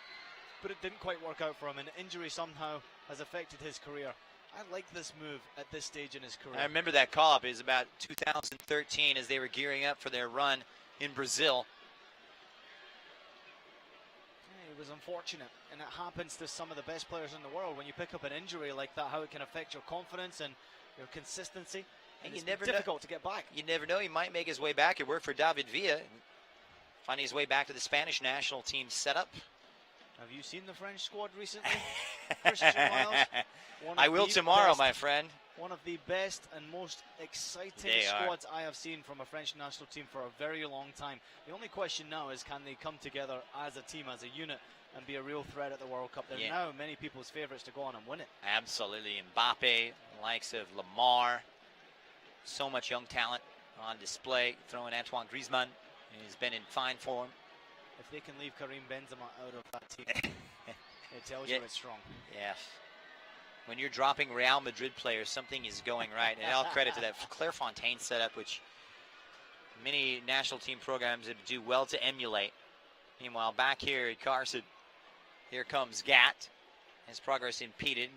but it didn't quite work out for him, and injury somehow has affected his career. I like this move at this stage in his career. I remember that call-up. It was about 2013 as they were gearing up for their run in Brazil. Yeah, it was unfortunate, and it happens to some of the best players in the world. When you pick up an injury like that, how it can affect your confidence and your consistency. And you it's never difficult to get back. You never know. He might make his way back. It worked for David Villa, finding his way back to the Spanish national team setup. Have you seen the French squad recently, Christian Miles? I will tomorrow, my friend. One of the best and most exciting squads I have seen from a French national team for a very long time. The only question now is, can they come together as a team, as a unit, and be a real threat at the World Cup? They're now many people's favourites to go on and win it. Absolutely. Mbappe, the likes of Lamar. So much young talent on display. Throwing Antoine Griezmann. He's been in fine form. If they can leave Karim Benzema out of that team, it tells you it's strong. Yes. When you're dropping Real Madrid players, something is going right. And all credit to that Clairefontaine setup, which many national team programs do well to emulate. Meanwhile, back here at Carson, here comes Gat. His progress impeded.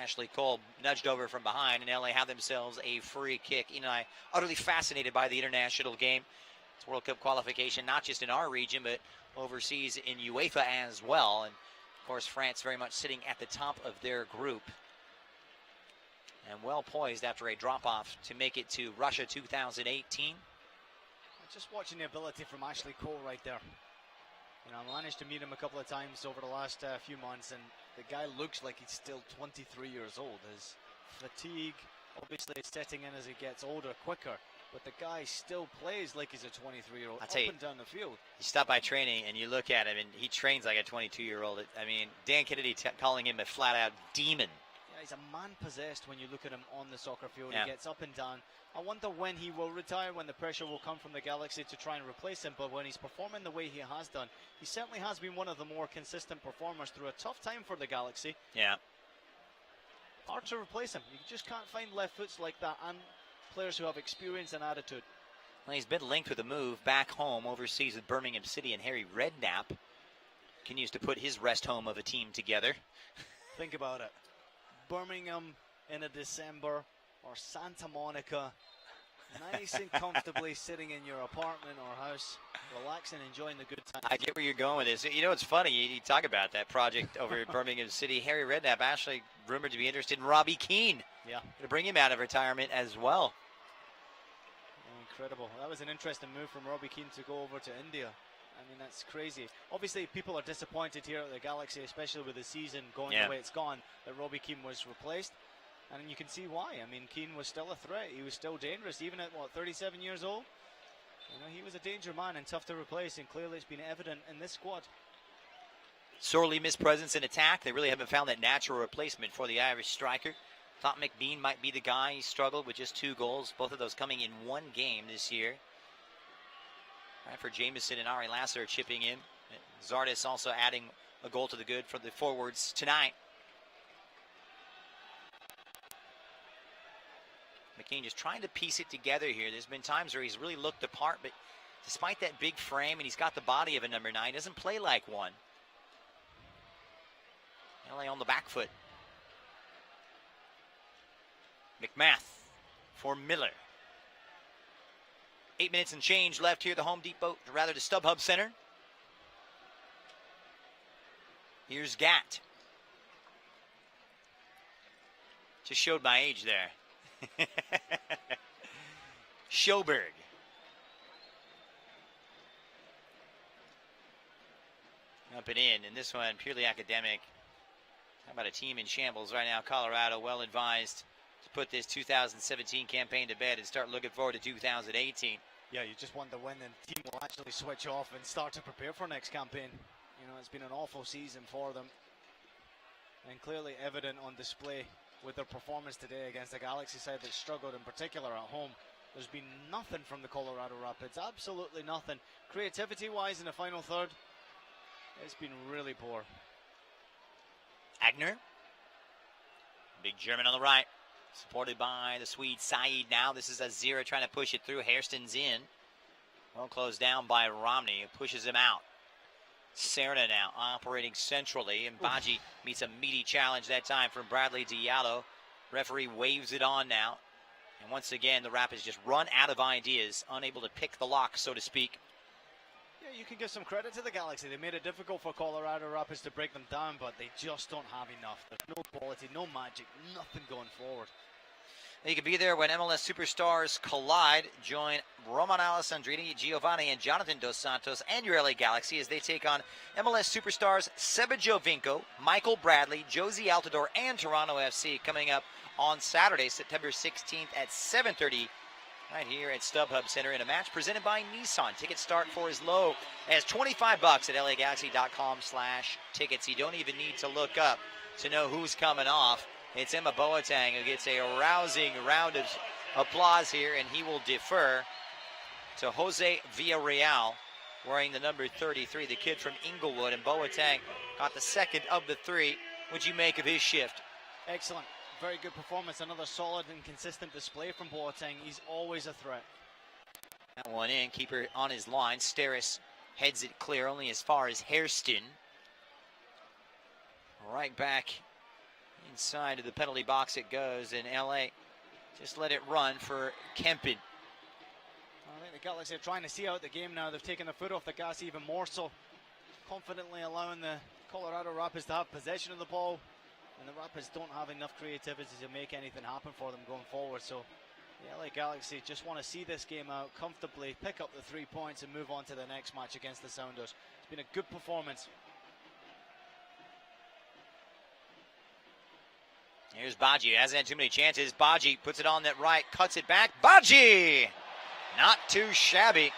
Ashley Cole nudged over from behind, and LA have themselves a free kick. You know, I utterly fascinated by the international game. It's World Cup qualification, not just in our region, but overseas in UEFA as well. And, of course, France very much sitting at the top of their group. And well poised after a drop-off to make it to Russia 2018. Just watching the ability from Ashley Cole right there. You know, I managed to meet him a couple of times over the last few months, and the guy looks like he's still 23 years old. His fatigue obviously is setting in as he gets older quicker, but the guy still plays like he's a 23-year-old up and down the field. You stop by training and you look at him, and he trains like a 22-year-old. I mean, Dan Kennedy calling him a flat-out demon. Yeah, he's a man possessed when you look at him on the soccer field. Yeah. He gets up and down. I wonder when he will retire, when the pressure will come from the Galaxy to try and replace him. But when he's performing the way he has done, he certainly has been one of the more consistent performers through a tough time for the Galaxy. Yeah. Hard to replace him. You just can't find left foots like that and players who have experience and attitude. Well, he's been linked with a move back home overseas with Birmingham City, and Harry Redknapp continues to put his rest home of a team together. Think about it. Birmingham in a December, or Santa Monica, nice and comfortably sitting in your apartment or house, relaxing, enjoying the good time. I get where you're going with this. You know, it's funny. You talk about that project over at Birmingham City. Harry Redknapp actually rumored to be interested in Robbie Keane. Yeah. Going to bring him out of retirement as well. Incredible. That was an interesting move from Robbie Keane to go over to India. I mean, that's crazy. Obviously, people are disappointed here at the Galaxy, especially with the season going the way it's gone, that Robbie Keane was replaced. And you can see why. I mean, Keane was still a threat. He was still dangerous, even at, 37 years old? You know, he was a danger man and tough to replace, and clearly it's been evident in this squad. Sorely missed presence in attack. They really haven't found that natural replacement for the Irish striker. Thought McBean might be the guy. He struggled with just 2 goals, both of those coming in one game this year. All right, for Jamieson and Ari Lasser chipping in. Zardes also adding a goal to the good for the forwards tonight. McKean just trying to piece it together here. There's been times where he's really looked the part, but despite that big frame, and he's got the body of a number 9, doesn't play like one. LA on the back foot. McMath for Miller. 8 minutes and change left here at the Home Depot, or rather the StubHub Center. Here's Gatt. Just showed my age there. Schoberg. Up and in, and this one purely academic. How about a team in shambles right now? Colorado well advised to put this 2017 campaign to bed and start looking forward to 2018. Yeah, you just wonder when the team will actually switch off and start to prepare for next campaign. You know, it's been an awful season for them, and clearly evident on display with their performance today against the Galaxy side that struggled, in particular at home. There's been nothing from the Colorado Rapids, absolutely nothing. Creativity-wise in the final third, it's been really poor. Agner. Big German on the right. Supported by the Swede Said now. This is Azira trying to push it through. Hairston's in. Well closed down by Romney, who pushes him out. Serna now operating centrally, and Baji meets a meaty challenge that time from Bradley Diallo. Referee waves it on now. And once again, the Rapids just run out of ideas, unable to pick the lock, so to speak. Yeah, you can give some credit to the Galaxy. They made it difficult for Colorado Rapids to break them down, but they just don't have enough. There's no quality, no magic, nothing going forward. You can be there when MLS superstars collide. Join Roman Alessandrini, Giovanni, and Jonathan Dos Santos and your LA Galaxy as they take on MLS superstars Seba Jovinko, Michael Bradley, Josie Altidore, and Toronto FC coming up on Saturday, September 16th at 7:30 right here at StubHub Center in a match presented by Nissan. Tickets start for as low as $25 at LAGalaxy.com/tickets. You don't even need to look up to know who's coming off. It's Emma Boateng who gets a rousing round of applause here, and he will defer to Jose Villarreal, wearing the number 33, the kid from Inglewood. And Boateng got the second of the 3. What'd you make of his shift? Excellent. Very good performance. Another solid and consistent display from Boateng. He's always a threat. That one in. Keeper on his line. Steris heads it clear only as far as Hairston. Right back inside of the penalty box it goes, and LA just let it run for Kempin. I think the Galaxy are trying to see out the game now. They've taken their foot off the gas even more so, confidently allowing the Colorado Rapids to have possession of the ball, and the Rapids don't have enough creativity to make anything happen for them going forward. So the LA Galaxy just want to see this game out comfortably, pick up the 3 points, and move on to the next match against the Sounders. It's been a good performance. Here's Baji. Hasn't had too many chances. Baji puts it on that right, cuts it back. Baji! Not too shabby.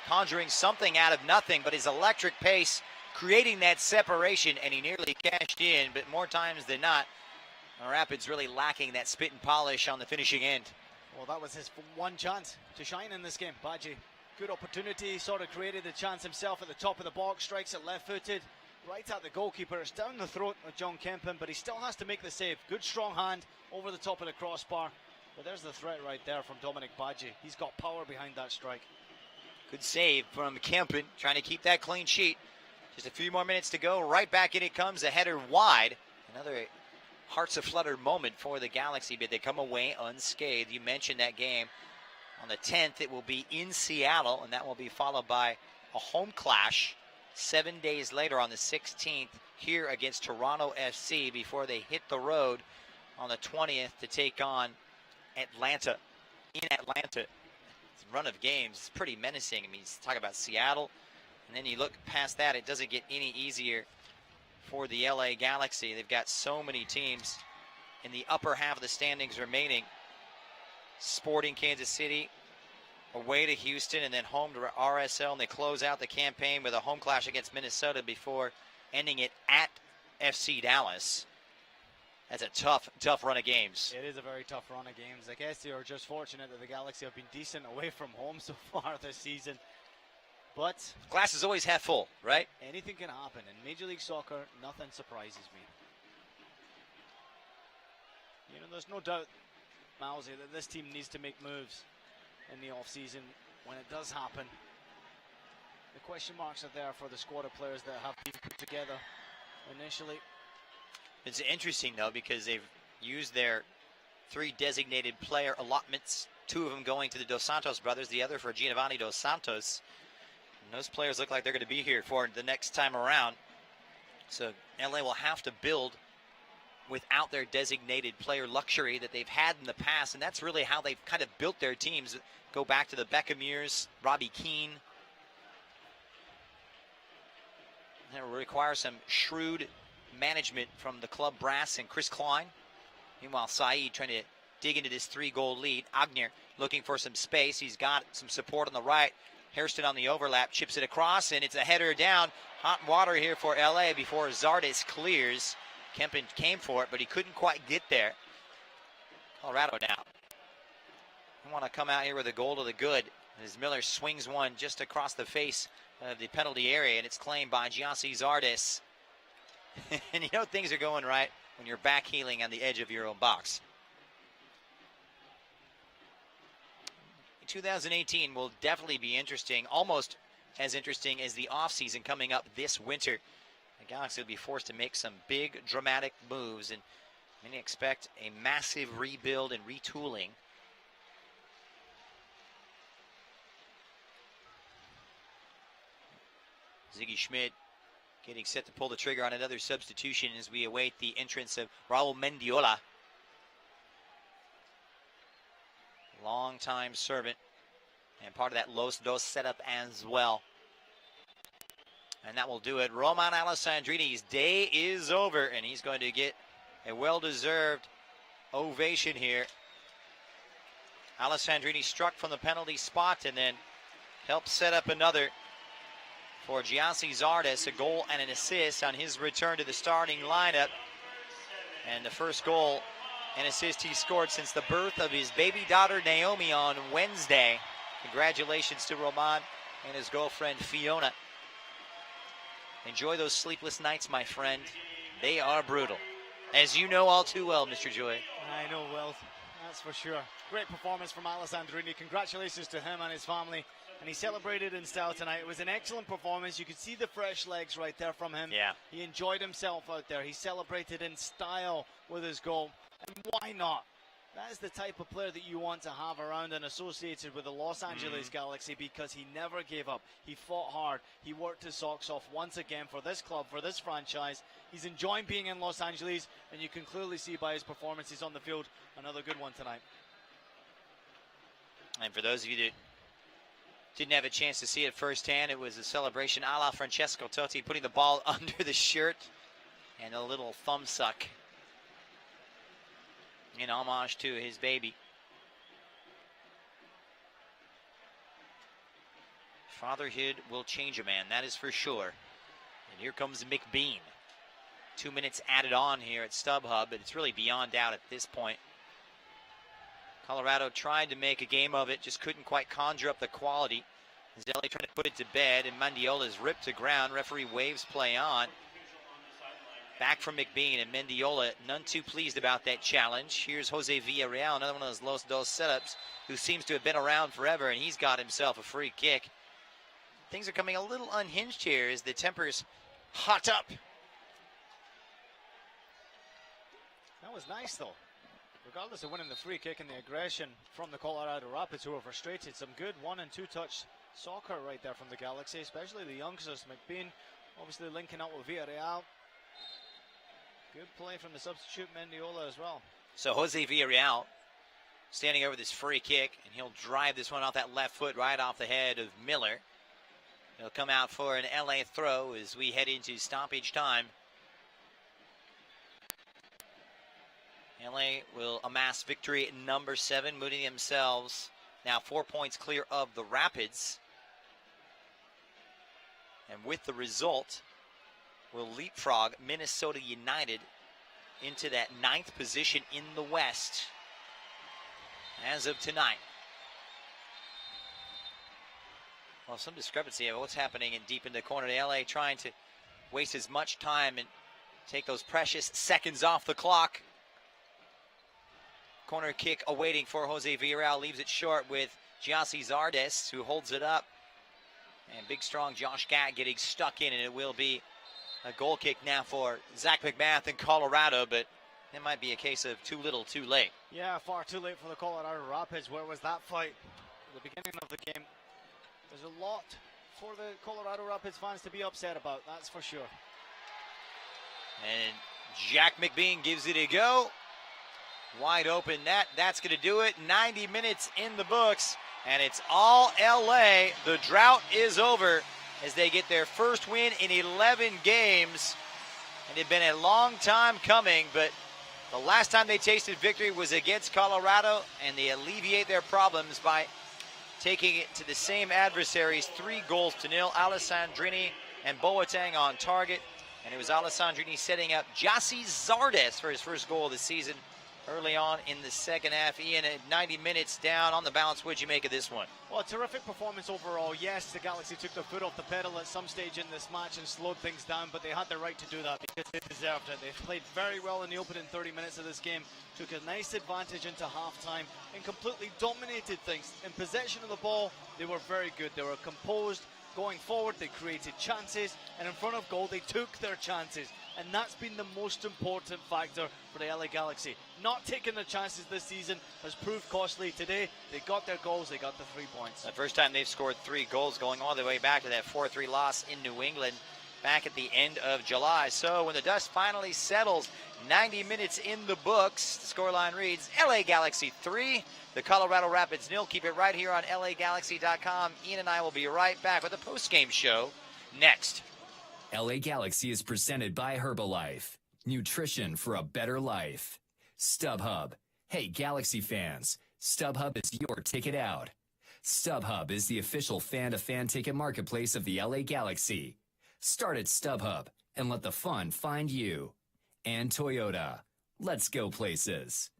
Conjuring something out of nothing, but his electric pace creating that separation, and he nearly cashed in, but more times than not, Rapids really lacking that spit and polish on the finishing end. Well, that was his one chance to shine in this game. Baji, good opportunity, sort of created the chance himself at the top of the box, strikes it left-footed, right at the goalkeeper. It's down the throat of John Kempen, but he still has to make the save. Good strong hand over the top of the crossbar. But there's the threat right there from Dominic Baji. He's got power behind that strike. Good save from Kempen, trying to keep that clean sheet. Just a few more minutes to go. Right back in it comes, a header wide. Another hearts aflutter moment for the Galaxy, but they come away unscathed. You mentioned that game. On the 10th, it will be in Seattle, and that will be followed by a home clash 7 days later on the 16th here against Toronto FC before they hit the road on the 20th to take on Atlanta in Atlanta. Run of games, it's pretty menacing. I mean, talk about Seattle, and then you look past that, it doesn't get any easier for the LA Galaxy. They've got so many teams in the upper half of the standings remaining. Sporting Kansas City, away to Houston, and then home to RSL, and they close out the campaign with a home clash against Minnesota before ending it at FC Dallas. That's a tough run of games. It is a very tough run of games. I guess they are just fortunate that the Galaxy have been decent away from home so far this season. But glass is always half full, right? Anything can happen. In Major League Soccer, nothing surprises me. You know, there's no doubt, Mousy, that this team needs to make moves in the offseason when it does happen. The question marks are there for the squad of players that have been put together initially. It's interesting, though, because they've used their 3 designated player allotments, 2 of them going to the Dos Santos brothers, the other for Giovanni Dos Santos. And those players look like they're going to be here for the next time around. So LA will have to build without their designated player luxury that they've had in the past, and that's really how they've kind of built their teams. Go back to the Beckham years, Robbie Keane. That will require some shrewd management from the club brass and Chris Klein. Meanwhile, Saeed trying to dig into this 3-goal lead. Agner looking for some space. He's got some support on the right. Hairston on the overlap, chips it across, and it's a header down. Hot water here for LA before Zardes clears. Kempen came for it, but he couldn't quite get there. Colorado now. They want to come out here with a goal to the good. As Miller swings one just across the face of the penalty area, and it's claimed by Giassi Zardes. And you know things are going right when you're back heeling on the edge of your own box. 2018 will definitely be interesting, almost as interesting as the offseason coming up this winter. The Galaxy will be forced to make some big, dramatic moves, and many expect a massive rebuild and retooling. Ziggy Schmidt getting set to pull the trigger on another substitution as we await the entrance of Raul Mendiola. Long-time servant and part of that Los Dos setup as well. And that will do it. Roman Alessandrini's day is over, and he's going to get a well-deserved ovation here. Alessandrini struck from the penalty spot and then helped set up another for Giassi Zardes, a goal and an assist on his return to the starting lineup. And the first goal and assist he scored since the birth of his baby daughter Naomi on Wednesday. Congratulations to Roman and his girlfriend Fiona. Enjoy those sleepless nights, my friend. They are brutal, as you know all too well, Mr. Joy. I know well, that's for sure. Great performance from Alessandrini. Congratulations to him and his family. And he celebrated in style tonight. It was an excellent performance. You could see the fresh legs right there from him. Yeah. He enjoyed himself out there. He celebrated in style with his goal. And why not? That is the type of player that you want to have around and associated with the Los Angeles Galaxy, because he never gave up. He fought hard. He worked his socks off once again for this club, for this franchise. He's enjoying being in Los Angeles, and you can clearly see by his performances on the field, another good one tonight. And for those of you that didn't have a chance to see it firsthand, it was a celebration a la Francesco Totti, putting the ball under the shirt and a little thumb suck. in homage to his baby. Fatherhood will change a man, that is for sure. And here comes McBean. 2 minutes added on here at StubHub, but it's really beyond doubt at this point. Colorado tried to make a game of it, just couldn't quite conjure up the quality. Zelli trying to put it to bed, and Mendiola's ripped to ground. Referee waves play on. Back from McBean, and Mendiola none too pleased about that challenge. Here's Jose Villarreal, another one of those Los Dos setups, who seems to have been around forever, and he's got himself a free kick. Things are coming a little unhinged here as the tempers hot up. That was nice, though. Regardless of winning the free kick and the aggression from the Colorado Rapids, who were frustrated, some good 1- and 2-touch soccer right there from the Galaxy, especially the youngsters. McBean obviously linking up with Villarreal. Good play from the substitute Mendiola as well. So Jose Villarreal standing over this free kick, and he'll drive this one off that left foot right off the head of Miller. He'll come out for an LA throw as we head into stoppage time. LA will amass victory number 7, moving themselves now 4 points clear of the Rapids. And with the result, will leapfrog Minnesota United into that 9th position in the West as of tonight. Well, some discrepancy of what's happening in deep in the corner. LA trying to waste as much time and take those precious seconds off the clock. Corner kick awaiting for Jose Villarreal, leaves it short with Giassi Zardes, who holds it up. And big, strong Josh Gatt getting stuck in, and it will be a goal kick now for Zach McMath in Colorado, but it might be a case of too little, too late. Yeah, far too late for the Colorado Rapids. Where was that fight at the beginning of the game? There's a lot for the Colorado Rapids fans to be upset about, that's for sure. And Jack McBean gives it a go. Wide open net, that's going to do it. 90 minutes in the books, and it's all LA. The drought is over as they get their first win in 11 games. And it had been a long time coming, but the last time they tasted victory was against Colorado, and they alleviate their problems by taking it to the same adversaries, 3-0. Alessandrini and Boateng on target, and it was Alessandrini setting up Giassi Zardes for his first goal of the season early on in the second half. Ian, at 90 minutes down on the bounce, what'd you make of this one? Well, terrific performance overall. Yes, the Galaxy took their foot off the pedal at some stage in this match and slowed things down, but they had the right to do that because they deserved it. They played very well in the opening 30 minutes of this game, took a nice advantage into halftime, and completely dominated things. In possession of the ball, they were very good. They were composed. Going forward, they created chances, and in front of goal, they took their chances. And that's been the most important factor for the LA Galaxy. Not taking their chances this season has proved costly. Today, they got their goals, they got the 3 points. The first time they've scored 3 goals, going all the way back to that 4-3 loss in New England back at the end of July. So when the dust finally settles, 90 minutes in the books, the scoreline reads LA Galaxy 3, the Colorado Rapids 0. Keep it right here on LAGalaxy.com. Ian and I will be right back with the postgame show next. LA Galaxy is presented by Herbalife. Nutrition for a better life. StubHub. Hey, Galaxy fans, StubHub is your ticket out. StubHub is the official fan-to-fan ticket marketplace of the LA Galaxy. Start at StubHub and let the fun find you. And Toyota. Let's go places.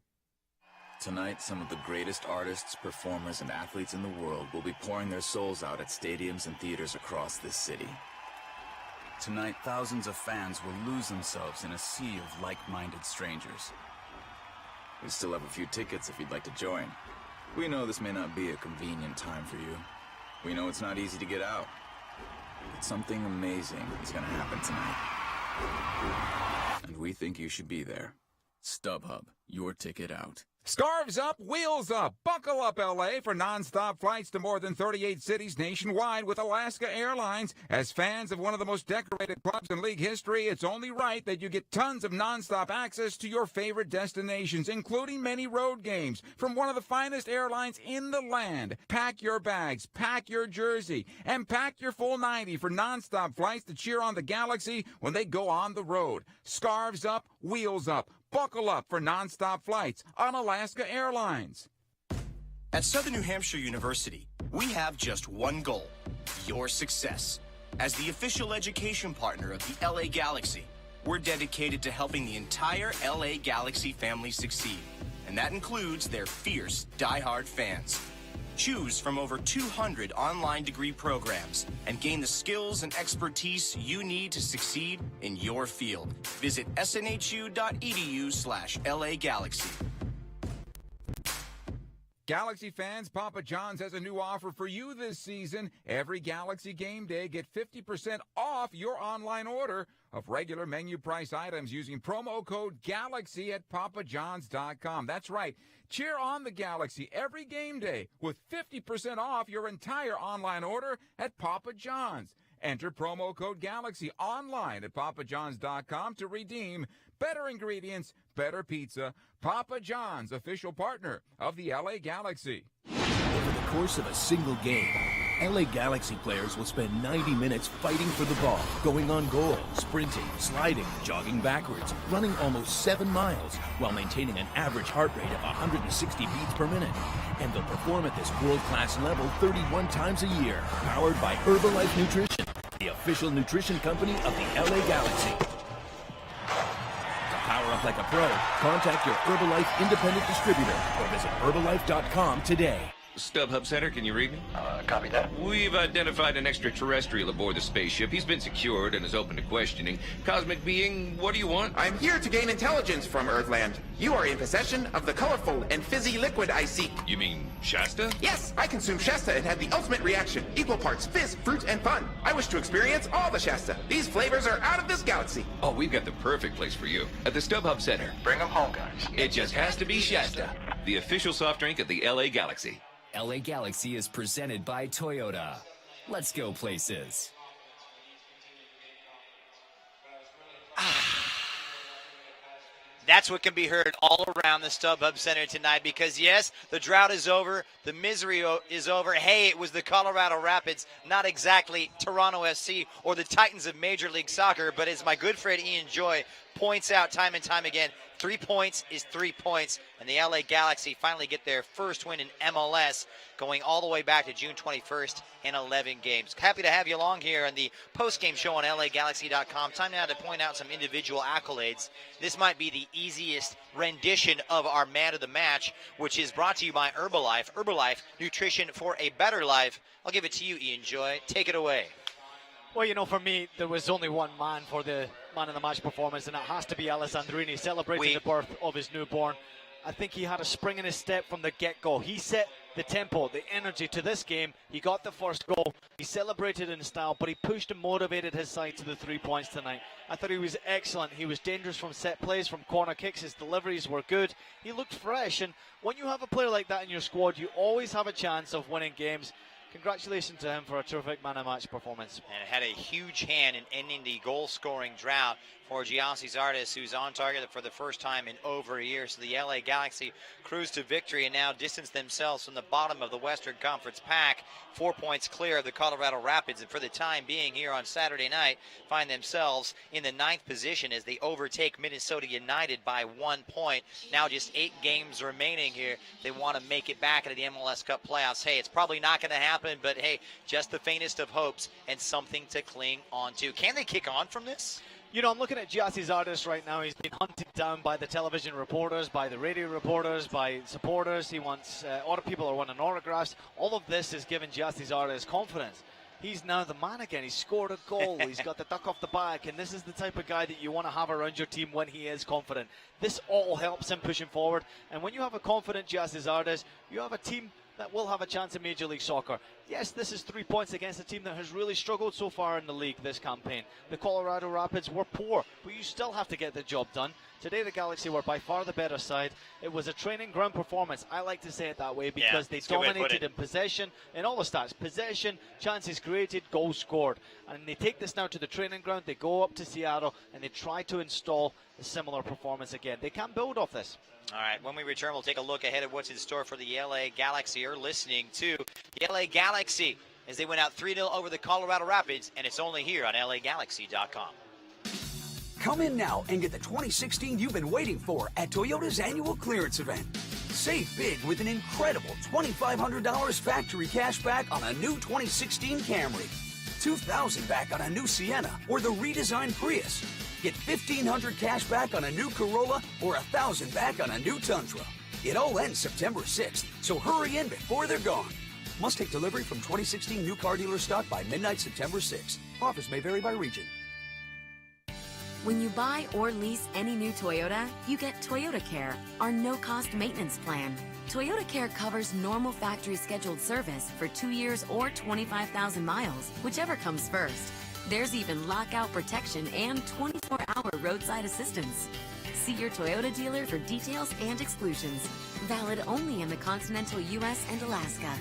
Tonight, some of the greatest artists, performers, and athletes in the world will be pouring their souls out at stadiums and theaters across this city. Tonight, thousands of fans will lose themselves in a sea of like-minded strangers. We still have a few tickets if you'd like to join. We know this may not be a convenient time for you. We know it's not easy to get out. But something amazing is going to happen tonight. And we think you should be there. StubHub, your ticket out. Scarves up, wheels up. Buckle up, LA, for nonstop flights to more than 38 cities nationwide with Alaska Airlines. As fans of one of the most decorated clubs in league history, it's only right that you get tons of nonstop access to your favorite destinations, including many road games from one of the finest airlines in the land. Pack your bags, pack your jersey, and pack your full 90 for nonstop flights to cheer on the Galaxy when they go on the road. Scarves up, wheels up. Buckle up for nonstop flights on Alaska Airlines. At Southern New Hampshire University, we have just one goal: your success. As the official education partner of the LA Galaxy, we're dedicated to helping the entire LA Galaxy family succeed, and that includes their fierce, die-hard fans. Choose from over 200 online degree programs and gain the skills and expertise you need to succeed in your field. Visit snhu.edu/LA Galaxy. Galaxy fans, Papa John's has a new offer for you this season. Every Galaxy game day, get 50% off your online order of regular menu price items using promo code GALAXY at papajohns.com. That's right. Cheer on the Galaxy every game day with 50% off your entire online order at Papa John's. Enter promo code GALAXY online at papajohns.com to redeem better ingredients, better pizza. Papa John's, official partner of the LA Galaxy. Over the course of a single game, LA Galaxy players will spend 90 minutes fighting for the ball, going on goal, sprinting, sliding, jogging backwards, running almost 7 miles, while maintaining an average heart rate of 160 beats per minute. And they'll perform at this world-class level 31 times a year, powered by Herbalife Nutrition, the official nutrition company of the LA Galaxy. To power up like a pro, contact your Herbalife independent distributor or visit Herbalife.com today. StubHub Center, can you read me? Copy that. We've identified an extraterrestrial aboard the spaceship. He's been secured and is open to questioning. Cosmic being, what do you want? I'm here to gain intelligence from Earthland. You are in possession of the colorful and fizzy liquid I seek. You mean Shasta? Yes, I consumed Shasta and had the ultimate reaction. Equal parts fizz, fruit, and fun. I wish to experience all the Shasta. These flavors are out of this galaxy. Oh, we've got the perfect place for you. At the StubHub Center. Bring them home, guys. It just has to be Shasta, the official soft drink of the LA Galaxy. LA Galaxy is presented by Toyota. Let's go places. That's what can be heard all around the StubHub Center tonight because, yes, the drought is over. The misery is over. Hey, it was the Colorado Rapids, not exactly Toronto FC or the Titans of Major League Soccer, but as my good friend Ian Joy points out time and time again, 3 points is 3 points, and the LA Galaxy finally get their first win in MLS, going all the way back to June 21st in 11 games. Happy to have you along here on the post-game show on LAGalaxy.com. Time now to point out some individual accolades. This might be the easiest rendition of our man of the match, which is brought to you by Herbalife. Herbalife, nutrition for a better life. I'll give it to you, Ian Joy. Take it away. Well, you know, for me, there was only one man for the man of the match performance, and it has to be Alessandrini, celebrating the birth of his newborn. I think he had a spring in his step from the get-go. He set the tempo, the energy to this game. He got the first goal. He celebrated in style, but he pushed and motivated his side to the 3 points tonight. I thought he was excellent. He was dangerous from set plays, from corner kicks. His deliveries were good. He looked fresh, and when you have a player like that in your squad, you always have a chance of winning games. Congratulations to him for a terrific man-of-match performance. And it had a huge hand in ending the goal-scoring drought for Zardes, who's on target for the first time in over a year. So the LA Galaxy cruise to victory and now distance themselves from the bottom of the Western Conference pack, 4 points clear of the Colorado Rapids. And for the time being here on Saturday night, find themselves in the 9th position as they overtake Minnesota United by 1 point. Now just 8 games remaining here. They want to make it back into the MLS Cup playoffs. Hey, it's probably not going to happen, but hey, just the faintest of hopes and something to cling on to. Can they kick on from this? You know, I'm looking at Zardes right now. He's been hunted down by the television reporters, by the radio reporters, by supporters. He wants, other people are wanting autographs. All of this is giving Zardes confidence. He's now the man again. He's scored a goal. He's got the duck off the back, and this is the type of guy that you want to have around your team when he is confident. This all helps him pushing forward, and when you have a confident Zardes, you have a team that will have a chance in Major League Soccer. Yes, this is 3 points against a team that has really struggled so far in the league this campaign. The Colorado Rapids were poor, but you still have to get the job done. Today the Galaxy were by far the better side. It was a training ground performance. I like to say it that way because they dominated in possession, in all the stats. Possession, chances created, goals scored. And they take this now to the training ground. They go up to Seattle and they try to install a similar performance again. They can build off this. All right, when we return, we'll take a look ahead at what's in store for the LA Galaxy. You're listening to the LA Galaxy as they went out 3-0 over the Colorado Rapids, and it's only here on LAGalaxy.com. Come in now and get the 2016 you've been waiting for at Toyota's annual clearance event. Save big with an incredible $2,500 factory cash back on a new 2016 Camry, $2,000 back on a new Sienna or the redesigned Prius. Get $1,500 cash back on a new Corolla or $1,000 back on a new Tundra. It all ends September 6th, so hurry in before they're gone. Must take delivery from 2016 new car dealer stock by midnight September 6th. Offers may vary by region. When you buy or lease any new Toyota, you get Toyota Care, our no-cost maintenance plan. Toyota Care covers normal factory scheduled service for 2 years or 25,000 miles, whichever comes first. There's even lockout protection and 24-hour roadside assistance. See your Toyota dealer for details and exclusions. Valid only in the continental U.S. and Alaska.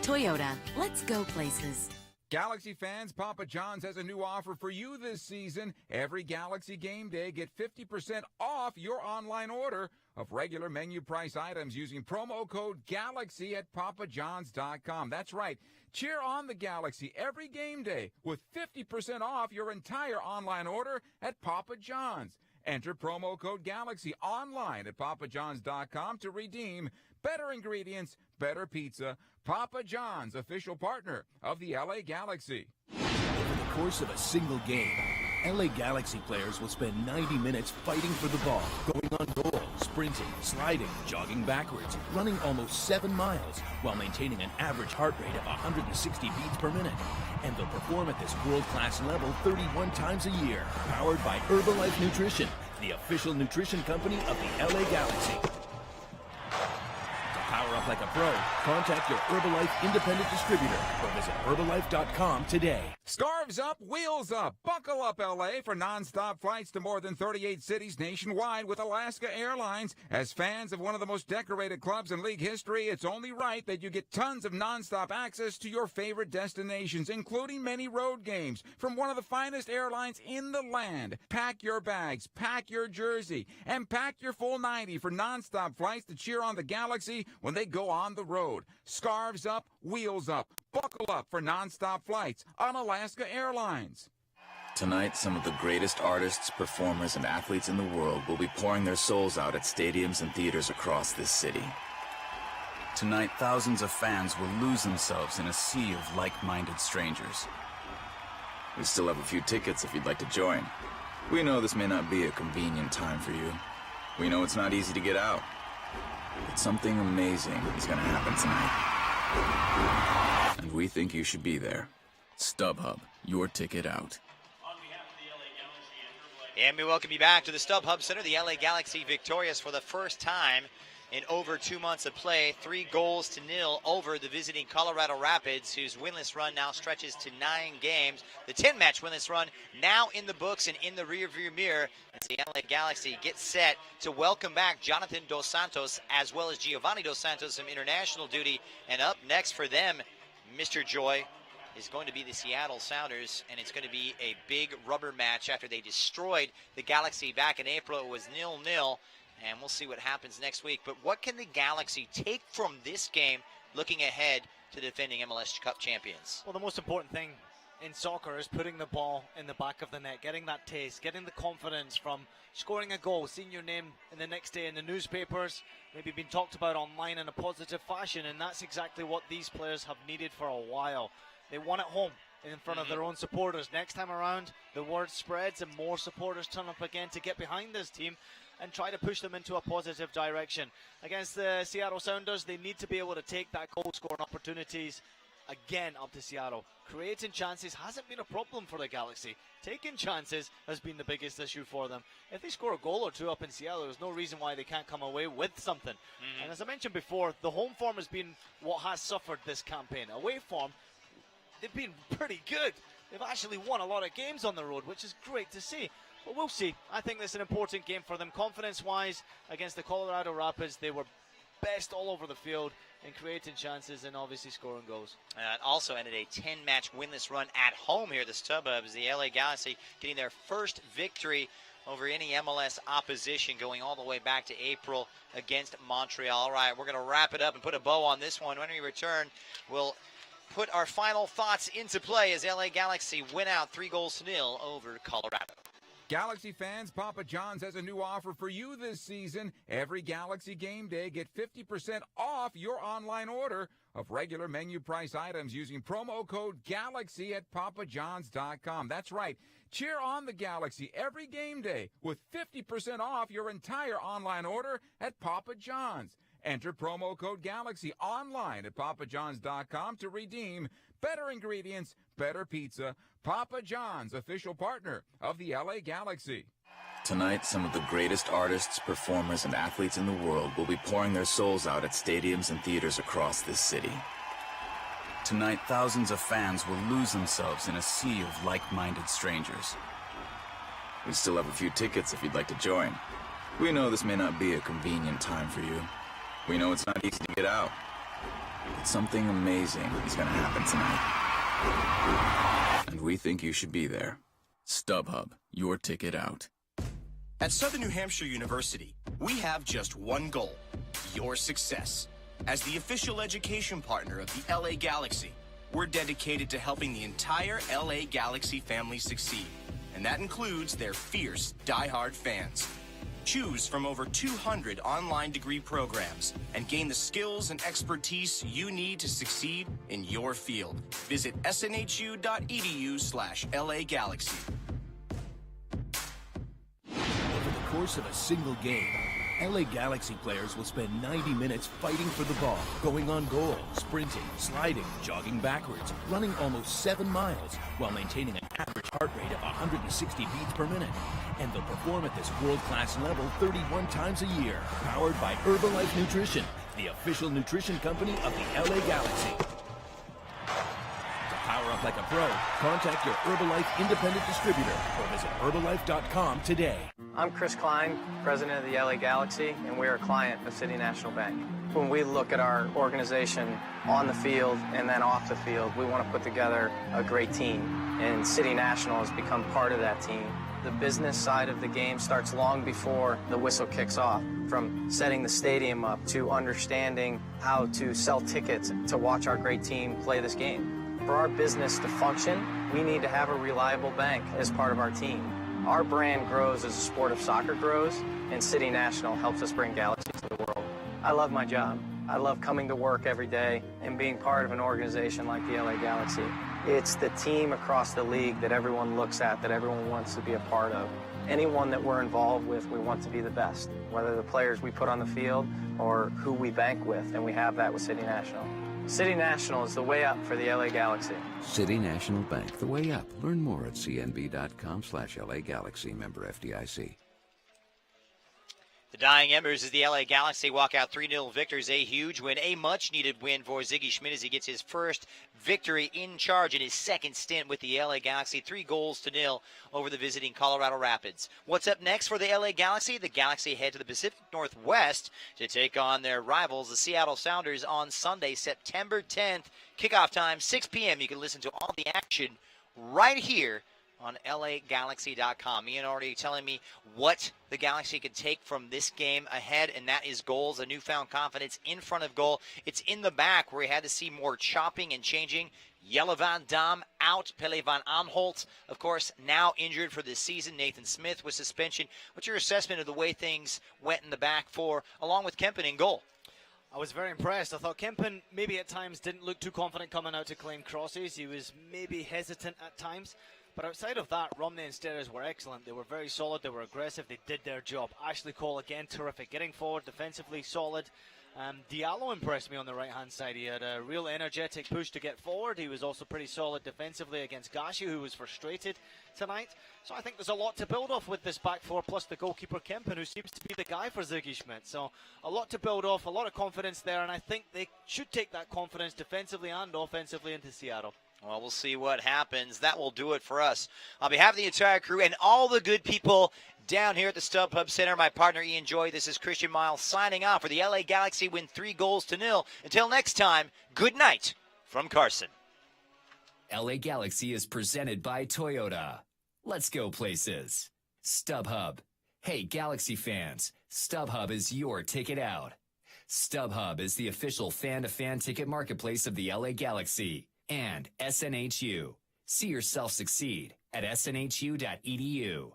Toyota, let's go places. Galaxy fans, Papa John's has a new offer for you this season. Every Galaxy game day, get 50% off your online order of regular menu price items using promo code GALAXY at papajohns.com. That's right. Cheer on the Galaxy every game day with 50% off your entire online order at Papa John's. Enter promo code GALAXY online at papajohns.com to redeem better ingredients, better pizza. Papa John's, official partner of the LA Galaxy. Over the course of a single game, LA Galaxy players will spend 90 minutes fighting for the ball, going on goal, sprinting, sliding, jogging backwards, running almost 7 miles, while maintaining an average heart rate of 160 beats per minute. And they'll perform at this world-class level 31 times a year, powered by Herbalife Nutrition, the official nutrition company of the LA Galaxy. Power up like a pro. Contact your Herbalife independent distributor or visit Herbalife.com today. Scarves up, wheels up. Buckle up, LA, for nonstop flights to more than 38 cities nationwide with Alaska Airlines. As fans of one of the most decorated clubs in league history, it's only right that you get tons of nonstop access to your favorite destinations, including many road games from one of the finest airlines in the land. Pack your bags, pack your jersey, and pack your full 90 for nonstop flights to cheer on the Galaxy when they go on the road. Scarves up, wheels up. Buckle up for nonstop flights on Alaska Airlines. Tonight, some of the greatest artists, performers, and athletes in the world will be pouring their souls out at stadiums and theaters across this city. Tonight, thousands of fans will lose themselves in a sea of like-minded strangers. We still have a few tickets if you'd like to join. We know this may not be a convenient time for you. We know it's not easy to get out. But something amazing is going to happen tonight. And we think you should be there. StubHub, your ticket out. And we welcome you back to the StubHub Center. The LA Galaxy victorious for the first time in over 2 months of play. 3-0 over the visiting Colorado Rapids, whose winless run now stretches to 9 games. The 10-match winless run now in the books and in the rearview mirror as the LA Galaxy gets set to welcome back Jonathan Dos Santos as well as Giovanni Dos Santos from international duty. And up next for them, Mr. Joy, is going to be the Seattle Sounders, and it's going to be a big rubber match after they destroyed the Galaxy back in April. It was 0-0. And we'll see what happens next week. But what can the Galaxy take from this game looking ahead to defending MLS Cup champions? Well, the most important thing in soccer is putting the ball in the back of the net, getting that taste, getting the confidence from scoring a goal, seeing your name in the next day in the newspapers, maybe being talked about online in a positive fashion. And that's exactly what these players have needed for a while. They won at home in front of their own supporters. Next time around, the word spreads and more supporters turn up again to get behind this team and try to push them into a positive direction. Against the Seattle Sounders, they need to be able to take that goal-scoring opportunities again up to Seattle. Creating chances hasn't been a problem for the Galaxy. Taking chances has been the biggest issue for them. If they score a goal or two up in Seattle, there's no reason why they can't come away with something. And as I mentioned before, the home form has been what has suffered this campaign. Away form, they've been pretty good. They've actually won a lot of games on the road, which is great to see. But we'll see. I think this is an important game for them. Confidence-wise, against the Colorado Rapids, they were best all over the field in creating chances and obviously scoring goals. It also ended a 10-match winless run at home here at the StubHub as the LA Galaxy getting their first victory over any MLS opposition going all the way back to April against Montreal. All right, we're going to wrap it up and put a bow on this one. When we return, we'll put our final thoughts into play as LA Galaxy win out 3-0 over Colorado. Galaxy fans, Papa John's has a new offer for you this season. Every Galaxy game day, get 50% off your online order of regular menu price items using promo code GALAXY at papajohns.com. That's right. Cheer on the Galaxy every game day with 50% off your entire online order at Papa John's. Enter promo code GALAXY online at papajohns.com to redeem better ingredients, better pizza. Papa John's, official partner of the LA Galaxy. Tonight, some of the greatest artists, performers, and athletes in the world will be pouring their souls out at stadiums and theaters across this city. Tonight, thousands of fans will lose themselves in a sea of like-minded strangers. We still have a few tickets if you'd like to join. We know this may not be a convenient time for you. We know it's not easy to get out. But something amazing is going to happen tonight. And we think you should be there. StubHub, your ticket out. At Southern New Hampshire University, we have just one goal: your success. As the official education partner of the LA Galaxy, we're dedicated to helping the entire LA Galaxy family succeed. And that includes their fierce, diehard fans. Choose from over 200 online degree programs and gain the skills and expertise you need to succeed in your field. Visit snhu.edu/LA Galaxy. Over the course of a single game, LA Galaxy players will spend 90 minutes fighting for the ball, going on goal, sprinting, sliding, jogging backwards, running almost 7 miles, while maintaining an average heart rate of 160 beats per minute. And they'll perform at this world-class level 31 times a year. Powered by Herbalife Nutrition, the official nutrition company of the LA Galaxy. To power up like a pro, contact your Herbalife independent distributor or visit Herbalife.com today. I'm Chris Klein, president of the LA Galaxy, and we're a client of City National Bank. When we look at our organization on the field and then off the field, we want to put together a great team, and City National has become part of that team. The business side of the game starts long before the whistle kicks off, from setting the stadium up to understanding how to sell tickets to watch our great team play this game. For our business to function, we need to have a reliable bank as part of our team. Our brand grows as the sport of soccer grows, and City National helps us bring Galaxy to the world. I love my job. I love coming to work every day and being part of an organization like the LA Galaxy. It's the team across the league that everyone looks at, that everyone wants to be a part of. Anyone that we're involved with, we want to be the best, whether the players we put on the field or who we bank with, and we have that with City National. City National is the way up for the LA Galaxy. City National Bank, the way up. Learn more at cnb.com/LA Galaxy, member FDIC. The Dying Embers as the LA Galaxy walk out 3-0 victors. A huge win, a much-needed win for Ziggy Schmidt as he gets his first victory in charge in his second stint with the LA Galaxy. 3-0 over the visiting Colorado Rapids. What's up next for the LA Galaxy? The Galaxy head to the Pacific Northwest to take on their rivals, the Seattle Sounders, on Sunday, September 10th. Kickoff time, 6 p.m. You can listen to all the action right here on LAGalaxy.com. Ian already telling me what the Galaxy could take from this game ahead, and that is goals, a newfound confidence in front of goal. It's in the back where we had to see more chopping and changing. Jelle Van Dam out. Pele Van Aanholt, of course, now injured for this season. Nathan Smith with suspension. What's your assessment of the way things went in the back four, along with Kempen in goal? I was very impressed. I thought Kempen maybe at times didn't look too confident coming out to claim crosses. He was maybe hesitant at times. But outside of that, Romney and Steres were excellent. They were very solid. They were aggressive. They did their job. Ashley Cole, again, terrific. Getting forward, defensively solid. Diallo impressed me on the right-hand side. He had a real energetic push to get forward. He was also pretty solid defensively against Gashi, who was frustrated tonight. So I think there's a lot to build off with this back four, plus the goalkeeper Kempen, who seems to be the guy for Ziggy Schmidt. So a lot to build off, a lot of confidence there, and I think they should take that confidence defensively and offensively into Seattle. Well, we'll see what happens. That will do it for us. On behalf of the entire crew and all the good people down here at the StubHub Center, my partner Ian Joy, this is Christian Miles signing off for the LA Galaxy win 3-0. Until next time, good night from Carson. LA Galaxy is presented by Toyota. Let's go places. StubHub. Hey, Galaxy fans, StubHub is your ticket out. StubHub is the official fan-to-fan ticket marketplace of the LA Galaxy. And SNHU. See yourself succeed at snhu.edu.